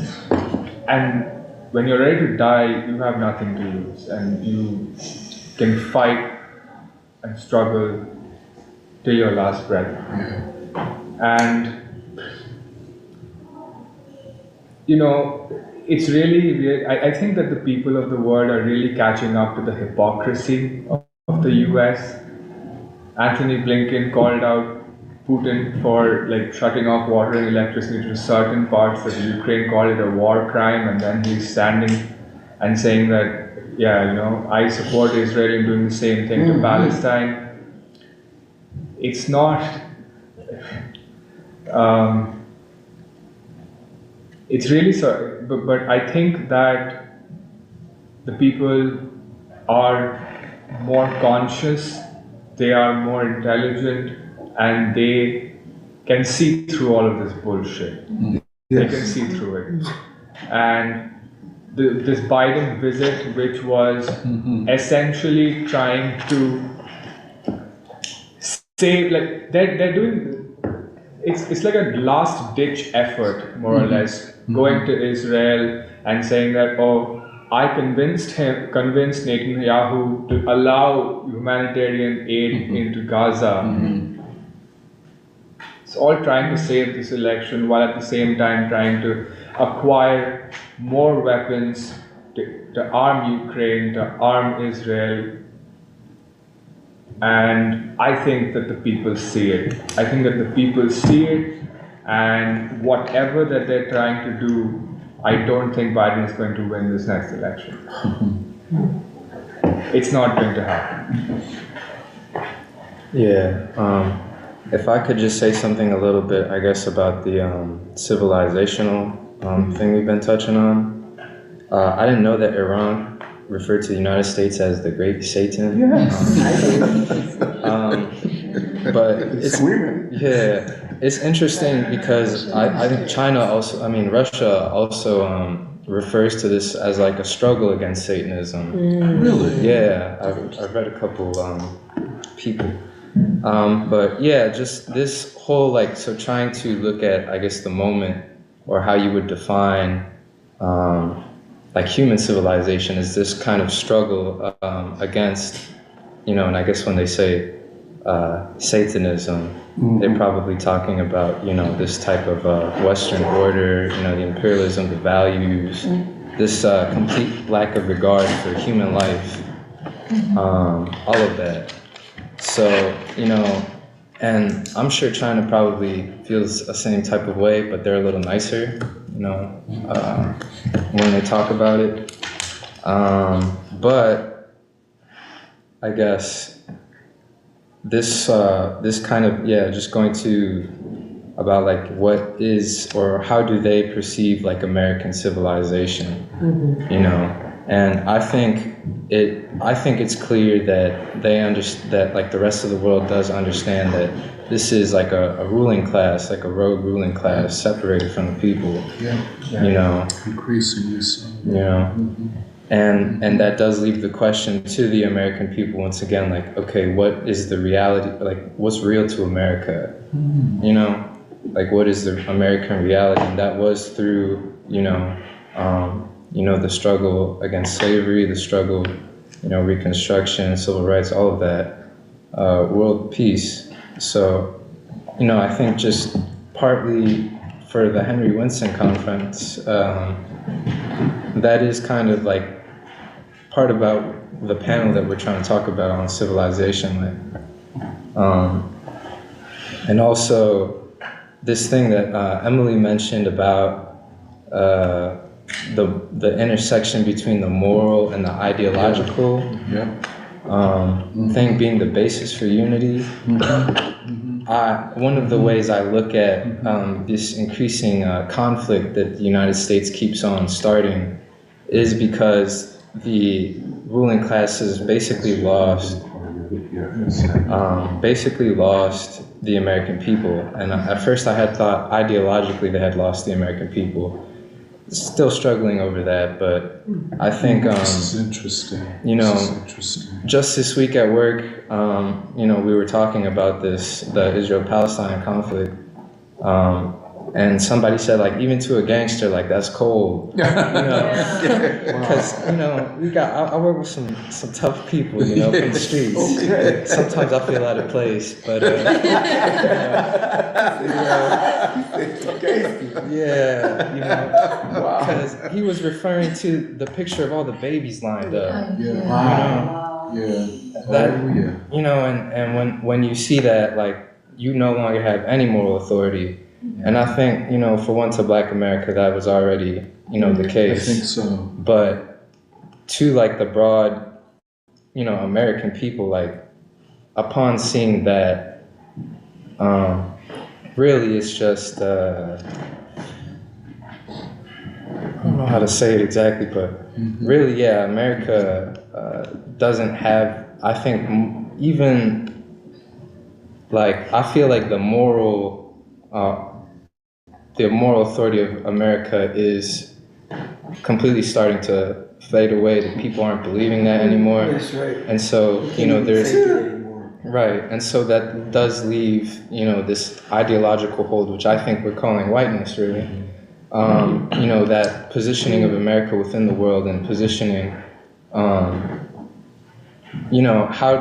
And when you're ready to die, you have nothing to lose, and you can fight and struggle till your last breath. And it's really, I think that the people of the world are really catching up to the hypocrisy of the US. Anthony Blinken called out Putin for shutting off water and electricity to certain parts of Ukraine, called it a war crime, and then he's standing and saying that, I support Israel in doing the same thing to Palestine. It's not, it's really sorry, but I think that the people are more conscious, they are more intelligent, and they can see through all of this bullshit. Yes. They can see through it. And this Biden visit, which was essentially trying to save, they're doing, it's like a last ditch effort, more or less, going to Israel and saying that, I convinced Netanyahu to allow humanitarian aid into Gaza. It's all trying to save this election while at the same time trying to acquire more weapons to arm Ukraine, to arm Israel. And I think that the people see it. I think that the people see it, and whatever that they're trying to do, I don't think Biden is going to win this next election. It's not going to happen. Yeah. If I could just say something a little bit, I guess, about the civilizational thing we've been touching on. I didn't know that Iran referred to the United States as the Great Satan. But it's interesting because I think Russia also refers to this as like a struggle against Satanism. Really? Yeah, I've read a couple people. But yeah, just this whole so trying to look at, I guess, the moment, or how you would define human civilization is this kind of struggle against, and I guess when they say Satanism, they're probably talking about, this type of Western order, the imperialism, the values, this complete lack of regard for human life, all of that. So, and I'm sure China probably feels the same type of way, but they're a little nicer, when they talk about it. But I guess this kind of, just going to about what is, or how do they perceive American civilization, and I think it's clear that they understand that the rest of the world does understand that this is a ruling class, a rogue ruling class separated from the people. Increasingly so. And that does leave the question to the American people once again, okay, what is the reality, what's real to America? What is the American reality? And that was through, the struggle against slavery, the struggle, Reconstruction, civil rights, all of that, world peace. So, I think just partly for the Henry Winston conference, that is kind of like part about the panel that we're trying to talk about on civilization. And also this thing that Emily mentioned about the intersection between the moral and the ideological thing being the basis for unity. One of the ways I look at this increasing conflict that the United States keeps on starting is because the ruling class has basically lost the American people. And at first I had thought ideologically they had lost the American people. Still struggling over that, but I think this is interesting. Just this week at work, we were talking about the Israel-Palestine conflict, and somebody said, like, even to a gangster, like, that's cold, because I work with some tough people, from the streets. Okay. Sometimes I feel out of place, but because he was referring to the picture of all the babies lined up. And when you see that, like, you no longer have any moral authority. And I think, for once, to Black America, that was already, the case. I think so. But to, like, the broad, American people, like, upon seeing that, really it's just, I don't know how to say it exactly, but really, America doesn't have, I think, even, like, I feel like the moral authority of America is completely starting to fade away. That people aren't believing that anymore. That's right. And so, there's right. And so that does leave, this ideological hold, which I think we're calling whiteness, really. That positioning of America within the world and positioning, how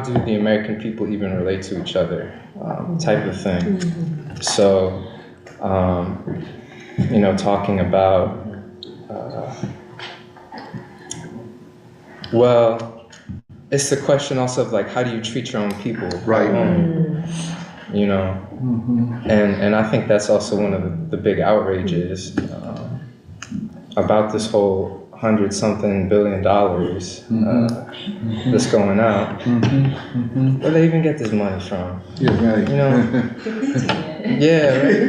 do the American people even relate to each other, type of thing. So, talking about, it's the question also of, like, how do you treat your own people? Right. And I think that's also one of the big outrages about this whole $100-something billion that's going out. Where they even get this money from? Yeah, right. Yeah, right.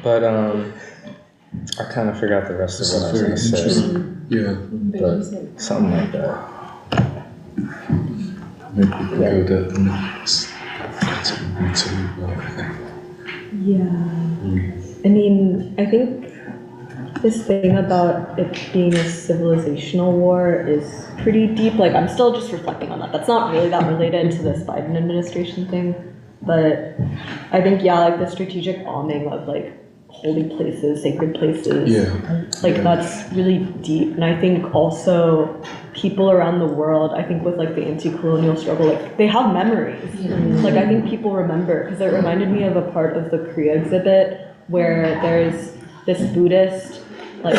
But I kind of forgot the rest of what I was going to say. But something like that. Maybe we can go to the next. I mean, I think this thing about it being a civilizational war is pretty deep. Like, I'm still just reflecting on that. That's not really that related to this Biden administration thing. But I think, like, the strategic bombing of, like, holy places, sacred places, that's really deep. And I think also people around the world, I think with, like, the anti-colonial struggle, like, they have memories. Like, I think people remember, because it reminded me of a part of the Korea exhibit where there's this Buddhist, like,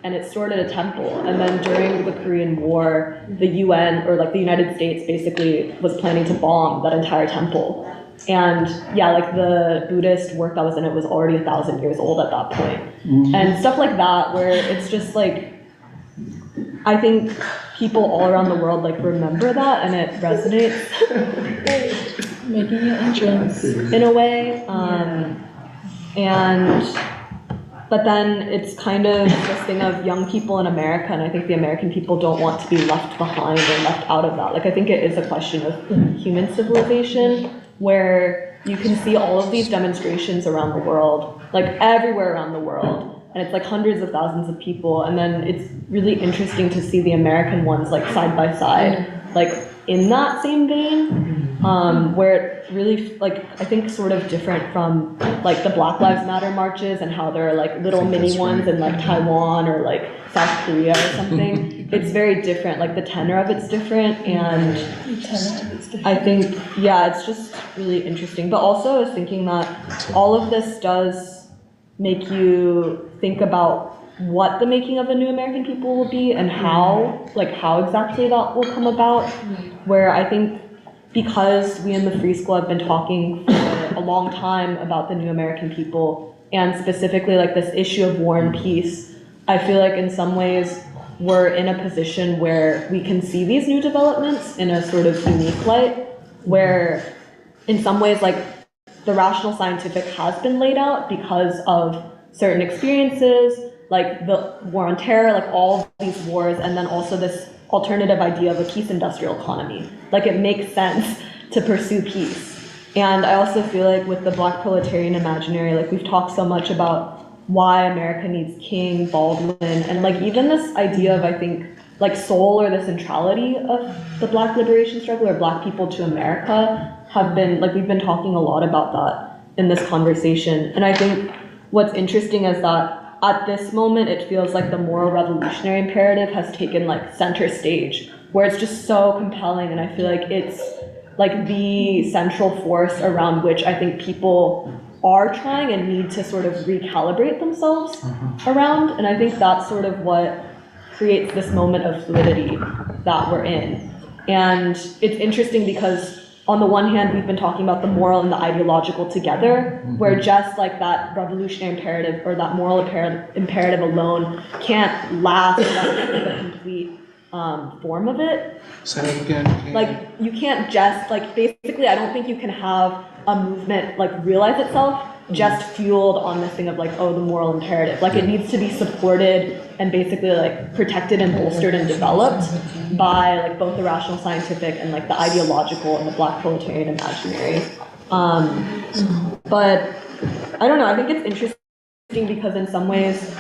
and it's stored at a temple. And then during the Korean War, the UN, or, like, the United States basically was planning to bomb that entire temple. And like, the Buddhist work that was in it was already 1,000 years old at that point. And stuff like that, where it's just like, I think people all around the world, like, remember that, and it resonates. Making an entrance. In a way. But then it's kind of this thing of young people in America, and I think the American people don't want to be left behind or left out of that. Like, I think it is a question of human civilization, where you can see all of these demonstrations around the world, like everywhere around the world, and it's like hundreds of thousands of people, and then it's really interesting to see the American ones, like, side by side, like, in that same vein. where it really, like, I think sort of different from, like, the Black Lives Matter marches and how there are, like, little mini ones in, like, Taiwan or, like, South Korea or something. It's very different, like, the tenor of it's different, and I think, yeah, it's just really interesting. But also I was thinking that all of this does make you think about what the making of a new American people will be and how exactly that will come about, where I think because we in the Free School have been talking for a long time about the new American people, and specifically like this issue of war and peace, I feel like in some ways we're in a position where we can see these new developments in a sort of unique light, where in some ways like the rational scientific has been laid out because of certain experiences, like the war on terror, like all of these wars, and then also this alternative idea of a peace industrial economy. Like it makes sense to pursue peace. And I also feel like with the Black proletarian imaginary, like we've talked so much about why America needs King, Baldwin, and like even this idea of, I think, like soul or the centrality of the Black liberation struggle or Black people to America have been, like we've been talking a lot about that in this conversation. And I think what's interesting is that at this moment, it feels like the moral revolutionary imperative has taken like center stage, where it's just so compelling, and I feel like it's like the central force around which I think people are trying and need to sort of recalibrate themselves around, and I think that's sort of what creates this moment of fluidity that we're in. And it's interesting because on the one hand, we've been talking about the moral and the ideological together, where just like that revolutionary imperative or that moral imperative alone can't last without the complete form of it. Say that again. Like you can't just like basically I don't think you can have a movement like realize itself just fueled on this thing of like, oh, the moral imperative. Like it needs to be supported and basically like protected and bolstered and developed by like both the rational scientific and like the ideological and the Black proletarian imaginary. But I don't know, I think it's interesting because in some ways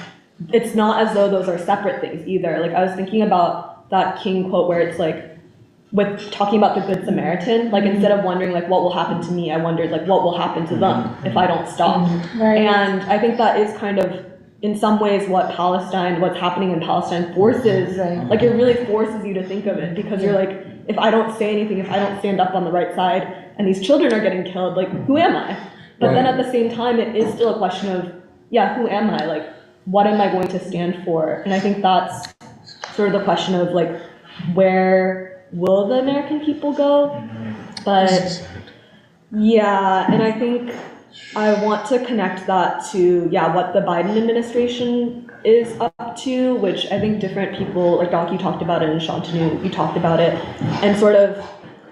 it's not as though those are separate things either. Like I was thinking about that King quote where it's like, with talking about the Good Samaritan, like instead of wondering like what will happen to me, I wondered like what will happen to them if I don't stop. Right. And I think that is kind of in some ways what's happening in Palestine forces, like it really forces you to think of it, because you're like, if I don't say anything, if I don't stand up on the right side and these children are getting killed, like who am I? But then at the same time, it is still a question of, yeah, who am I? Like, what am I going to stand for? And I think that's sort of the question of like, where will the American people go? But yeah, and I think I want to connect that to, yeah, what the Biden administration is up to, which I think different people, like Doc, you talked about it, and Shantanu, you talked about it, and sort of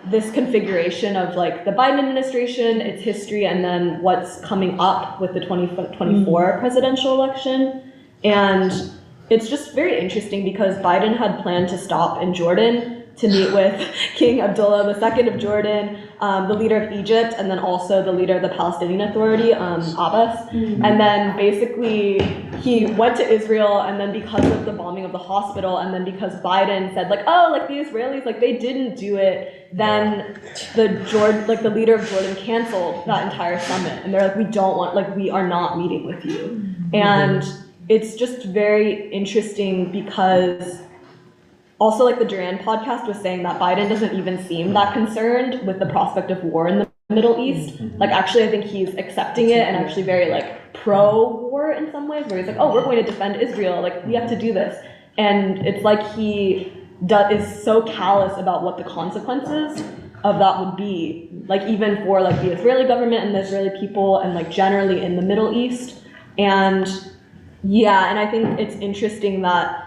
this configuration of like the Biden administration, its history, and then what's coming up with the 2024 presidential election. And it's just very interesting because Biden had planned to stop in Jordan to meet with King Abdullah II of Jordan, the leader of Egypt, and then also the leader of the Palestinian Authority, Abbas. And then basically he went to Israel, and then because of the bombing of the hospital, and then because Biden said like, oh, like the Israelis, like they didn't do it, then the leader of Jordan canceled that entire summit. And they're like, we are not meeting with you. And it's just very interesting because also, like the Duran podcast was saying that Biden doesn't even seem that concerned with the prospect of war in the Middle East. Like, actually, I think he's accepting it and actually very like pro-war in some ways, where he's like, oh, we're going to defend Israel. Like, we have to do this. And it's like he is so callous about what the consequences of that would be. Like, even for like the Israeli government and the Israeli people and like generally in the Middle East. And yeah, and I think it's interesting that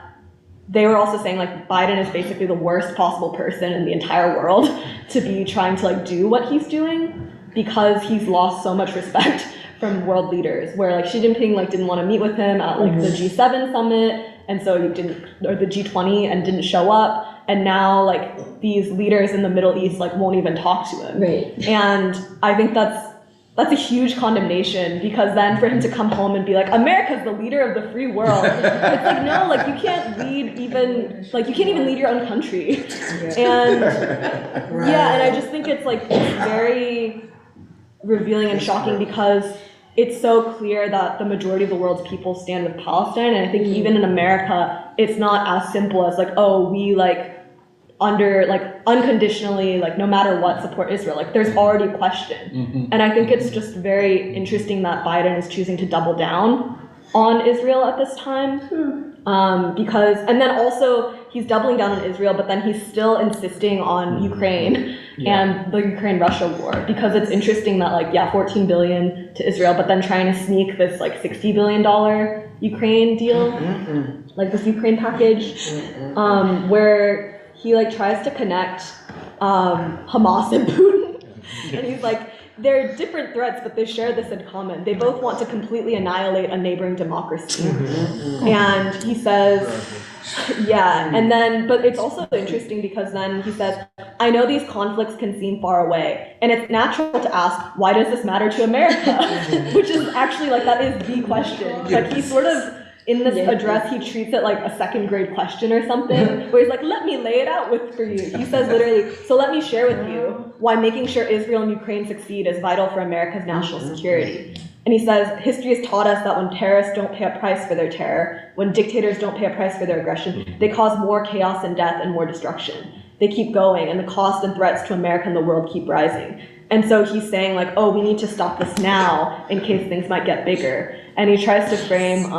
they were also saying like Biden is basically the worst possible person in the entire world to be trying to like do what he's doing, because he's lost so much respect from world leaders, where like Xi Jinping like didn't want to meet with him at like the G7 summit, and so he didn't, or the G20, and didn't show up, and now like these leaders in the Middle East like won't even talk to him. Right. And I think that's that's a huge condemnation, because then for him to come home and be like, America's the leader of the free world. It's like, no, like you can't even lead your own country. And yeah, and I just think it's like, it's very revealing and shocking, because it's so clear that the majority of the world's people stand with Palestine. And I think even in America, it's not as simple as like, oh, we like unconditionally, like no matter what, support Israel. Like there's already a question. And I think it's just very interesting that Biden is choosing to double down on Israel at this time. Because, and then also he's doubling down on Israel, but then he's still insisting on Ukraine and the Ukraine-Russia war, because it's interesting that like, yeah, 14 billion to Israel, but then trying to sneak this like $60 billion Ukraine deal, like this Ukraine package, where he like tries to connect Hamas and Putin. And he's like, they're different threats, but they share this in common. They both want to completely annihilate a neighboring democracy. And he says, yeah, and then, but it's also interesting because then he says, I know these conflicts can seem far away, and it's natural to ask, why does this matter to America? Which is actually like, that is the question. Like he sort of, in this address, he treats it like a second grade question or something, where he's like, let me lay it out for you. He says literally, so let me share with you why making sure Israel and Ukraine succeed is vital for America's national security. And he says, history has taught us that when terrorists don't pay a price for their terror, when dictators don't pay a price for their aggression, they cause more chaos and death and more destruction. They keep going, and the cost and threats to America and the world keep rising. And so he's saying like, oh, we need to stop this now in case things might get bigger. And he tries to frame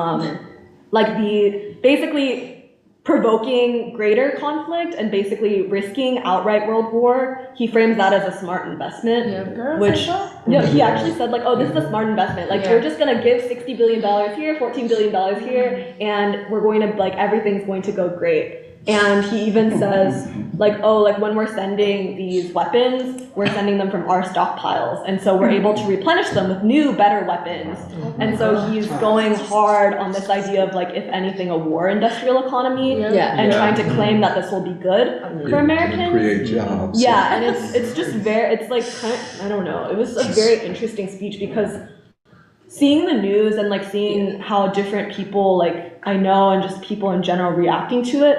like the basically provoking greater conflict and basically risking outright world war. He frames that as a smart investment, which he actually said like, oh, this is a smart investment. Like we're just gonna give $60 billion here, $14 billion here, and we're going to like, everything's going to go great. And he even says like, oh, like when we're sending these weapons, we're sending them from our stockpiles. And so we're able to replenish them with new, better weapons. And so he's going hard on this idea of like, if anything, a war industrial economy, and trying to claim that this will be good for Americans. Create jobs. Yeah, and it's just very, it's like, kind of, I don't know, it was a very interesting speech, because seeing the news and like seeing how different people like I know and just people in general reacting to it,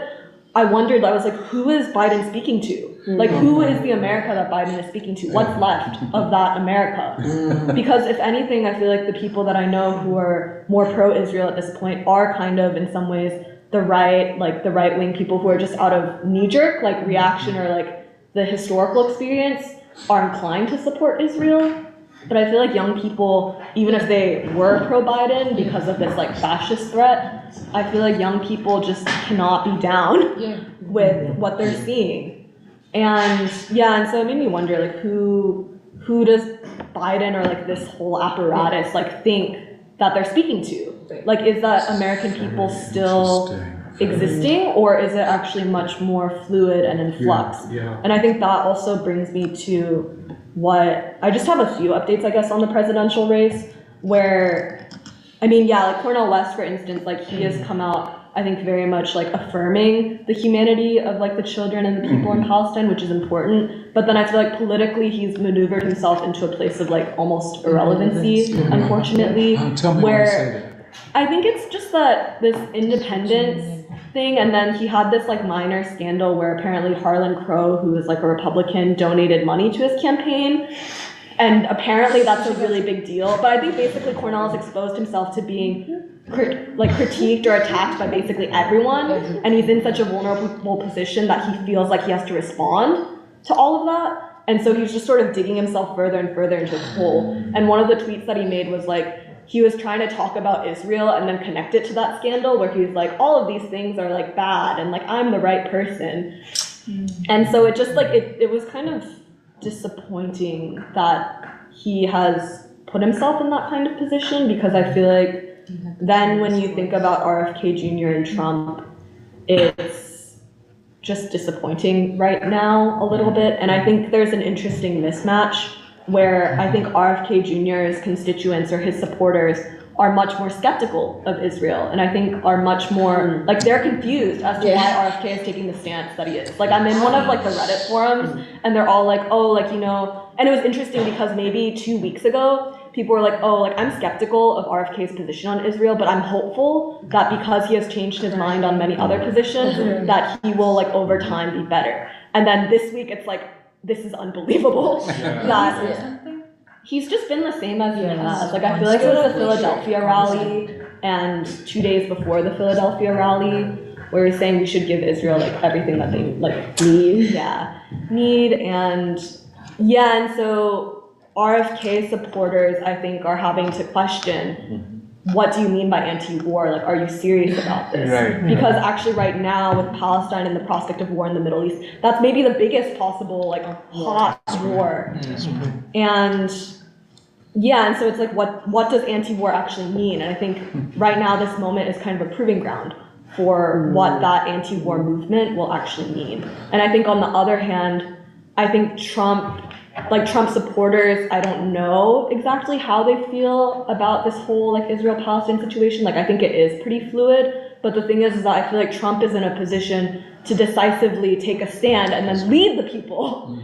I wondered, I was like, who is Biden speaking to? Like, who is the America that Biden is speaking to? What's left of that America? Because if anything, I feel like the people that I know who are more pro-Israel at this point are kind of, in some ways, the right-wing people who are just out of knee-jerk, like, reaction or, like, the historical experience are inclined to support Israel. But I feel like young people, even if they were pro-Biden because of this like fascist threat, I feel like young people just cannot be down with what they're seeing. And and so it made me wonder like who does Biden or like this whole apparatus like think that they're speaking to? Like, is that American people still existing, or is it actually much more fluid and in flux? And I think that also brings me to what I just have a few updates, I guess, on the presidential race, where, I mean, like Cornel West, for instance, like he has come out, I think, very much like affirming the humanity of like the children and the people in Palestine, which is important. But then I feel like politically he's maneuvered himself into a place of like almost irrelevancy, unfortunately, where I think it's just that this independence thing, and then he had this like minor scandal where apparently Harlan Crow, who is like a Republican, donated money to his campaign, and apparently that's a really big deal. But I think basically Cornel has exposed himself to being critiqued or attacked by basically everyone, and he's in such a vulnerable position that he feels like he has to respond to all of that, and so he's just sort of digging himself further and further into his hole. And one of the tweets that he made was like, he was trying to talk about Israel and then connect it to that scandal where he was like, all of these things are like bad and like I'm the right person. And so it just like, it was kind of disappointing that he has put himself in that kind of position, because I feel like then when you think about RFK Jr. and Trump, it's just disappointing right now a little bit. And I think there's an interesting mismatch where I think RFK Jr.'s constituents or his supporters are much more skeptical of Israel, and I think are much more, like, they're confused as to why RFK is taking the stance that he is. Like, I'm in one of, like, the Reddit forums, and they're all like, oh, like, you know, and it was interesting because maybe 2 weeks ago, people were like, oh, like, I'm skeptical of RFK's position on Israel, but I'm hopeful that because he has changed his mind on many other positions, that he will, like, over time be better. And then this week, it's like, this is unbelievable. That he's just been the same as he has. Like, I feel like it was the Philadelphia rally and 2 days before the Philadelphia rally where he's saying we should give Israel, like, everything that they, like, need. And so RFK supporters, I think, are having to question, what do you mean by anti-war? Like, are you serious about this? Right. Because actually right now with Palestine and the prospect of war in the Middle East, that's maybe the biggest possible, like, hot war. And so it's like, what does anti-war actually mean? And I think right now this moment is kind of a proving ground for what that anti-war movement will actually mean. And I think on the other hand, I think Trump supporters, I don't know exactly how they feel about this whole, like, Israel-Palestine situation. Like, I think it is pretty fluid, but the thing is that I feel like Trump is in a position to decisively take a stand and then lead the people.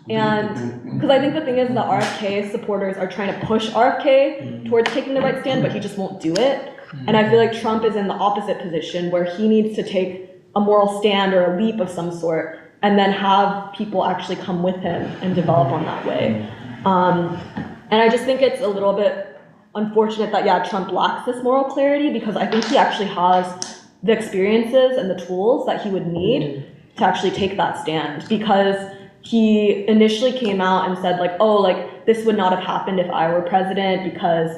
And because I think the thing is that RFK supporters are trying to push RFK towards taking the right stand, but he just won't do it. And I feel like Trump is in the opposite position where he needs to take a moral stand or a leap of some sort and then have people actually come with him and develop on that way. And I just think it's a little bit unfortunate that, Trump lacks this moral clarity, because I think he actually has the experiences and the tools that he would need to actually take that stand. Because he initially came out and said, like, oh, like, this would not have happened if I were president because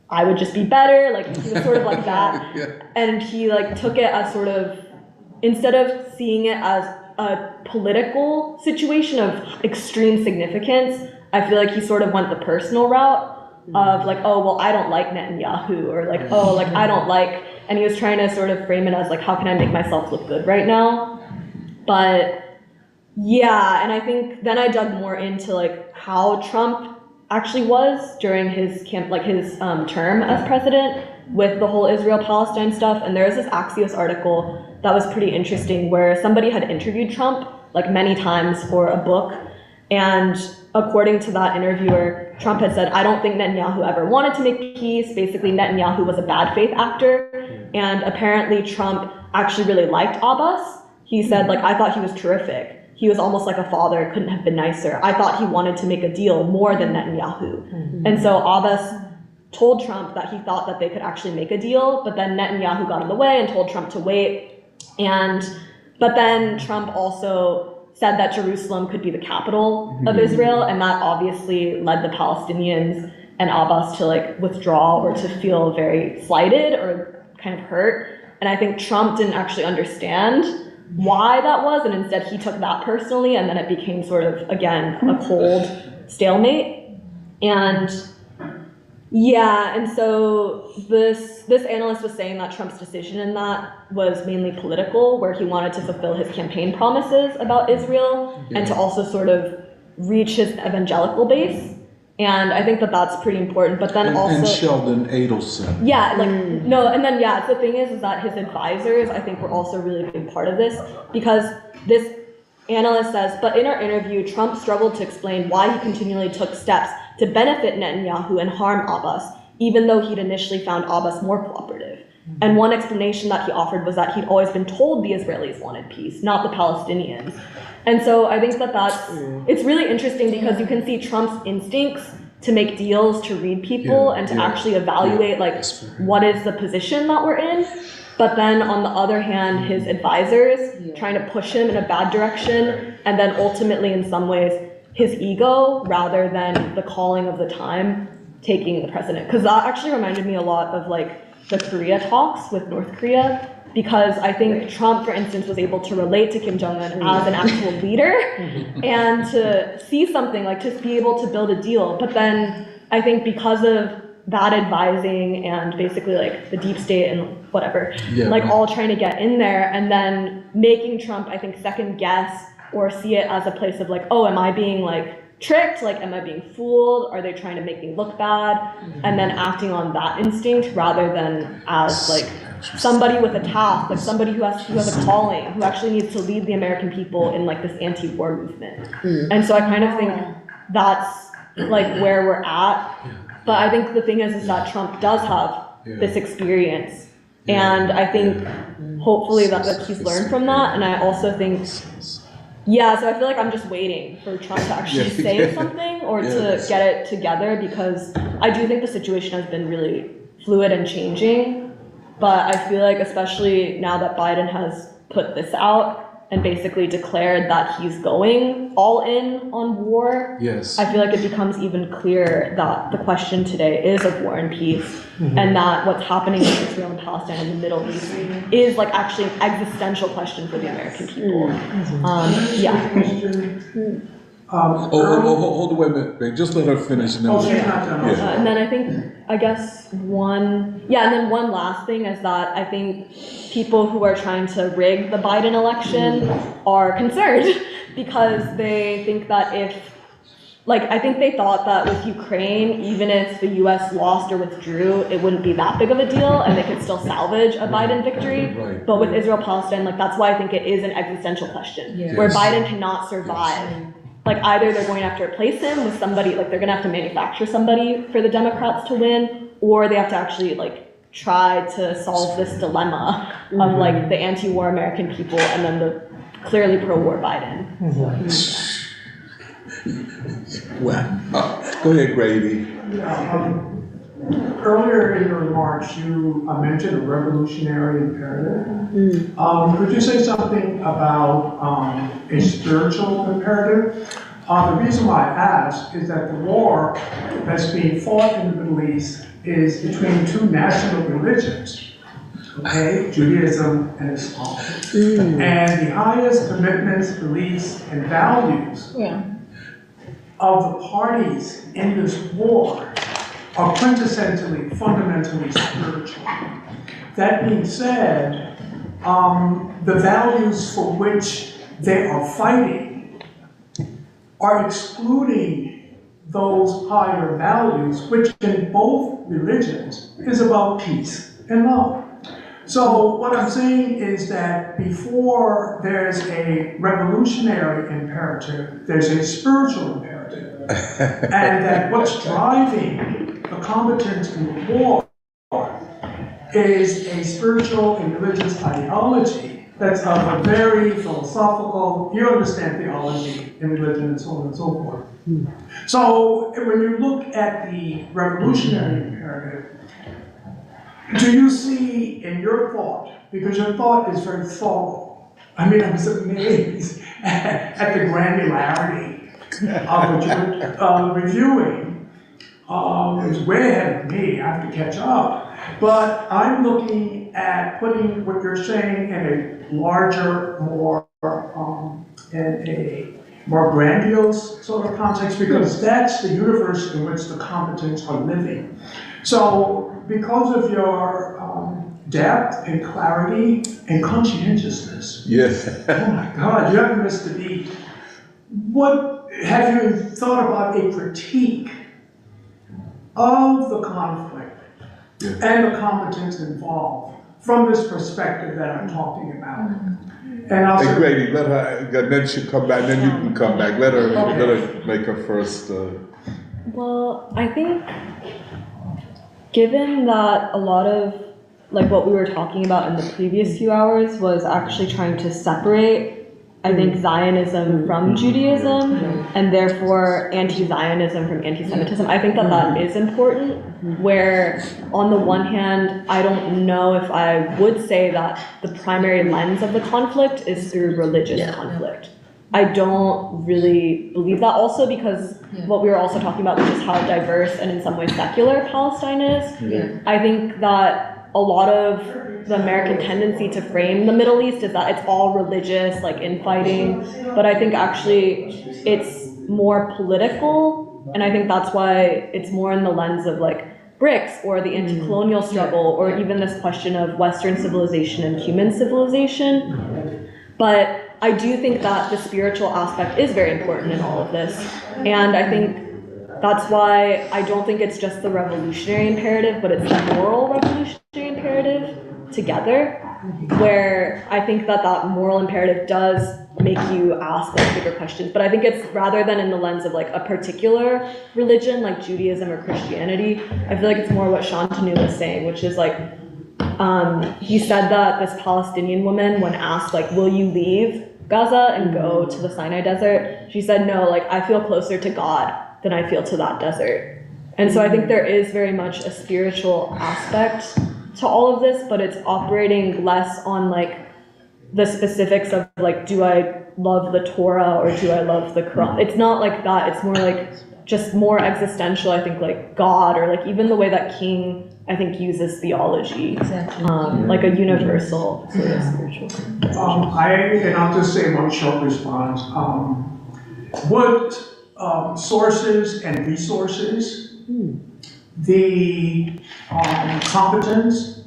I would just be better. Like, he was sort of like that. And he, like, took it as sort of, instead of seeing it as a political situation of extreme significance, I feel like he sort of went the personal route of, like, oh, well, I don't like Netanyahu, or like, oh, like, I don't like, and he was trying to sort of frame it as, like, how can I make myself look good right now? But and I think then I dug more into, like, how Trump actually was during his term as president with the whole Israel-Palestine stuff. And there was this Axios article that was pretty interesting where somebody had interviewed Trump, like, many times for a book. And according to that interviewer, Trump had said, I don't think Netanyahu ever wanted to make peace. Basically, Netanyahu was a bad faith actor. And apparently Trump actually really liked Abbas. He said, like, I thought he was terrific. He was almost like a father, couldn't have been nicer. I thought he wanted to make a deal more than Netanyahu. And so Abbas told Trump that he thought that they could actually make a deal, but then Netanyahu got in the way and told Trump to wait. But then Trump also said that Jerusalem could be the capital of Israel, and that obviously led the Palestinians and Abbas to, like, withdraw or to feel very slighted or kind of hurt. And I think Trump didn't actually understand why that was, and instead he took that personally, and then it became sort of, again, a cold stalemate. And so this analyst was saying that Trump's decision in that was mainly political, where he wanted to fulfill his campaign promises about Israel and to also sort of reach his evangelical base. And I think that that's pretty important, but then also... And Sheldon Adelson. The thing is that his advisors, I think, were also a really big part of this, because this analyst says, but in our interview, Trump struggled to explain why he continually took steps to benefit Netanyahu and harm Abbas, even though he'd initially found Abbas more cooperative. And one explanation that he offered was that he'd always been told the Israelis wanted peace, not the Palestinians. And so I think it's really interesting because you can see Trump's instincts to make deals, to read people, and to actually evaluate, like, what is the position that we're in. But then on the other hand, his advisors trying to push him in a bad direction, and then ultimately in some ways his ego rather than the calling of the time taking the precedent. Because that actually reminded me a lot of, like, the Korea talks with North Korea, because I think Trump, for instance, was able to relate to Kim Jong-un as an actual leader and to see something, like, to be able to build a deal. But then I think because of bad advising and basically, like, the deep state and whatever, all trying to get in there, and then making Trump, I think, second guess or see it as a place of, like, oh, am I being, like, tricked? Like, am I being fooled? Are they trying to make me look bad? And then acting on that instinct rather than as like somebody with a task, like somebody who has a calling, who actually needs to lead the American people in like this anti-war movement. And so I kind of think that's like where we're at. But I think the thing is that Trump does have this experience. And I think hopefully that he's learned from that. And I also think, so I feel like I'm just waiting for Trump to actually say something or to get it together, because I do think the situation has been really fluid and changing. But I feel like especially now that Biden has put this out and basically declared that he's going all in on war, I feel like it becomes even clearer that the question today is of war and peace, and that what's happening in Israel and Palestine and the Middle East is like actually an existential question for the American people. Hold on, wait a minute, babe. Just let her finish. And then and then I guess one last thing is that I think people who are trying to rig the Biden election are concerned because they think that I think they thought that with Ukraine, even if the US lost or withdrew, it wouldn't be that big of a deal and they could still salvage a Biden victory. But with Israel-Palestine, that's why I think it is an existential question where Biden cannot survive. Either they're going to have to replace him with somebody, they're going to have to manufacture somebody for the Democrats to win, or they have to actually try to solve this dilemma of the anti-war American people and then the clearly pro-war Biden. Go ahead, Grady. Earlier in your remarks, you mentioned a revolutionary imperative. Could you say something about a spiritual imperative? The reason why I ask is that the war that's being fought in the Middle East is between two national religions, Judaism and Islam. And the highest commitments, beliefs, and values of the parties in this war are quintessentially, fundamentally spiritual. That being said, the values for which they are fighting are excluding those higher values, which in both religions is about peace and love. So what I'm saying is that before there's a revolutionary imperative, there's a spiritual imperative. And that what's driving the combatants in the war is a spiritual and religious ideology that's of a very philosophical, you understand theology and religion and so on and so forth. So when you look at the revolutionary imperative, do you see in your thought, because your thought is very thorough, I was amazed at the granularity of what you were reviewing. It was way ahead of me, I have to catch up. But I'm looking at putting what you're saying in a larger, more grandiose sort of context, because that's the universe in which the combatants are living. So because of your depth and clarity and conscientiousness, oh my God, you haven't missed a beat. What have you thought about a critique of the conflict and the combatants involved from this perspective that I'm talking about? And also, Grady, let her, then she'll come back, then you can come back. Let her make her first. Well, I think given that a lot of what we were talking about in the previous few hours was actually trying to separate, I think, Zionism from Judaism, and therefore anti-Zionism from anti-Semitism. I think that is important, where on the one hand, I don't know if I would say that the primary lens of the conflict is through religious conflict. I don't really believe that, also because what we were also talking about, which is how diverse and in some ways secular Palestine is. I think that a lot of the American tendency to frame the Middle East is that it's all religious, infighting, but I think actually it's more political, and I think that's why it's more in the lens of BRICS or the anti-colonial struggle, or even this question of Western civilization and human civilization. But I do think that the spiritual aspect is very important in all of this. And I think that's why I don't think it's just the revolutionary imperative, but it's the moral revolutionary imperative together, where I think that that moral imperative does make you ask like bigger questions. But I think it's rather than in the lens of like a particular religion like Judaism or Christianity, I feel like it's more what Shantanu was saying, which is like, he said that this Palestinian woman, when asked like, will you leave Gaza and go to the Sinai desert? She said, no, like I feel closer to God than I feel to that desert. And so I think there is very much a spiritual aspect to all of this, but it's operating less on like the specifics of like, do I love the Torah or do I love the Quran? It's not like that. It's more like just more existential, I think, like God, or like even the way that King, I think, uses theology, like a universal sort of spiritual. And I'll just say one short response. What sources and resources, the competence,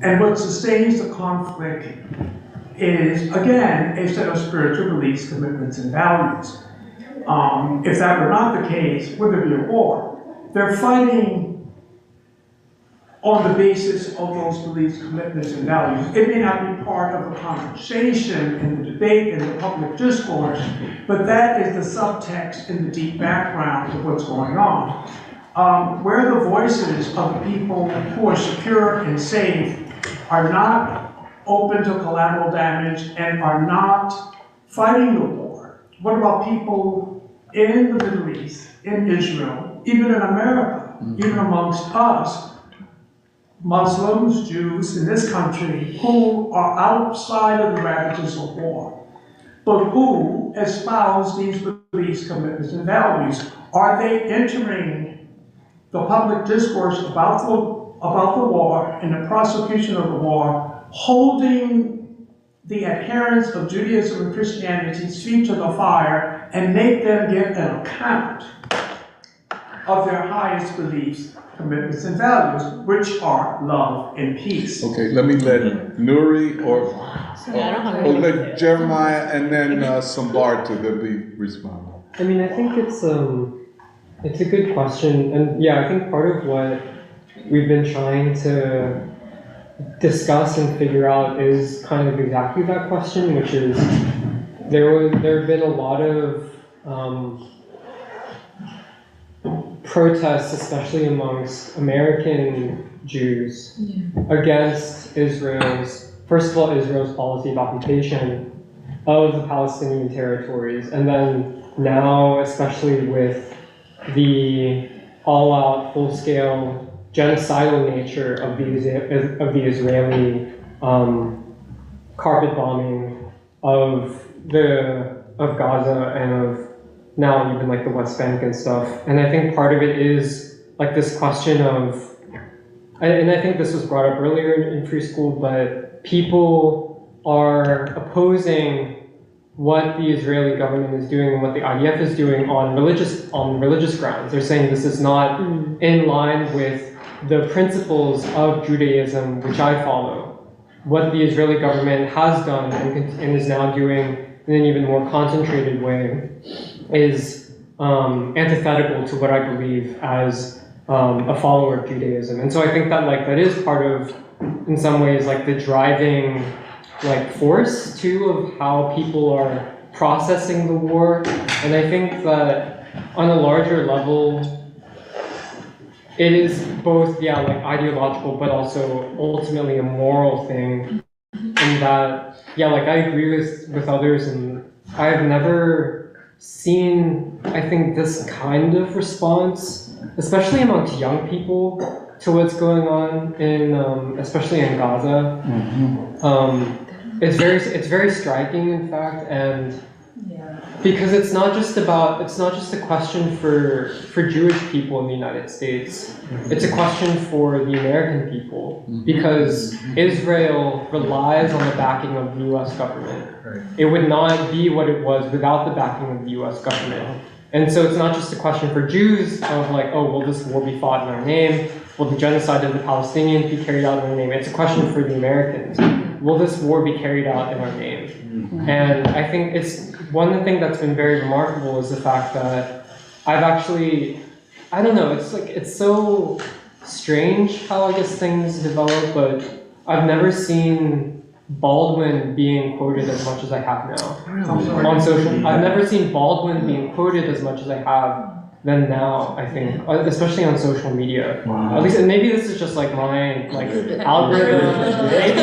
and what sustains the conflict is, again, a set of spiritual beliefs, commitments, and values. If that were not the case, would there be a war? They're fighting on the basis of those beliefs, commitments, and values. It may not be part of the conversation in the debate, in the public discourse, but that is the subtext in the deep background of what's going on. Where the voices of the people who are secure and safe are not open to collateral damage and are not fighting the war. What about people in the Middle East, in Israel, even in America, even amongst us, Muslims, Jews in this country, who are outside of the ravages of war, but who espouse these beliefs, commitments, and values? Are they entering the public discourse about the war and the prosecution of the war, holding the adherents of Judaism and Christianity's feet to the fire and make them give an account of their highest beliefs, commitments, and values, which are love and peace? Okay, let me let Nuri or let Jeremiah and then Sambarta then be responding. I mean, I think it's a good question, and yeah, I think part of what we've been trying to discuss and figure out is kind of exactly that question, which is there have been a lot of protests, especially amongst American Jews, against Israel's policy of occupation of the Palestinian territories, and then now, especially with the all-out, full-scale, genocidal nature of the Israeli carpet bombing of Gaza and of now even like the West Bank and stuff. And I think part of it is like this question of, and I think this was brought up earlier in free school, but people are opposing what the Israeli government is doing and what the IDF is doing on religious grounds. They're saying this is not in line with the principles of Judaism, which I follow. What the Israeli government has done and is now doing in an even more concentrated way is antithetical to what I believe as a follower of Judaism. And so I think that like that is part of, in some ways, like the driving like force too of how people are processing the war. And I think that on a larger level, it is both, yeah, like ideological, but also ultimately a moral thing. And that, yeah, like I agree with others, and I've never seen, I think, this kind of response, especially amongst young people, to what's going on in, especially in Gaza. It's very striking, in fact, and because it's not just a question for Jewish people in the United States. It's a question for the American people, because Israel relies on the backing of the U.S. government. It would not be what it was without the backing of the U.S. government. And so it's not just a question for Jews of like, oh, will this war be fought in our name? Will the genocide of the Palestinians be carried out in our name? It's a question for the Americans. will this war be carried out in our name? And I think it's one thing that's been very remarkable is the fact that I've actually, I don't know, it's like, it's so strange how I guess things develop, but I've never seen Baldwin being quoted as much as I have now on social. I've never seen Baldwin being quoted as much as I have than now, I think, especially on social media. Wow. At least, and maybe this is just like my algorithm. Maybe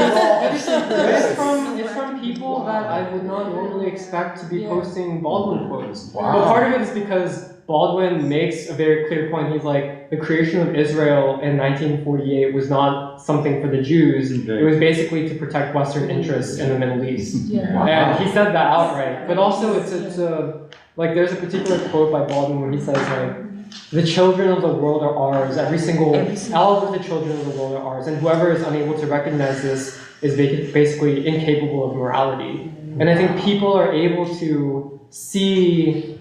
it's from people that I would not normally expect to be posting Baldwin quotes. Wow. But part of it is because Baldwin makes a very clear point. He's like, the creation of Israel in 1948 was not something for the Jews. It was basically to protect Western interests in the Middle East. Yeah. Wow. And he said that outright. But also, it's a like, there's a particular quote by Baldwin where he says, like, the children of the world are ours. All of the children of the world are ours. And whoever is unable to recognize this is basically incapable of morality. And I think people are able to see,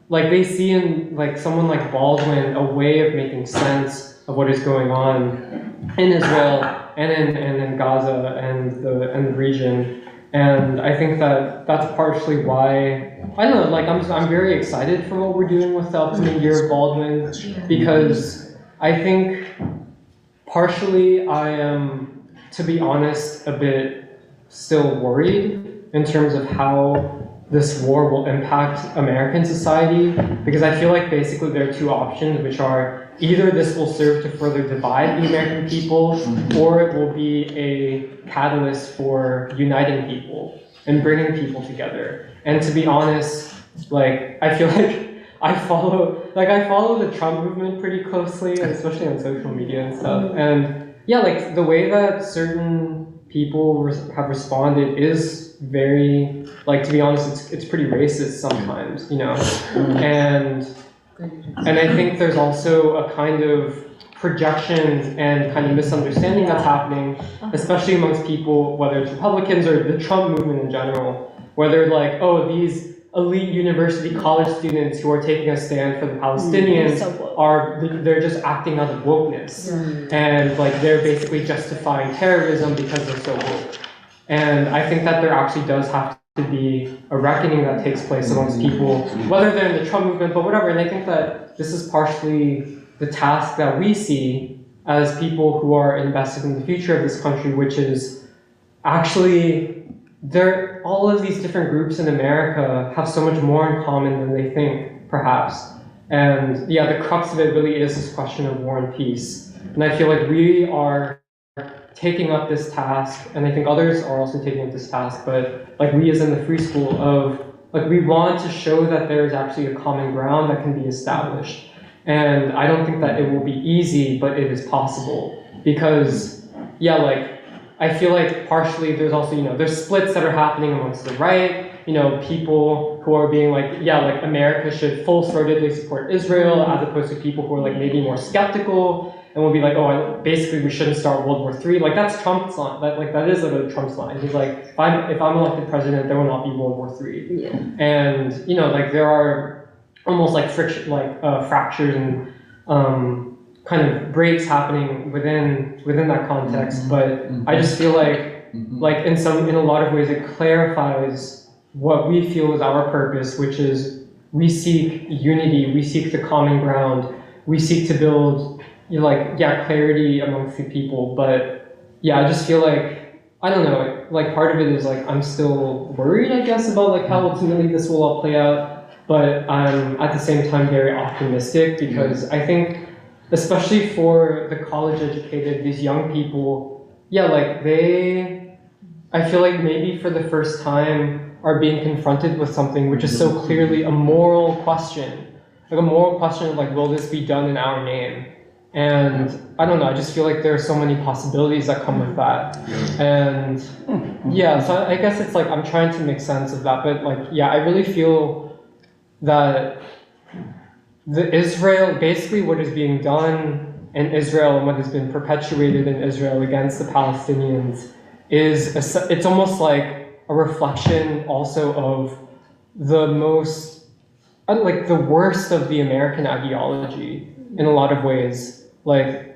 like, they see in, like, someone like Baldwin a way of making sense of what is going on in Israel and in Gaza and the region. And I think that that's partially why, I don't know, like I'm very excited for what we're doing with the upcoming year of Baldwin, because I think partially I am, to be honest, a bit still worried in terms of how this war will impact American society, because I feel like basically there are two options, which are either this will serve to further divide the American people, or it will be a catalyst for uniting people and bringing people together. And to be honest, like, I feel like I follow the Trump movement pretty closely, and especially on social media and stuff. And yeah, like the way that certain people have responded is very, like, to be honest, it's pretty racist sometimes, you know. And I think there's also a kind of projection and kind of misunderstanding that's happening, especially amongst people, whether it's Republicans or the Trump movement in general, where they're like, oh, these elite university college students who are taking a stand for the Palestinians they're just acting out of wokeness. And like they're basically justifying terrorism because they're so woke. And I think that there actually does have to be a reckoning that takes place amongst people, whether they're in the Trump movement, but whatever. And I think that this is partially the task that we see as people who are invested in the future of this country, which is actually all of these different groups in America have so much more in common than they think, perhaps. And yeah, the crux of it really is this question of war and peace. And I feel like we are taking up this task, and I think others are also taking up this task, but like we as in the Free School of, like, we want to show that there is actually a common ground that can be established. And I don't think that it will be easy, but it is possible. Because, yeah, like, I feel like partially there's also, you know, there's splits that are happening amongst the right, you know, people who are being like, yeah, like America should full-throatedly support Israel, as opposed to people who are like maybe more skeptical and will be like, oh, basically we shouldn't start World War III. Like that's Trump's line. That is literally Trump's line. He's like, if I'm elected president, there will not be World War III. Yeah. And you know, like there are almost like friction, like fractures and kind of breaks happening within that context. But I just feel like in a lot of ways it clarifies what we feel is our purpose, which is we seek unity, we seek the common ground, we seek to build clarity amongst the people. But yeah, I just feel like, I don't know, like part of it is like I'm still worried, I guess, about like how ultimately this will all play out. But I'm at the same time very optimistic, because I think, especially for the college educated, these young people, yeah, like I feel like maybe for the first time are being confronted with something which is so clearly a moral question. Like a moral question of like, will this be done in our name? And I don't know, I just feel like there are so many possibilities that come with that. And yeah, so I guess it's like I'm trying to make sense of that, but like, yeah, I really feel that basically what is being done in Israel and what has been perpetuated in Israel against the Palestinians it's almost like a reflection also of the worst of the American ideology in a lot of ways. Like,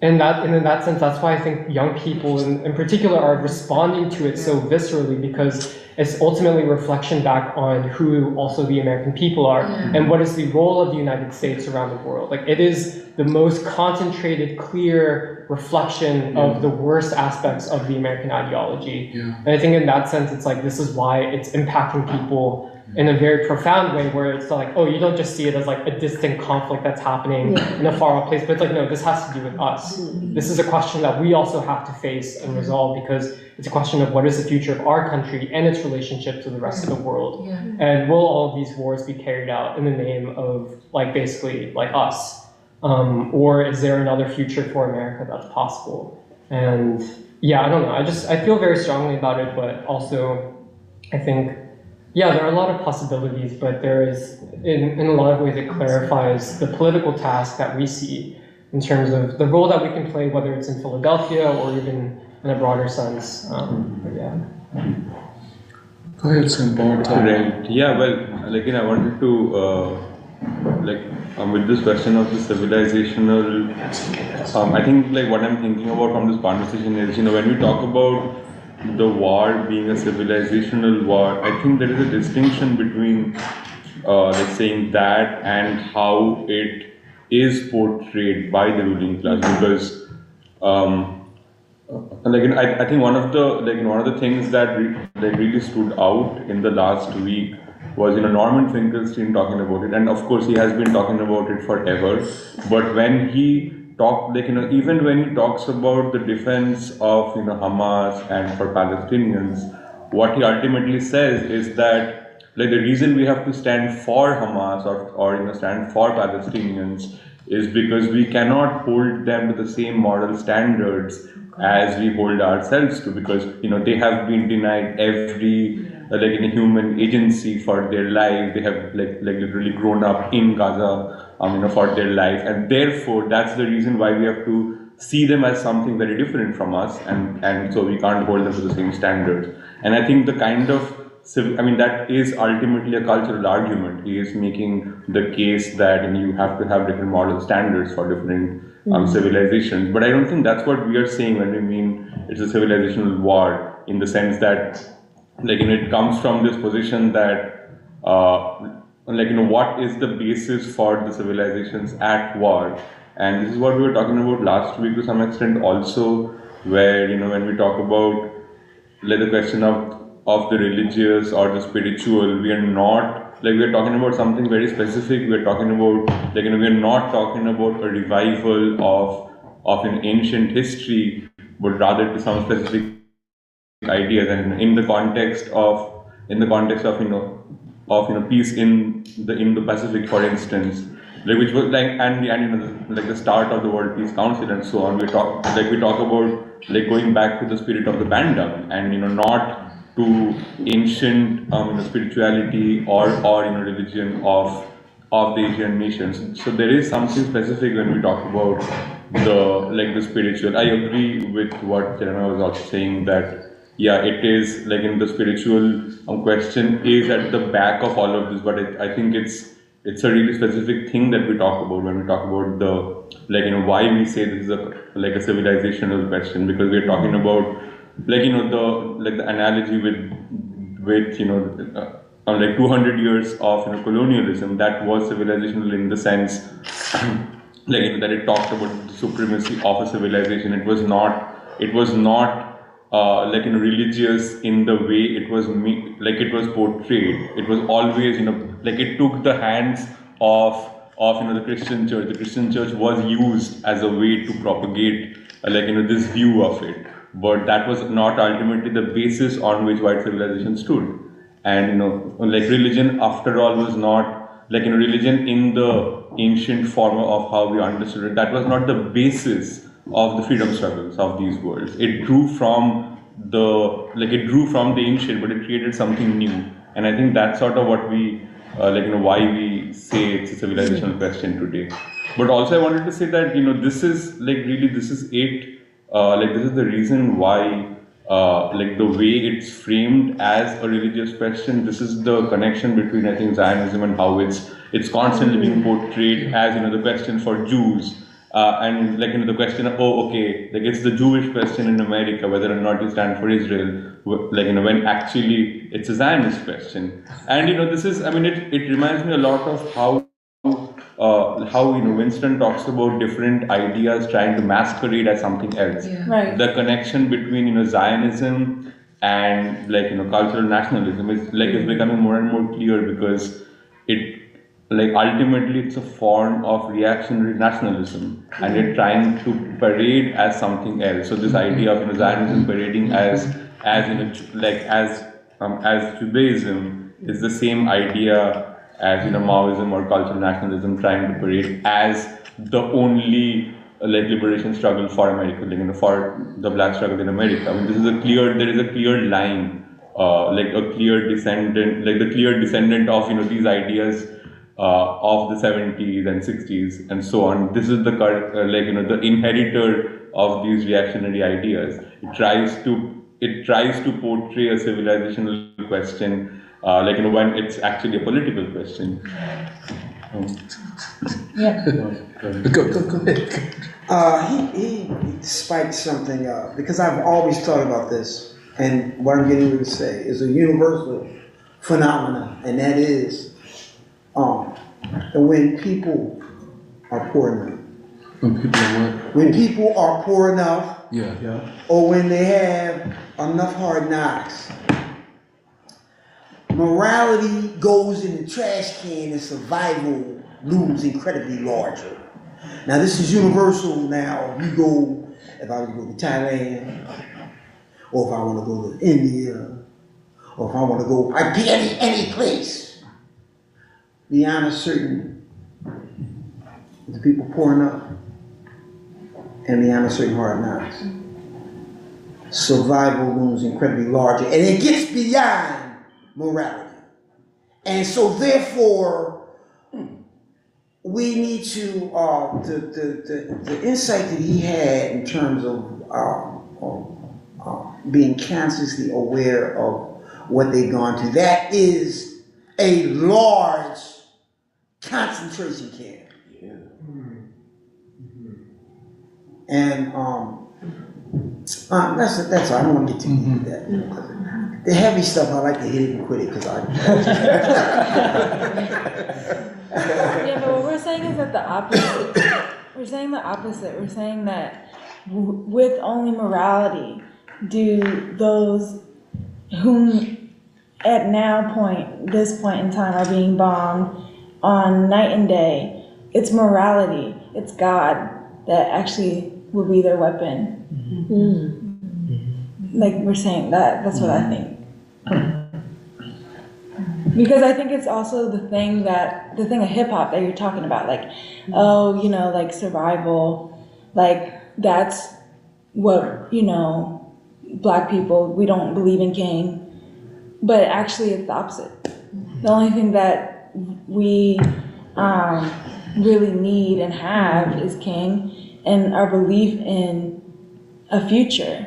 in that sense, that's why I think young people in particular are responding to it so viscerally, because it's ultimately a reflection back on who also the American people are and what is the role of the United States around the world. Like, it is the most concentrated, clear reflection of the worst aspects of the American ideology. And I think in that sense, it's like, this is why it's impacting people in a very profound way, where it's like, oh, you don't just see it as like a distant conflict that's happening in a far off place, but it's like, no, this has to do with us. This is a question that we also have to face and resolve, because it's a question of what is the future of our country and its relationship to the rest of the world. And will all of these wars be carried out in the name of, like, basically like us? Or is there another future for America that's possible? And yeah, I don't know. I feel very strongly about it, but also I think, yeah, there are a lot of possibilities, but there is, in a lot of ways, it clarifies the political task that we see in terms of the role that we can play, whether it's in Philadelphia or even in a broader sense. But yeah. Go ahead, Sambarta. Right. Yeah, well, like, I wanted to, with this question of the civilizational, I think, like, what I'm thinking about from this conversation is, when we talk about the war being a civilizational war, I think there is a distinction between, saying that and how it is portrayed by the ruling class, because, I think one of the things that really stood out in the last week was, Norman Finkelstein talking about it, and of course he has been talking about it forever, but when he talk, even when he talks about the defense of, Hamas and for Palestinians, what he ultimately says is that, the reason we have to stand for Hamas or stand for Palestinians is because we cannot hold them to the same moral standards as we hold ourselves to, because, they have been denied every human agency for their life. They have literally grown up in Gaza, for their life, and therefore that's the reason why we have to see them as something very different from us, and so we can't hold them to the same standards. And I think the kind of that is ultimately a cultural argument. He is making the case that you have to have different moral standards for different civilizations. But I don't think that's what we are saying when we mean it's a civilizational war, in the sense that, it comes from this position that, what is the basis for the civilizations at war? And this is what we were talking about last week to some extent also, where, when we talk about the question of the religious or the spiritual, we are not, we are talking about something very specific. We are talking about, we are not talking about a revival of an ancient history, but rather to some specific ideas, and in the context of peace in the Indo-Pacific, for instance, which was the start of the World Peace Council and so on. We talk about going back to the spirit of the Bandam, and not to ancient spirituality or religion of the Asian nations. So there is something specific when we talk about the spiritual. I agree with what Jeremiah was also saying, that it is the spiritual question is at the back of all of this, but I think it's a really specific thing that we talk about when we talk about the why we say this is a civilizational question, because we are talking about the analogy with 200 years of colonialism, that was civilizational in the sense that it talked about the supremacy of a civilization. It was not religious in the way it was portrayed. It was always it took the hands of the Christian church. The Christian church was used as a way to propagate this view of it, but that was not ultimately the basis on which white civilization stood. And religion after all was not religion in the ancient form of how we understood it. That was not the basis of the freedom struggles of these worlds. It drew from the ancient, but it created something new. And I think that's sort of what we why we say it's a civilizational question today. But also I wanted to say that this is this is the reason why the way it's framed as a religious question. This is the connection between, I think, Zionism and how it's constantly being portrayed as the question for Jews, And like the question of, oh, okay, like it's the Jewish question in America whether or not you stand for Israel, like when actually it's a Zionist question. And this is, I mean, it reminds me a lot of how Winston talks about different ideas trying to masquerade as something else. Yeah. Right. The connection between Zionism and cultural nationalism is is becoming more and more clear, because it ultimately it's a form of reactionary nationalism, and it's trying to parade as something else. So this idea of Zionism parading as Judaism is the same idea as Maoism or cultural nationalism trying to parade as the only liberation struggle for America, for the black struggle in America. I mean, there is a clear line, a clear descendant, the clear descendant of these ideas of the 70s and 60s and so on. This is the the inheritor of these reactionary ideas. It tries to portray a civilizational question, when it's actually a political question. Yeah. Go ahead. He spiked something because I've always thought about this, and what I'm getting ready to say is a universal phenomenon, and that is when people are poor enough. When people are what? When people are poor enough, Yeah. or when they have enough hard knocks, morality goes in the trash can and survival looms incredibly larger. Now this is universal now. If I was to go to Thailand, or if I want to go to India, or if I want to go, I pick any place. Beyond a certain, the people poor enough, and beyond a certain hard knocks, survival looms incredibly larger, and it gets beyond morality. And so therefore, we need to, the insight that he had in terms of being consciously aware of what they've gone through, that is a large concentration camp. Yeah. And that's all. I don't want to get too deep into that. The heavy stuff, I like to hit it and quit it because Yeah, but what we're saying is that the opposite. We're saying the opposite. We're saying that with only morality do those whom at this point in time are being bombed on night and day. It's morality. It's God that actually will be their weapon. Like we're saying that's what I think. Because I think it's also the thing of hip hop that you're talking about, like survival, that's what, black people, we don't believe in king, but actually it's the opposite. The only thing that we really need and have is king and our belief in a future,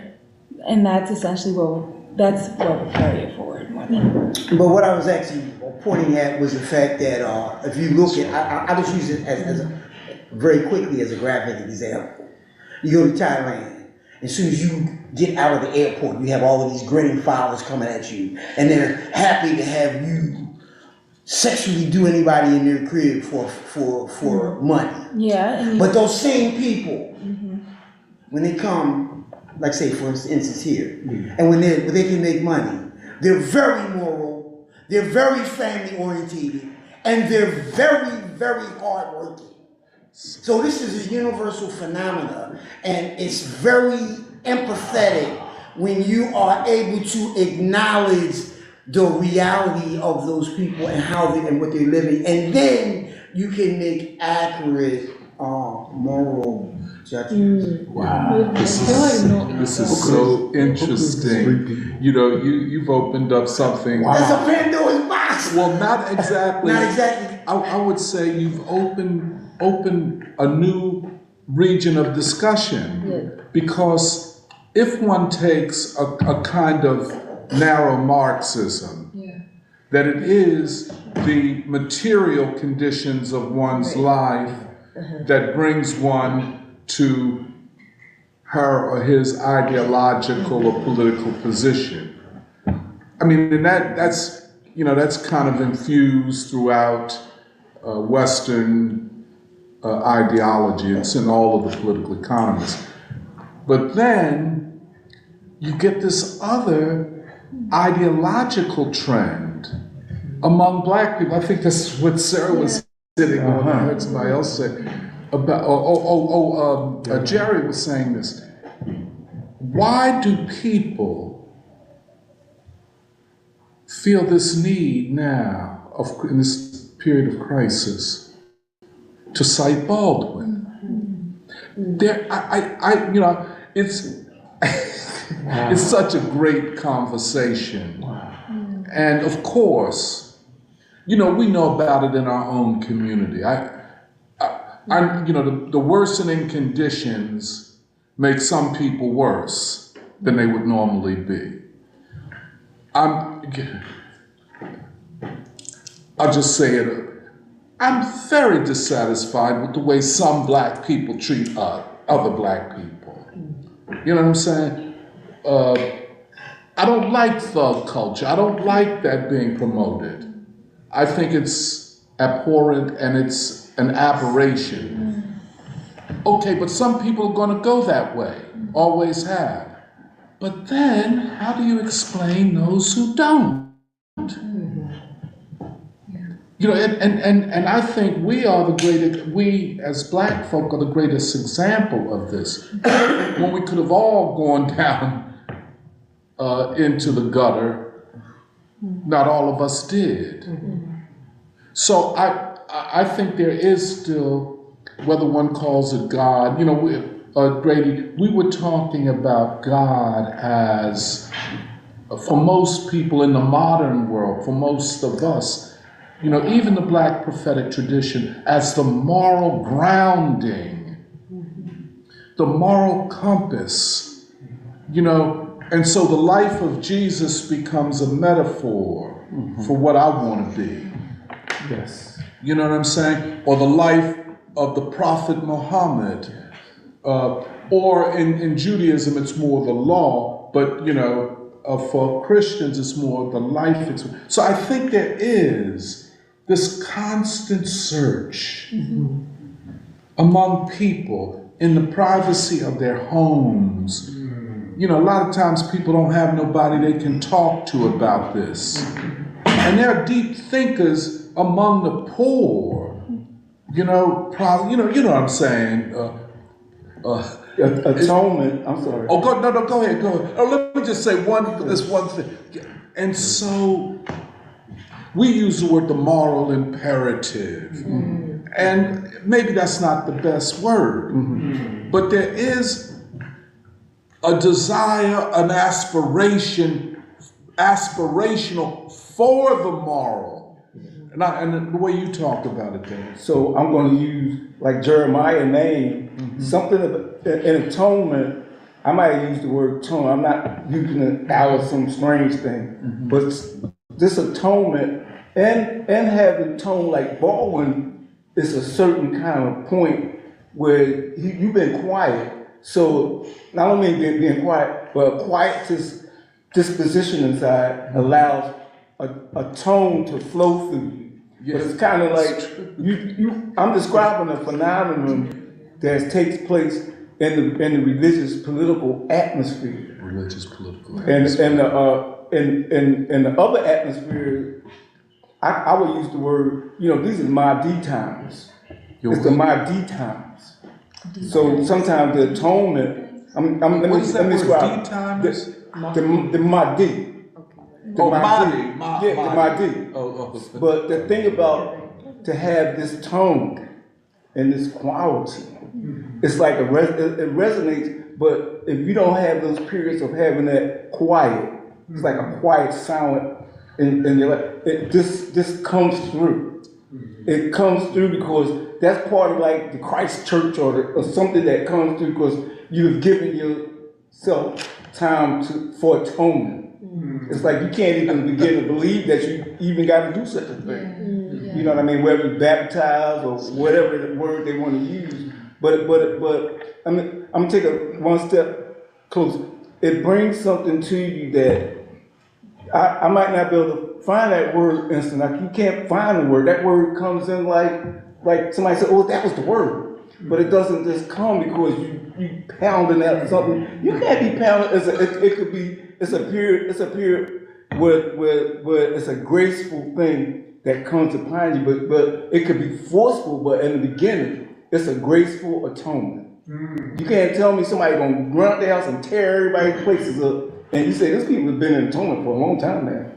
and that's essentially what will carry it forward more than. But what I was actually pointing at was the fact that if you look at, I just use it very quickly as a graphic example. You go to Thailand, as soon as you get out of the airport, you have all of these grinning fathers coming at you, and they're happy to have you sexually do anybody in their crib for money. Yeah. But those same people, when they come, like say for instance here, and when they can make money, they're very moral, they're very family oriented, and they're very, very hardworking. So this is a universal phenomenon, and it's very empathetic when you are able to acknowledge the reality of those people and and what they're living, and then you can make accurate moral judgments. Wow, this is so interesting. You've opened up something. That's a Pandora's box. Well, not exactly. Not exactly. I would say you've opened a new region of discussion, because if one takes a kind of narrow Marxism, that it is the material conditions of one's life that brings one to her or his ideological or political position. I mean, and that's kind of infused throughout Western ideology. It's in all of the political economies. But then you get this other ideological trend among black people. I think that's what Sarah was sitting on. I heard somebody else say about, Jerry was saying this. Why do people feel this need now, in this period of crisis, to cite Baldwin? It's such a great conversation. And of course, we know about it in our own community. The worsening conditions make some people worse than they would normally be. I'll just say it. I'm very dissatisfied with the way some black people treat other black people. You know what I'm saying? I don't like thug culture. I don't like that being promoted. I think it's abhorrent and it's an aberration. Okay, but some people are going to go that way, always have. But then, how do you explain those who don't? And I think we as black folk are the greatest example of this. When we could have all gone down into the gutter, not all of us did. So I think there is still, whether one calls it God, Grady, we were talking about God as, for most people in the modern world, for most of us, even the black prophetic tradition, as the moral grounding, the moral compass, and so the life of Jesus becomes a metaphor for what I want to be. Yes. You know what I'm saying? Or the life of the Prophet Muhammad. Or in Judaism, it's more the law, but, for Christians, it's more the life experience. So I think there is this constant search among people in the privacy of their homes. A lot of times people don't have nobody they can talk to about this. And there are deep thinkers among the poor, probably, what I'm saying? Atonement, I'm sorry. Oh, go ahead. Oh, let me just say this one thing. And so we use the word the moral imperative. And maybe that's not the best word, but there is a desire, an aspirational for the moral. And the way you talk about it, Dan. So I'm going to use, like Jeremiah name, something in atonement. I might use the word atonement. I'm not using it out of some strange thing. But this atonement and having tone like Baldwin is a certain kind of point where you've been quiet. So not only being quiet, but a quiet disposition inside allows a tone to flow through you. Yes. But it's kind of like I'm describing a phenomenon that takes place in the religious political atmosphere. And the other atmosphere, I would use the word, these are my D times. It's the my D times. So sometimes the atonement, let me describe the Mahdi. The Mahdi. But the thing about to have this tone and this quality, it's like it resonates. But if you don't have those periods of having that quiet, it's like a quiet sound in your life. This comes through. It comes through because that's part of like the Christ Church or something that comes through because you've given yourself time for atonement. It's like you can't even begin to believe that you even got to do such a thing. You know what I mean? Whether you baptize or whatever the word they want to use. But I mean, I'm gonna take one step closer. It brings something to you that I might not be able to find that word instant. Like you can't find the word. That word comes in like somebody said, oh, that was the word. But it doesn't just come because you pounding out something. You can't be pounding. It's a period where it's a graceful thing that comes upon you, but it could be forceful, but in the beginning, it's a graceful atonement. You can't tell me somebody gonna run up the house and tear everybody's places up, and you say, this people have been in atonement for a long time now.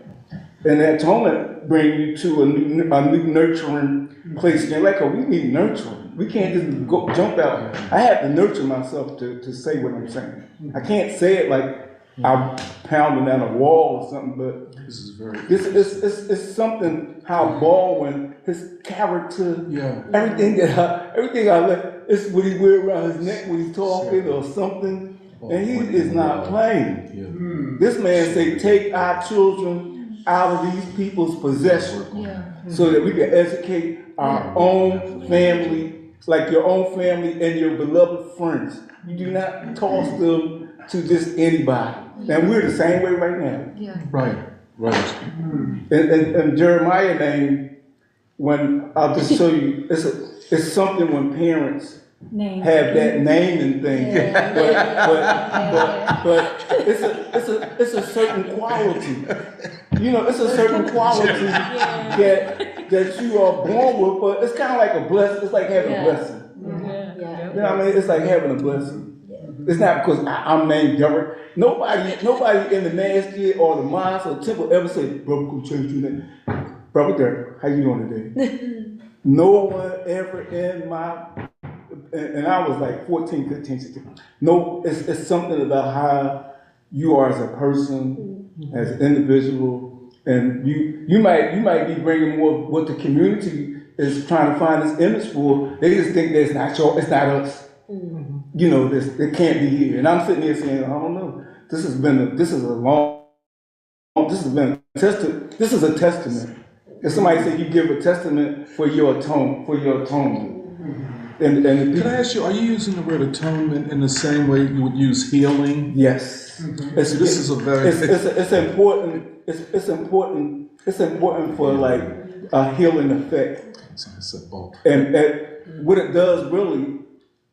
And that atonement brings you to a new nurturing place. And like, oh, we need nurturing. We can't just go jump out. I have to nurture myself to say what I'm saying. I can't say it like I'm pounding down a wall or something, but it's something how Baldwin, his character, everything I let, it's what he wear around his neck when he's talking or something, and he is not playing. This man say, take our children out of these people's possession so that we can educate our own family, like your own family and your beloved friends. You do not toss them to just anybody. And we're the same way right now. Right. And Jeremiah name, when I'll just show you, it's something when parents have that naming thing, but it's a certain quality. You know, it's a certain quality that you are born with, but it's kind of like a blessing. It's like having a blessing. You know what I mean? It's like having a blessing. It's not because I'm named Derek. Nobody in the masjid or the mosque or the temple ever said, brother, go change your name. Brother Derek, how you doing today? No one ever in my, and I was like 14, 15, 16. No, it's something about how you are as a person, as an individual, and you might be bringing more what the community is trying to find this image for. They just think that it's not us. You know, it can't be here. And I'm sitting here saying, I don't know. This is a testament. If somebody said you give a testament for your atonement. And can I ask you, are you using the word atonement in the same way you would use healing? Yes. It's important for like a healing effect. And what it does really,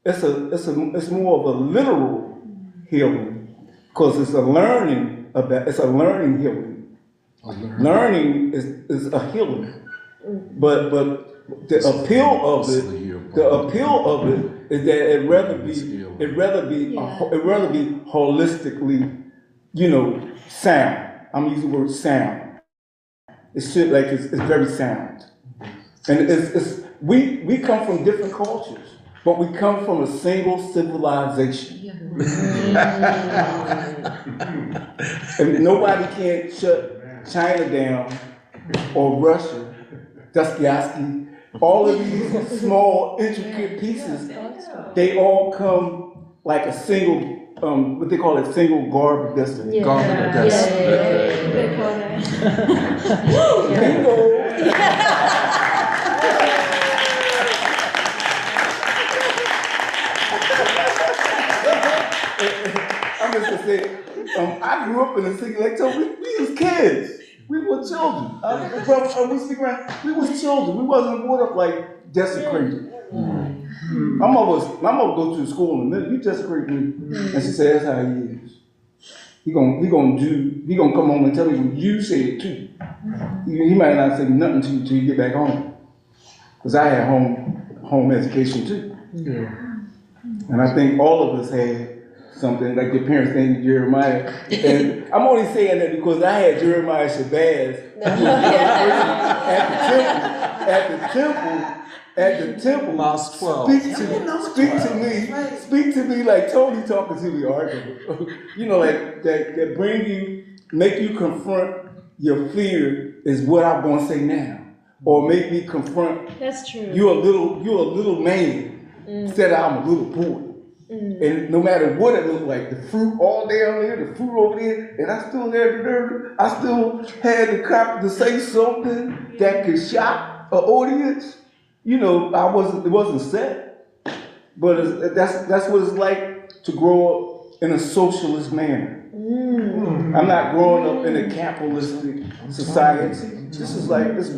it's more of a literal healing, because it's a learning healing. Learning is a healing, but the appeal of it is that it rather be holistically, sound. I'm using the word sound. It's very sound, and we come from different cultures, but we come from a single civilization. And nobody can shut China down or Russia, Dostoevsky, all of these small, intricate pieces, they all come like a single, what they call it, single garb destiny. Garb destiny. I'm just gonna say, I grew up in a city like so. We was kids. We were children. We was children. We wasn't brought up like desecrated. My mother goes to school and you desecrate me, and she said that's how he is. He gonna come home and tell me what you said too. He might not say nothing to you till you get back home, because I had home education too. And I think all of us had something like your parents named Jeremiah. And I'm only saying that because I had Jeremiah Shabazz at the temple. Lost 12. Speak to me like Tony talking to me, like that make you confront your fear is what I'm gonna say now. Or make me confront. That's true. You're a little man. Instead I'm a little boy. And no matter what it looked like, the fruit all down there, the fruit over there, and I still had the nerve, I still had the cop to say something that could shock audience, you know, it wasn't set, but that's what it's like to grow up in a socialist manner. I'm not growing up in a capitalistic society. This is like, it's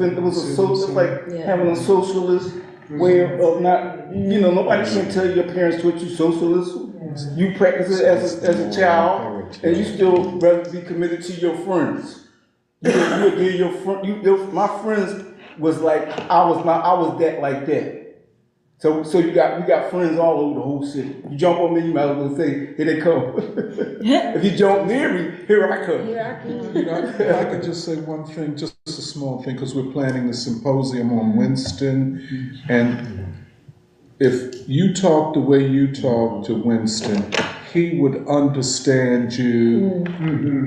like having a socialist way of not, you know, nobody can tell your parents to you socialism. You practice it as a child, and you still rather be committed to your friends. You'll give your friend, my friends was like, I was that like that. So we got friends all over the whole city. You jump on me, you might as well say, here they come. If you jump near me, here I come. You know, if I could just say one thing, just a small thing, because we're planning the symposium on Winston, and if you talk the way you talk to Winston, he would understand you,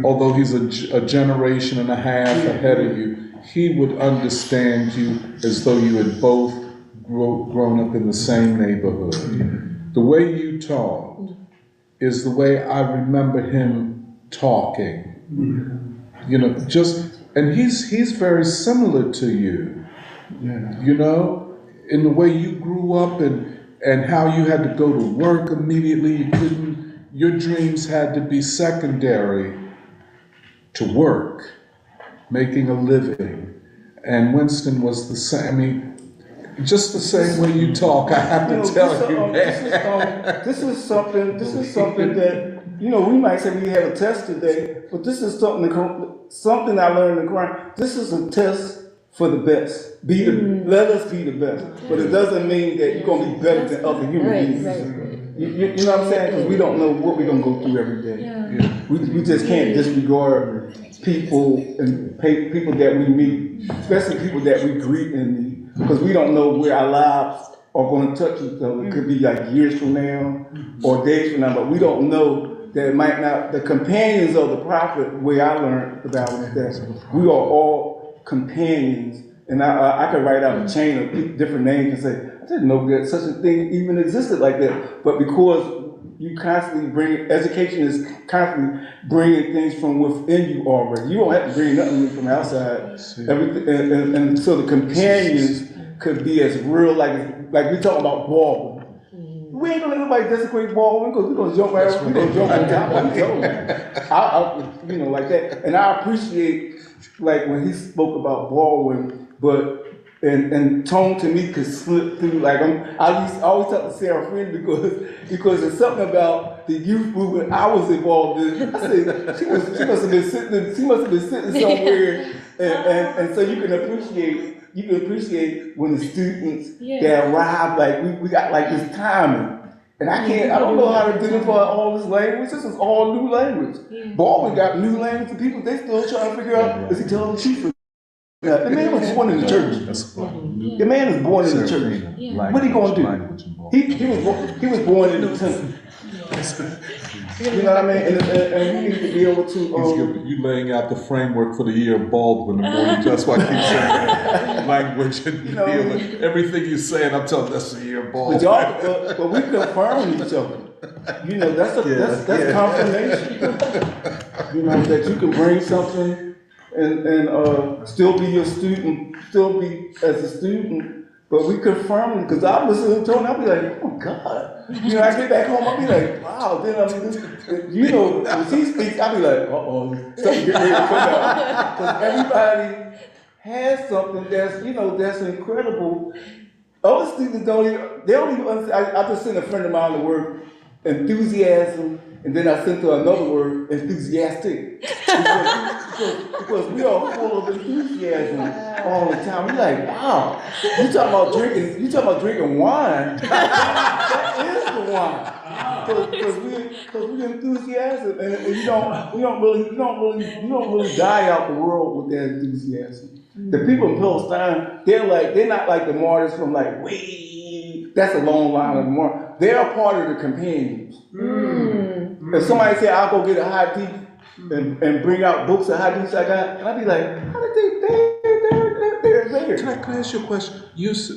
although he's a generation and a half ahead of you, he would understand you as though you had both grown up in the same neighborhood. The way you talk is the way I remember him talking. You know, and he's very similar to you. You know, in the way you grew up and how you had to go to work immediately. Your dreams had to be secondary to work, making a living. And Winston was the same. I mean, just the same way you talk, I have to tell you that. This is something that, you know, we might say we have a test today, but this is something I learned in the Quran. This is a test for the best. Let us be the best. But it doesn't mean that you're going to be better than other human beings. You know what I'm saying? Because we don't know what we're going to go through every day. We just can't disregard people and people that we meet, especially people that we greet and meet. Because we don't know where our lives are going to touch each other. It could be like years from now or days from now, but we don't know that it might not. The companions of the prophet, the way I learned about it, is that we are all companions. And I could write out a chain of different names and say, I didn't know that such a thing even existed like that. But because you constantly education is constantly bringing things from within you already. You don't have to bring nothing from outside. Everything, and so the companions could be as real, like we talk about Baldwin. We ain't gonna let nobody desecrate Baldwin because we're gonna jump right, we're gonna jump on top of each other. You know, like that. And I appreciate like when he spoke about Baldwin, but and tone to me could slip through. Like I always talk to Sarah Friend because there's something about the youth movement I was involved in. I said she must have been sitting somewhere, and so you can appreciate when the students that arrive, like we got like this timing. And I don't know how to identify all this language. This is all new language. Baldwin got new language, and people, they still trying to figure out, is he telling the truth? The man was born in the church. The man is born in the church. What are he going to do? He was born in the temple. You know what I mean? And we need to be able to. You laying out the framework for the year of Baldwin. That's why I keep saying language and everything you're saying. I'm telling that's the year of Baldwin. But we confirm each other. You know, that's confirmation. You know, that you can bring something and still be your student, still be as a student, but we confirm it because I listen to Tony, I'll be like, oh God. You know, I get back home, I'll be like, wow, then you know, when he speaks, I'll be like, uh-oh, something get ready to come out. Because everybody has something that's, you know, that's incredible. Other students don't even understand. I just sent a friend of mine the word enthusiasm, and then I sent her another word, enthusiastic. Because we are full of enthusiasm all the time. We're like, wow, you talking about drinking wine. That is the wine. Because we're enthusiastic, and you don't really die out the world with that enthusiasm. The people in Palestine, they're not like the martyrs from like that's a long line of martyrs. They are part of the companions. If somebody say, I'll go get a hadith and bring out books of hadiths I got, and I'll be like, how did they're there? Can I ask you a question?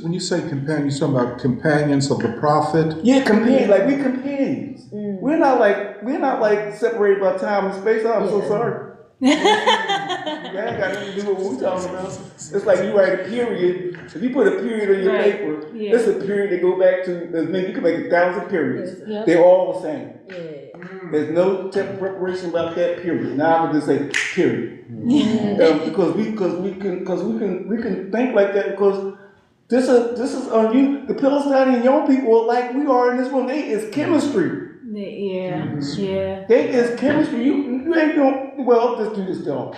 When you say companions, you're talking about companions of the prophet? Yeah, companions. Like we companions. We're not like separated by time and space. I'm so sorry. That ain't got nothing to do with what we're talking about. It's like you write a period. If you put a period on your paper, it's a period that go back to, you can make 1,000 periods. Yep. They're all the same. There's no type of preparation about that period. Now I'm gonna just say period. Because we can think like that because this is on you. The Palestinian young people are like we are in this room. They is chemistry. Yeah. They is chemistry. You ain't gonna just do this job.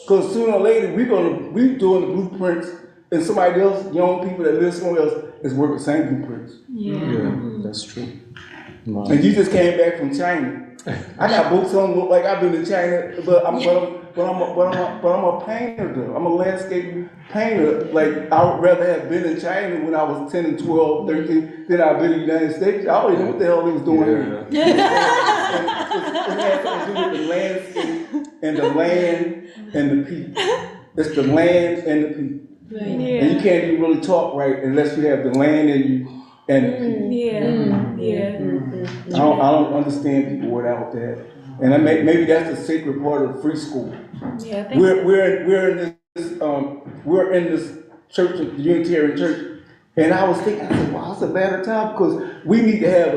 Because sooner or later we doing the blueprints and somebody else, young people that live somewhere else is working the same blueprints. Yeah, that's true. And you just came back from China. I got books on look like I've been to China, but I'm a painter though. I'm a landscape painter. Like I would rather have been in China when I was 10 and 12, 13 than I've been in the United States. I already know what the hell they was doing here. It has something to do with the landscape and the land and the people. It's the land and the people. And you can't even really talk right unless you have the land in you and the people. I don't understand people without that. And maybe that's the sacred part of free school. We're in this church, the Unitarian Church, and I was thinking, I said, wow, it's a better time because we need to have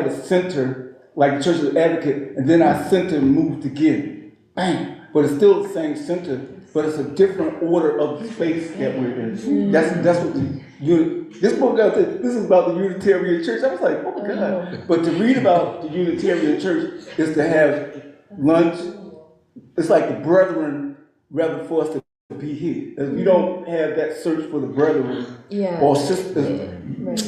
a center like the Church of the Advocate, and then our center moved again. Bang! But it's still the same center, but it's a different order of the space that we're in. That's what this book out there, this is about the Unitarian Church. I was like, oh my God. But to read about the Unitarian Church is to have lunch. It's like the brethren rather for us to be here. If you don't have that search for the brethren or sisters,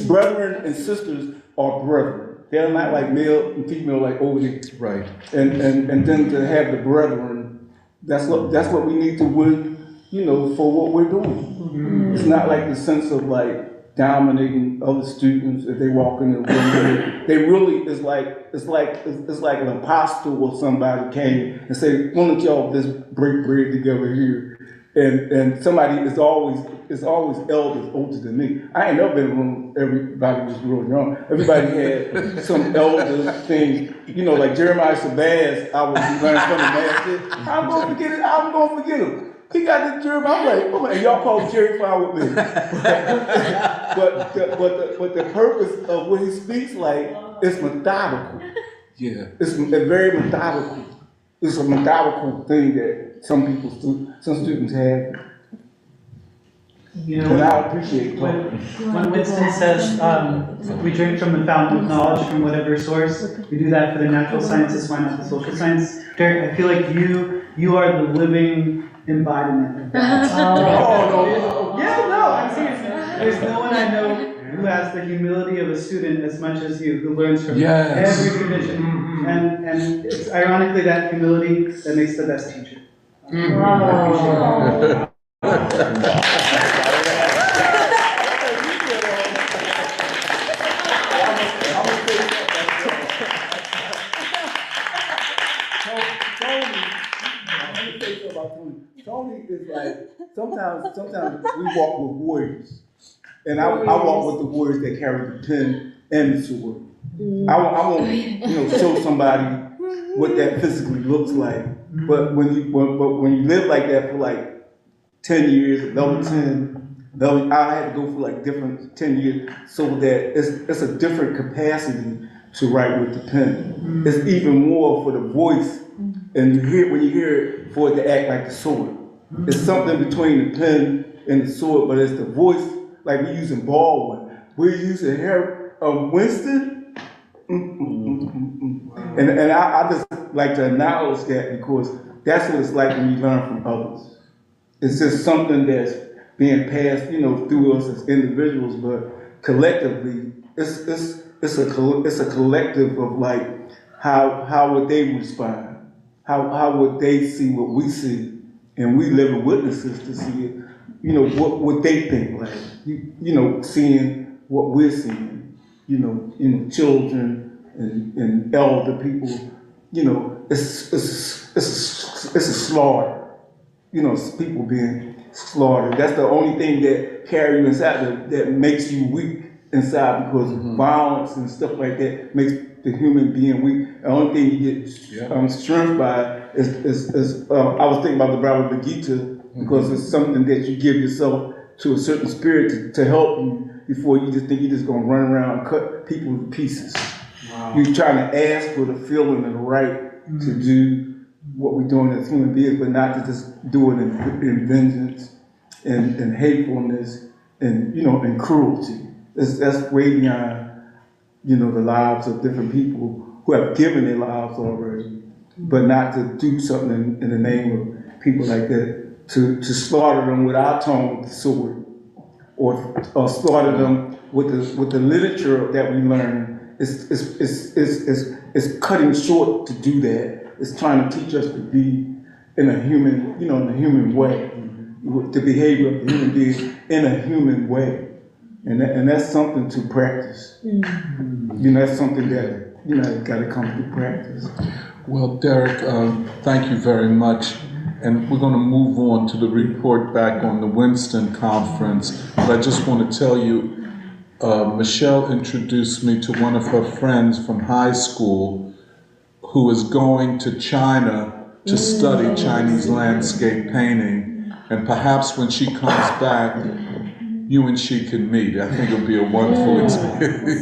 brethren and sisters are brethren. They're not like male and female like over here. Right. And then to have the brethren, that's what we need to win, for what we're doing. It's not like the sense of like dominating other students if they walk in the room. They really it's like an apostle or somebody came and said, why don't y'all just break bread together here? And somebody is always elders older than me. I ain't never been in a room everybody was real young. Everybody had some elder thing, like Jeremiah Shabazz, I was learning from the master. I'm gonna forget him. He got this Jeremiah, I'm like, and y'all call him Jerry Fire with me. but the purpose of what he speaks like is methodical. Yeah. It's very methodical. It's a methodical thing that some students have. And I appreciate it. When Winston says we drink from the fountain of knowledge from whatever source, we do that for the natural sciences, why not the social science? Derek, I feel like you are the living embodiment of that. I'm serious. There's no one I know who has the humility of a student as much as you, who learns from every tradition. And it's ironically that humility that makes the best teacher. Wow. Tony is like, sometimes we walk with warriors. And I walk with the warriors that carry the pen and the sword. I won't show somebody what that physically looks like. But when you live like that for like 10 years, level 10, I had to go for like different 10 years so that it's a different capacity to write with the pen. It's even more for the voice. And when you hear it, for it to act like the sword. It's something between the pen and the sword, but it's the voice, like we're using Baldwin. We're using Henry Winston. And I just like to acknowledge that because that's what it's like when you learn from others. It's just something that's being passed, through us as individuals, but collectively, it's a collective of like how would they respond? How would they see what we see? And we living witnesses to see it, what they think, like, seeing what we're seeing, children and elder people, it's a slaughter, it's people being slaughtered. That's the only thing that carry you inside, that makes you weak inside, because violence and stuff like that makes the human being weak. the only thing you get strength by is I was thinking about the Bhagavad Gita because it's something that you give yourself to a certain spirit to help you before you just think you're just gonna run around and cut people to pieces. Wow. You're trying to ask for the feeling and the right to do what we're doing as human beings, but not to just do it in vengeance and hatefulness and and cruelty. That's way beyond the lives of different people who have given their lives already, but not to do something in the name of people like that, to slaughter them with our tongue with the sword, or slaughter them with the literature that we learn. It's cutting short to do that. It's trying to teach us to be in a human, in a human way, the behavior of the human being in a human way. And that's something to practice. That's something that got to come through practice. Well, Derek, thank you very much. And we're going to move on to the report back on the Winston Conference. But I just want to tell you, Michelle introduced me to one of her friends from high school who is going to China to study Chinese landscape painting. And perhaps when she comes back, you and she can meet. I think it'll be a wonderful experience.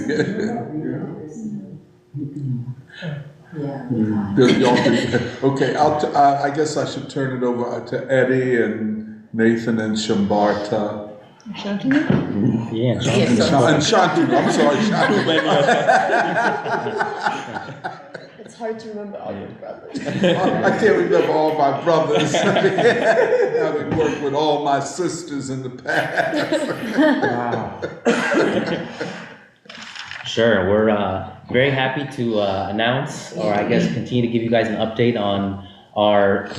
Okay, I guess I should turn it over to Eddie and Nathan and Shambarta. Shantanu? Yeah, and Shantanu. I'm sorry, Shantanu. It's hard to remember all your brothers. I can't remember all my brothers. Having worked with all my sisters in the past. Sure, we're very happy to announce, or I guess continue to give you guys an update on our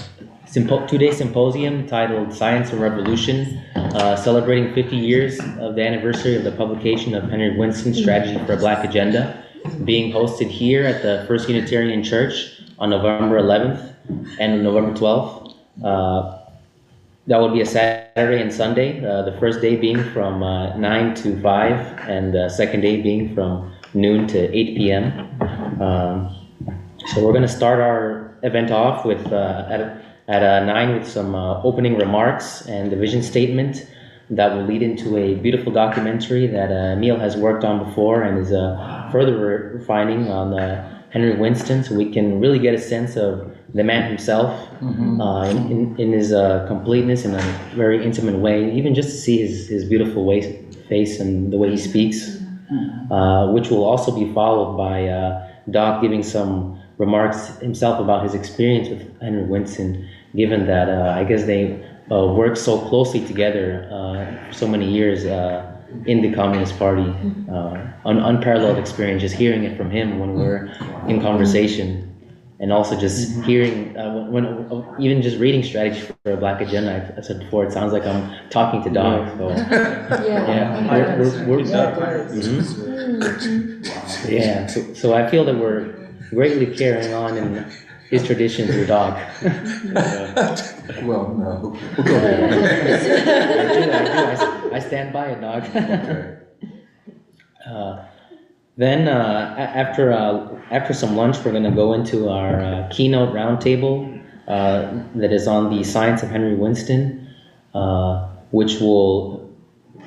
two-day symposium titled Science and Revolution, celebrating 50 years of the anniversary of the publication of Henry Winston's Strategy for a Black Agenda, being hosted here at the First Unitarian Church on November 11th and November 12th. That will be a Saturday and Sunday, the first day being from 9 to 5, and the second day being from noon to 8 p.m. So we're going to start our event off with at 9 with some opening remarks and the vision statement that will lead into a beautiful documentary that Emil has worked on before and is further refining on Henry Winston, so we can really get a sense of the man himself in his completeness in a very intimate way, even just to see his beautiful face and the way he speaks, which will also be followed by Doc giving some remarks himself about his experience with Henry Winston, given that I guess they worked so closely together for so many years in the Communist Party. An unparalleled experience, just hearing it from him when we're in conversation. And also just hearing, even just reading Strategy for a Black Agenda, I said before, it sounds like I'm talking to Doc. So, so I feel that we're greatly carrying on in his tradition through Doc. Well, no. I stand by it, Doc. Then after some lunch, we're going to go into our keynote roundtable that is on the science of Henry Winston, which will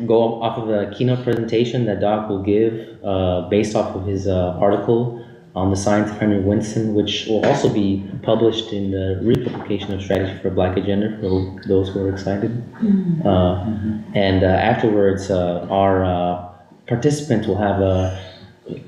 go off of the keynote presentation that Doc will give based off of his article on the science of Henry Winston, which will also be published in the republication of Strategy for a Black Agenda for those who are excited. And afterwards, our participants will have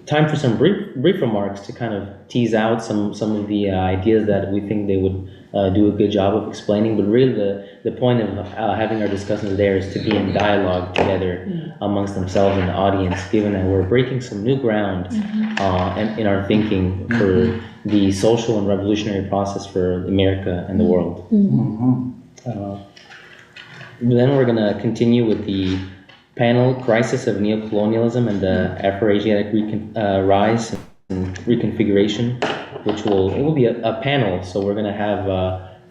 time for some brief remarks to kind of tease out some of the ideas that we think they would do a good job of explaining. But really the point of having our discussions there is to be in dialogue together amongst themselves and the audience, given that we're breaking some new ground in our thinking for the social and revolutionary process for America and the world. Then we're going to continue with the panel Crisis of Neocolonialism and the Afro-Asiatic Rise and Reconfiguration, which will be a panel. So we're going to have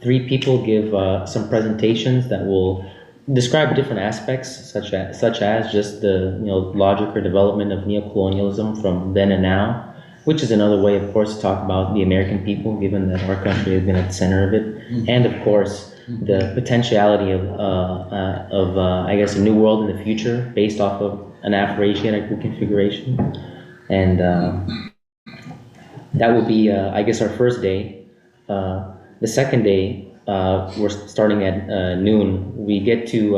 3 people give some presentations that will describe different aspects, such as just the logic or development of neocolonialism from then and now, which is another way, of course, to talk about the American people, given that our country has been at the center of it, and of course, the potentiality of I guess, a new world in the future based off of an Afro-Asiatic reconfiguration. And that will be, I guess, our first day. The second day, we're starting at noon. We get to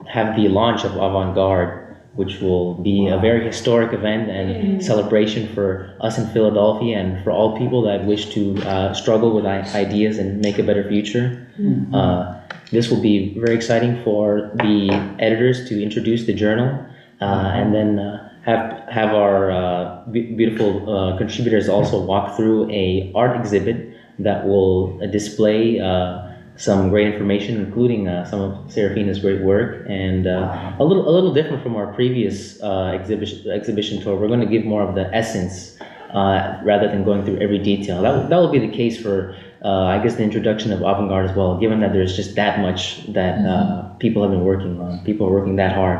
have the launch of Avant-Garde, which will be a very historic event and celebration for us in Philadelphia and for all people that wish to struggle with ideas and make a better future. This will be very exciting for the editors to introduce the journal, and then have our beautiful contributors also walk through a art exhibit that will display some great information, including some of Serafina's great work, and a little different from our previous exhibition tour. We're going to give more of the essence rather than going through every detail. That will be the case for I guess the introduction of avant-garde as well, given that there's just that much that people have been working on. People are working that hard.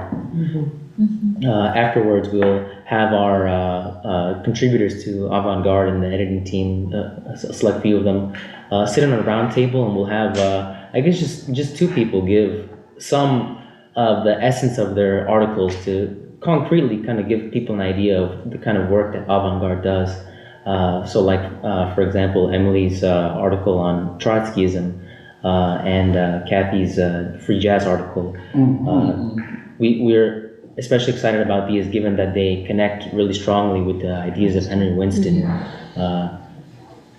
Afterwards, we'll have our contributors to avant-garde and the editing team, a select few of them, sit on a round table, and we'll have, I guess, just two people give some of the essence of their articles to concretely kind of give people an idea of the kind of work that avant-garde does. So like, for example, Emily's article on Trotskyism and Kathy's free jazz article. We're especially excited about these given that they connect really strongly with the ideas of Henry Winston.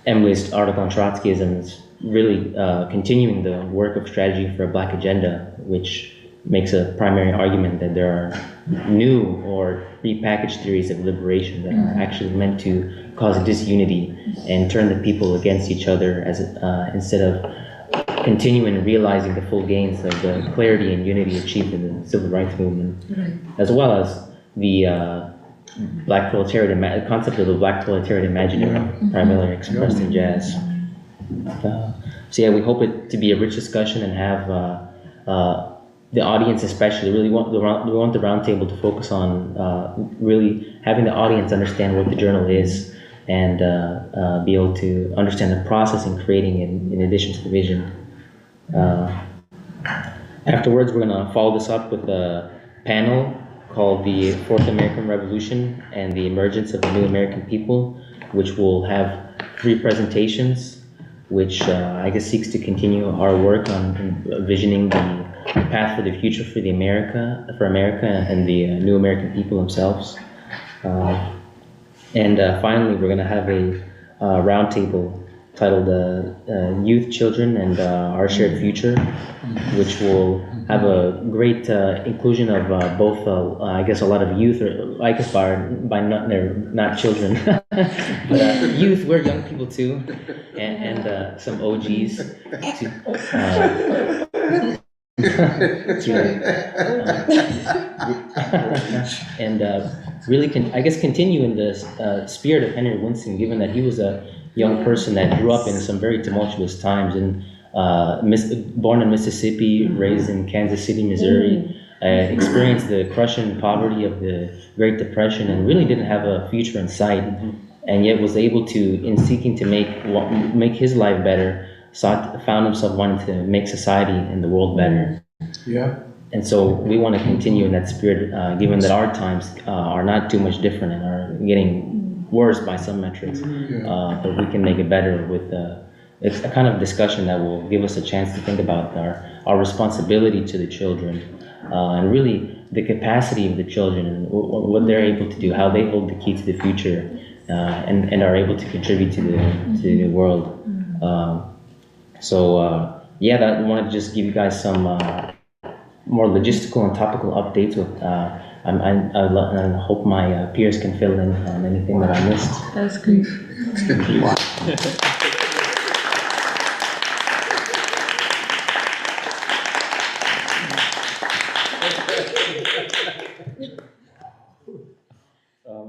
Emily's article on Trotskyism is really continuing the work of Strategy for a Black Agenda, which makes a primary argument that there are new or repackaged theories of liberation that are actually meant to cause disunity and turn the people against each other as instead of continuing and realizing the full gains of the clarity and unity achieved in the civil rights movement, as well as the black proletariat, concept of the black proletariat imaginary, primarily expressed in jazz. So yeah, we hope it to be a rich discussion and have the audience especially, we want the roundtable to focus on really having the audience understand what the journal is and be able to understand the process in creating it in addition to the vision. Afterwards, we're going to follow this up with a panel called the Fourth American Revolution and the Emergence of the New American People, which will have 3 presentations, which I guess seeks to continue our work on envisioning the path for the future for America and the new American people themselves. And finally, we're going to have a roundtable titled Youth, Children, and Our Shared Future, which will have a great inclusion of both, I guess, a lot of youth, or I guess by not children, but youth, we're young people too, and some OGs. And really, I guess, continue in the spirit of Henry Winston, given that he was a young person that grew up in some very tumultuous times, and born in Mississippi, raised in Kansas City, Missouri, experienced the crushing poverty of the Great Depression, and really didn't have a future in sight, and yet was able to, in seeking to make his life better, found himself wanting to make society and the world better. Yeah. And so we want to continue in that spirit, given that our times are not too much different and are getting worse by some metrics, but we can make it better with it's a kind of discussion that will give us a chance to think about our responsibility to the children, and really the capacity of the children and what they're able to do, how they hold the key to the future, and are able to contribute to the new world. Yeah, I wanted to just give you guys some more logistical and topical updates. I hope my peers can fill in on anything that I missed. That's great.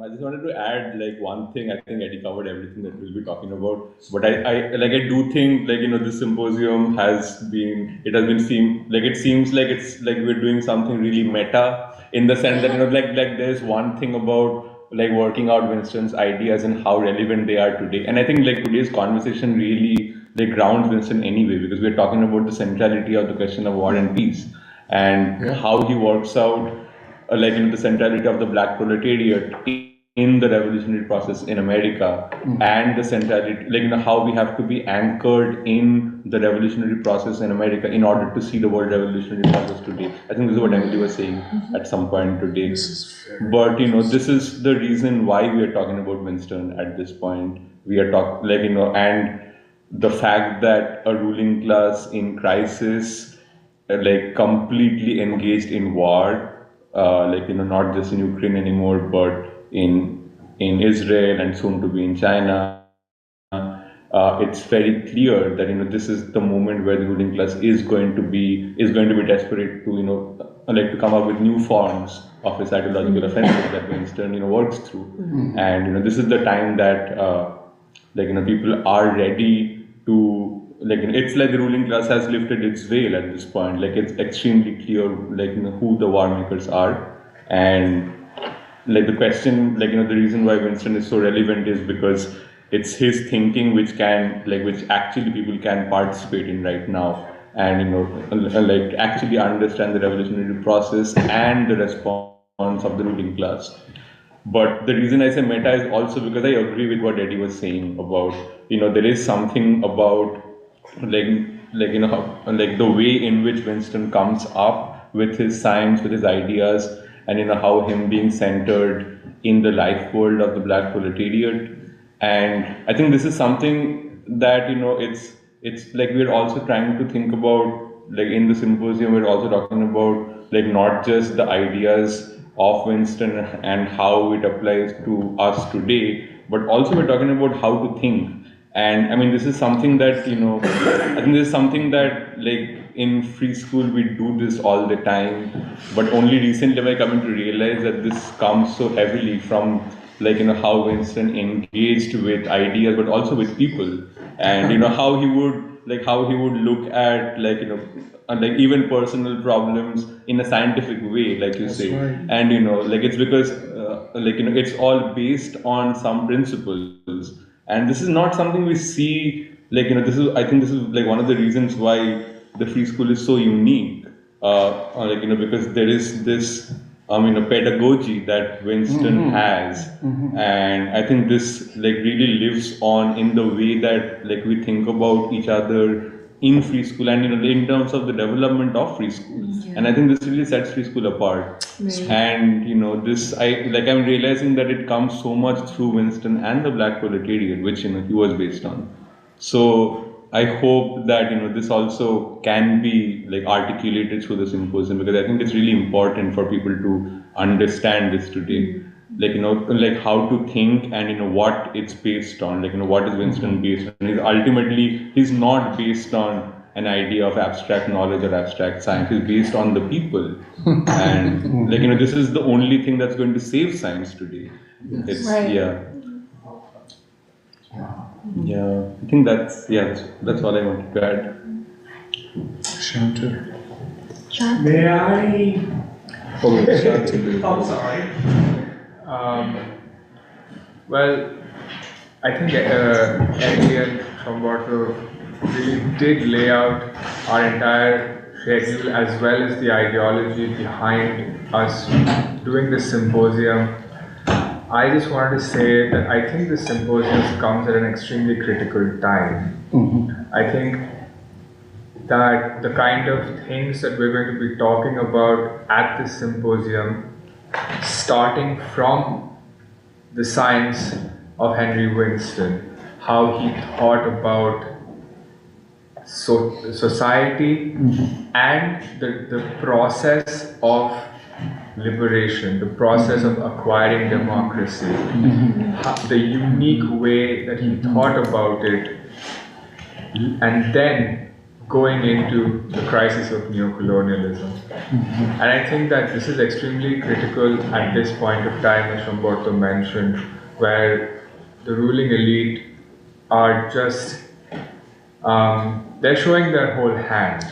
I just wanted to add one thing. I think Eddie covered everything that we'll be talking about. But I do think this symposium has been it seems like we're doing something really meta in the sense that there's one thing about like working out Winston's ideas and how relevant they are today. And I think like today's conversation really like grounds Winston anyway, because we're talking about the centrality of the question of war and peace, and how he works out like the centrality of the black proletariat in the revolutionary process in America, and the centrality, like how we have to be anchored in the revolutionary process in America in order to see the world revolutionary process today. I think this is what Emily was saying at some point today. But this is the reason why we are talking about Winston at this point. We are talking and the fact that a ruling class in crisis, like completely engaged in war, not just in Ukraine anymore, but in Israel and soon to be in China. It's very clear that this is the moment where the ruling class is going to be desperate to to come up with new forms of a psychological offensive that Winston works through. And this is the time that people are ready to it's like the ruling class has lifted its veil at this point. Like it's extremely clear who the war makers are. And the question, the reason why Winston is so relevant is because it's his thinking which actually people can participate in right now, and actually understand the revolutionary process and the response of the ruling class. But the reason I say meta is also because I agree with what Eddie was saying about there is something about the way in which Winston comes up with his science, with his ideas, and how him being centered in the life world of the black proletariat. And I think this is something that it's like we're also trying to think about, in the symposium we're also talking about not just the ideas of Winston and how it applies to us today, but also we're talking about how to think. And I mean, this is something that I think this is something that in free school we do this all the time, but only recently am I coming to realize that this comes so heavily from how Winston engaged with ideas, but also with people, and how he would look at even personal problems in a scientific way, like you say. Right. And it's because it's all based on some principles, and this is not something we see. I think this is one of the reasons why the free school is so unique, because there is this pedagogy that Winston has, and I think this really lives on in the way that we think about each other in free school, and in terms of the development of free schools. And I think this really sets free school apart. And this I'm realizing that it comes so much through Winston and the black proletariat, which he was based on. So I hope that this also can be articulated through the symposium, because I think it's really important for people to understand this today, how to think and what it's based on, what is Winston based on. He's not based on an idea of abstract knowledge or abstract science. He's based on the people, and this is the only thing that's going to save science today. It's Yeah, I think that's all I wanted to add. Shanta. May I? I'm sorry. Well, I think Eddie and Shambato really did lay out our entire schedule as well as the ideology behind us doing this symposium. I just wanted to say that I think this symposium comes at an extremely critical time. I think that the kind of things that we're going to be talking about at this symposium, starting from the science of Henry Winston, how he thought about society and the process of liberation, the process of acquiring democracy, the unique way that he thought about it, and then going into the crisis of neocolonialism. And I think that this is extremely critical at this point of time, as Shambato mentioned, where the ruling elite are just, they're showing their whole hand.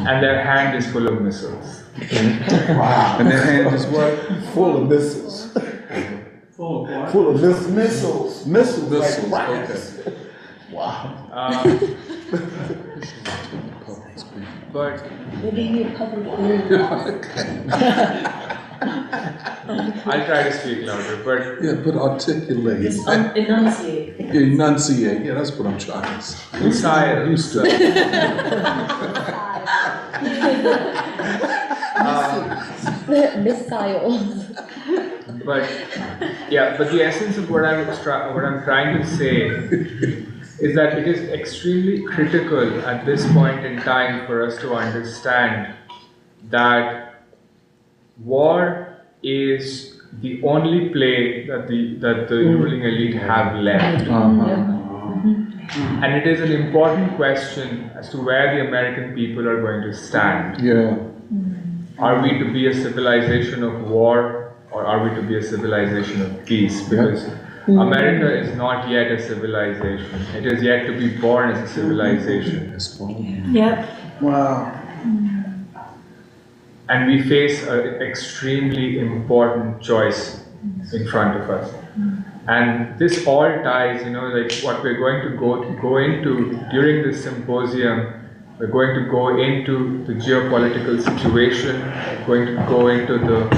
And their hand is full of missiles. Wow. And their hand is what? Full of missiles. Full of what? Full of missiles. Missiles, Missiles, like rockets. okay. Wow. But Maybe you need public hearing. I'll try to speak louder, but Yeah, but articulate. Just enunciate. Enunciate. Yeah, that's what I'm trying to say. Missile. Used to. Missiles. but yeah, but the essence of what I'm trying to say is that it is extremely critical at this point in time for us to understand that war is the only play that the ruling elite have left. And it is an important question as to where the American people are going to stand. Yeah. Are we to be a civilization of war, or are we to be a civilization of peace? Because America is not yet a civilization. It is yet to be born as a civilization. Yep. Wow. And we face an extremely important choice in front of us. And this all ties, like what we're going to go into during this symposium. We're going to go into the geopolitical situation. We're going to go into the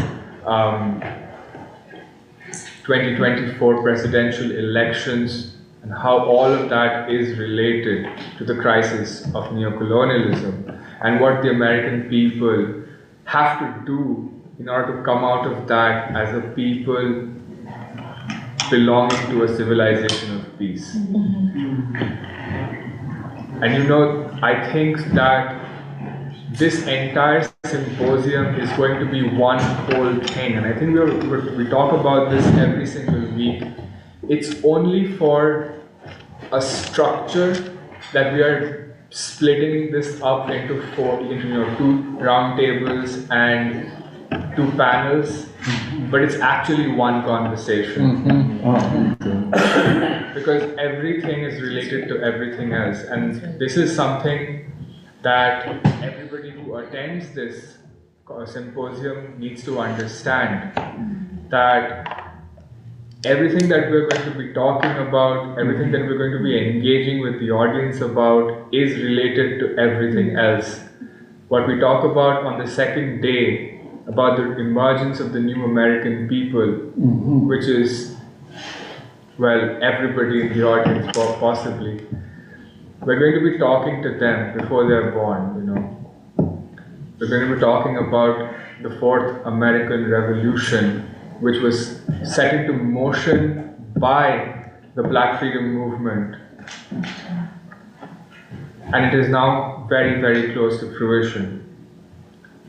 2024 presidential elections and how all of that is related to the crisis of neocolonialism and what the American people have to do in order to come out of that as a people belonging to a civilization of peace. And I think that this entire symposium is going to be one whole thing, and I think we talk about this every single week. It's only for a structure that we are splitting this up into two round tables and two panels, but it's actually one conversation. Because everything is related to everything else, and this is something that everybody who attends this symposium needs to understand, that everything that we're going to be talking about, everything that we're going to be engaging with the audience about is related to everything else. What we talk about on the second day about the emergence of the new American people, which is, well, everybody in the audience possibly. We're going to be talking to them before they're born, We're going to be talking about the Fourth American Revolution, which was set into motion by the Black Freedom Movement. And it is now very, very close to fruition.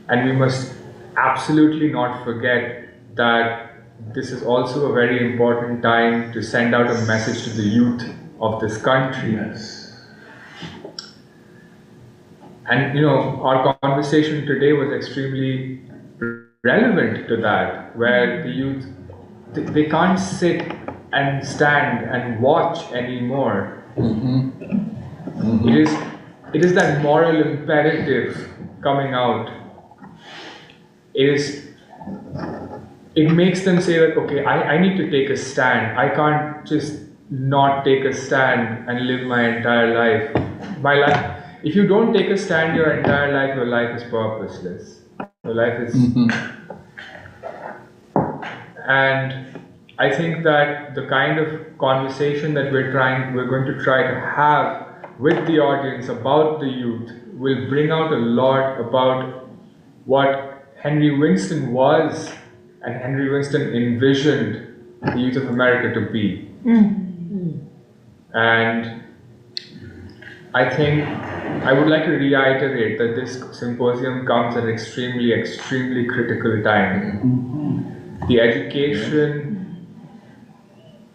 And we must absolutely not forget that this is also a very important time to send out a message to the youth of this country. Yes. And our conversation today was extremely relevant to that, where the youth, they can't sit and stand and watch anymore. It is that moral imperative coming out. It makes them say that, okay, I need to take a stand. I can't just not take a stand and live my entire life. My life, if you don't take a stand your entire life, your life is purposeless. Your life is... And I think that the kind of conversation that we're going to try to have with the audience about the youth will bring out a lot about what Henry Winston was and Henry Winston envisioned the youth of America to be. And I think I would like to reiterate that this symposium comes at an extremely, extremely critical time. The education,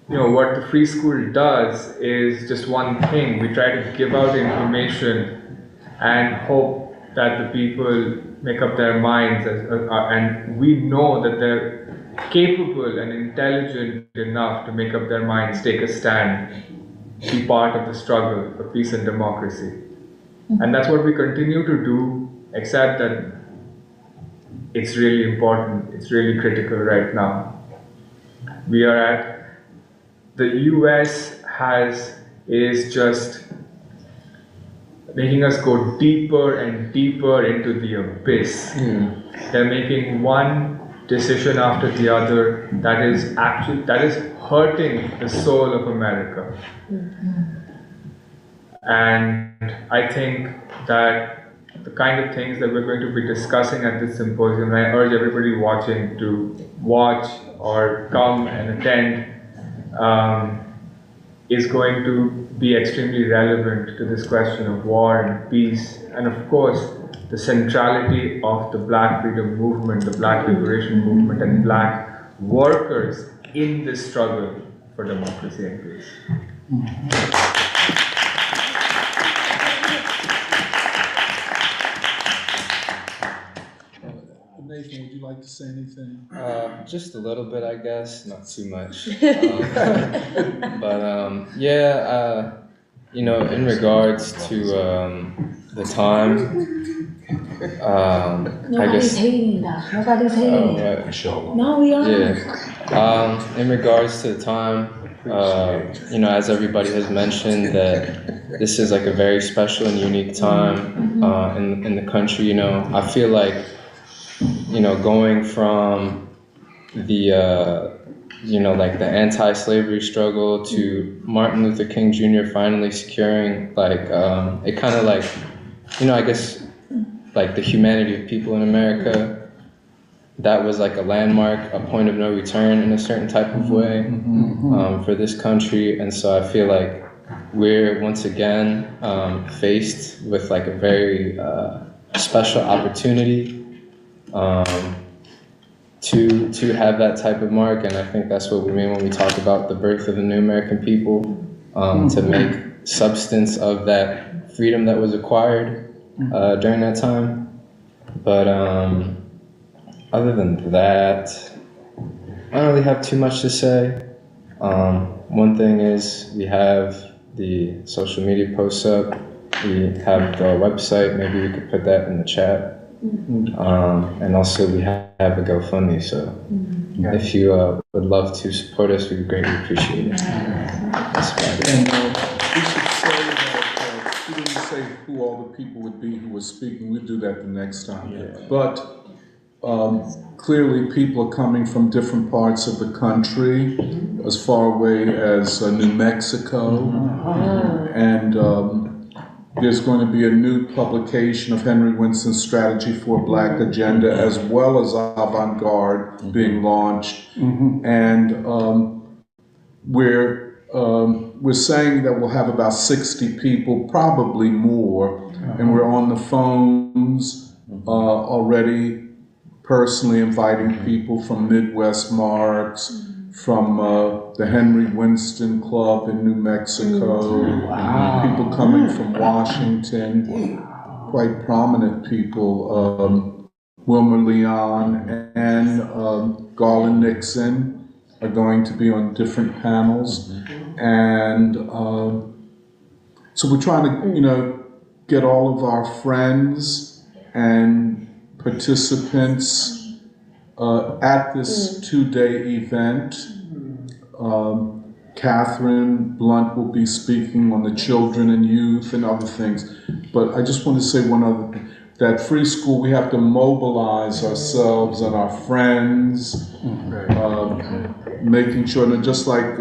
what the free school does is just one thing. We try to give out information and hope that the people make up their minds, and we know that they're capable and intelligent enough to make up their minds, take a stand, be part of the struggle for peace and democracy. And that's what we continue to do, except that it's really important, it's really critical right now. we are at. The US is just making us go deeper and deeper into the abyss. They're making one decision after the other that is hurting the soul of America. And I think that the kind of things that we're going to be discussing at this symposium, I urge everybody watching to watch or come and attend, is going to be extremely relevant to this question of war and peace, and of course, the centrality of the Black freedom movement, the Black liberation movement, and Black workers in this struggle for democracy and peace. Nathan, would you like to say anything? Just a little bit, I guess, not too much. In regards to the time, Nobody's hating that. Nobody's hating. No, we are. Yeah. In regards to the time, as everybody has mentioned, that this is like a very special and unique time in the country. I feel like, going from the the anti-slavery struggle to Martin Luther King Jr. finally securing it kind of I guess the humanity of people in America. That was like a landmark, a point of no return in a certain type of way for this country. And so I feel like we're once again faced with a very special opportunity to have that type of mark. And I think that's what we mean when we talk about the birth of the new American people, to make substance of that freedom that was acquired during that time. But other than that, I don't really have too much to say. One thing is we have the social media posts up. We have the website. Maybe we could put that in the chat. And also we have a GoFundMe. So if you would love to support us, we'd greatly appreciate it. That's about it. And we should say that we didn't say who all the people would be who were speaking. We'll do that the next time. Yeah. But clearly people are coming from different parts of the country, as far away as New Mexico. And there's going to be a new publication of Henry Winston's Strategy for a Black Agenda, as well as Avant-Garde being launched. And we're saying that we'll have about 60 people, probably more. And we're on the phones already, personally inviting people from Midwest Marks, from the Henry Winston Club in New Mexico, people coming from Washington, quite prominent people, Wilmer Leon and Garland Nixon are going to be on different panels. And so we're trying to, get all of our friends and participants at this two-day event. Catherine Blunt will be speaking on the children and youth and other things. But I just want to say one other thing. That Free School, we have to mobilize ourselves and our friends, making sure that just like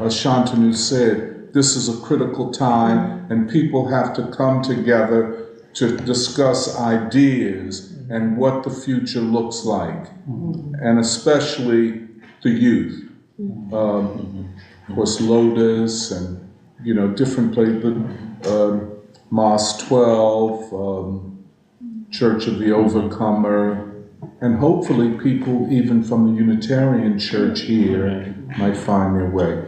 Shantanu said, this is a critical time and people have to come together to discuss ideas and what the future looks like, and especially the youth. Of course, Lotus and different places, Mosque 12, Church of the Overcomer, and hopefully people even from the Unitarian Church here might find their way.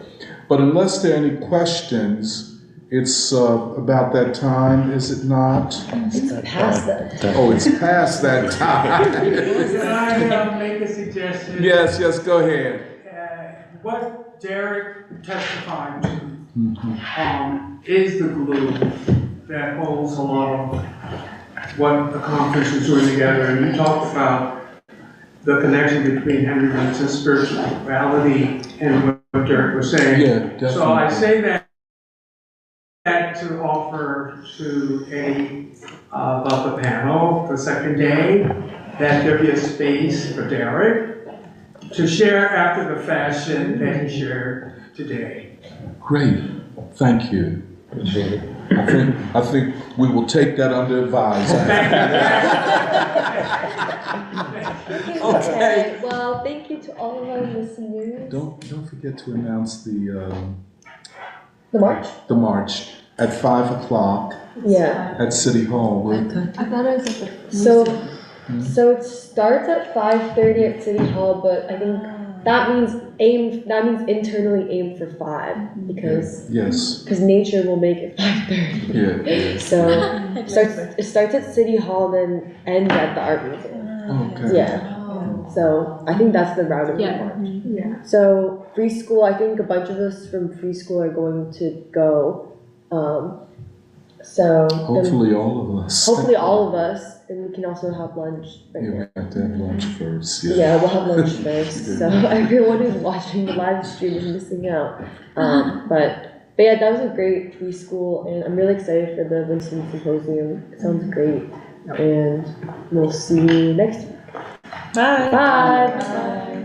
But unless there are any questions, it's about that time, is it not? It's past that time. Oh, it's past that time. Can I make a suggestion? Yes, go ahead. What Derek testified to is the glue that holds a lot of what the conference is doing together. And you talked about the connection between Henry Winston's spirituality and what Derek was saying. Yeah, definitely. So I say that to offer to about the panel, the second day, that there be a space for Derek to share after the fashion that he shared today. Great, thank you. I think we will take that under advisement. Okay, well, thank you to all of our listeners. Don't forget to announce the march. The march at 5 o'clock. Yeah. At City Hall. I thought it was at the So it starts at 5:30 at City Hall, but I think that means internally aim for 5 because nature will make it 5:30. Yeah. So it starts at City Hall, then ends at the art museum. Okay. Yeah. So I think that's the route of the march. Yeah. So free school, I think a bunch of us from free school are going to go. So Hopefully all of us. Hopefully all of us, and we can also have lunch. Yeah, we have to have lunch first. Yeah, we'll have lunch first. So everyone who's watching the live stream is missing out. But yeah, that was a great preschool, and I'm really excited for the Winston Symposium. It sounds great, and we'll see you next week. Bye. Bye. Bye.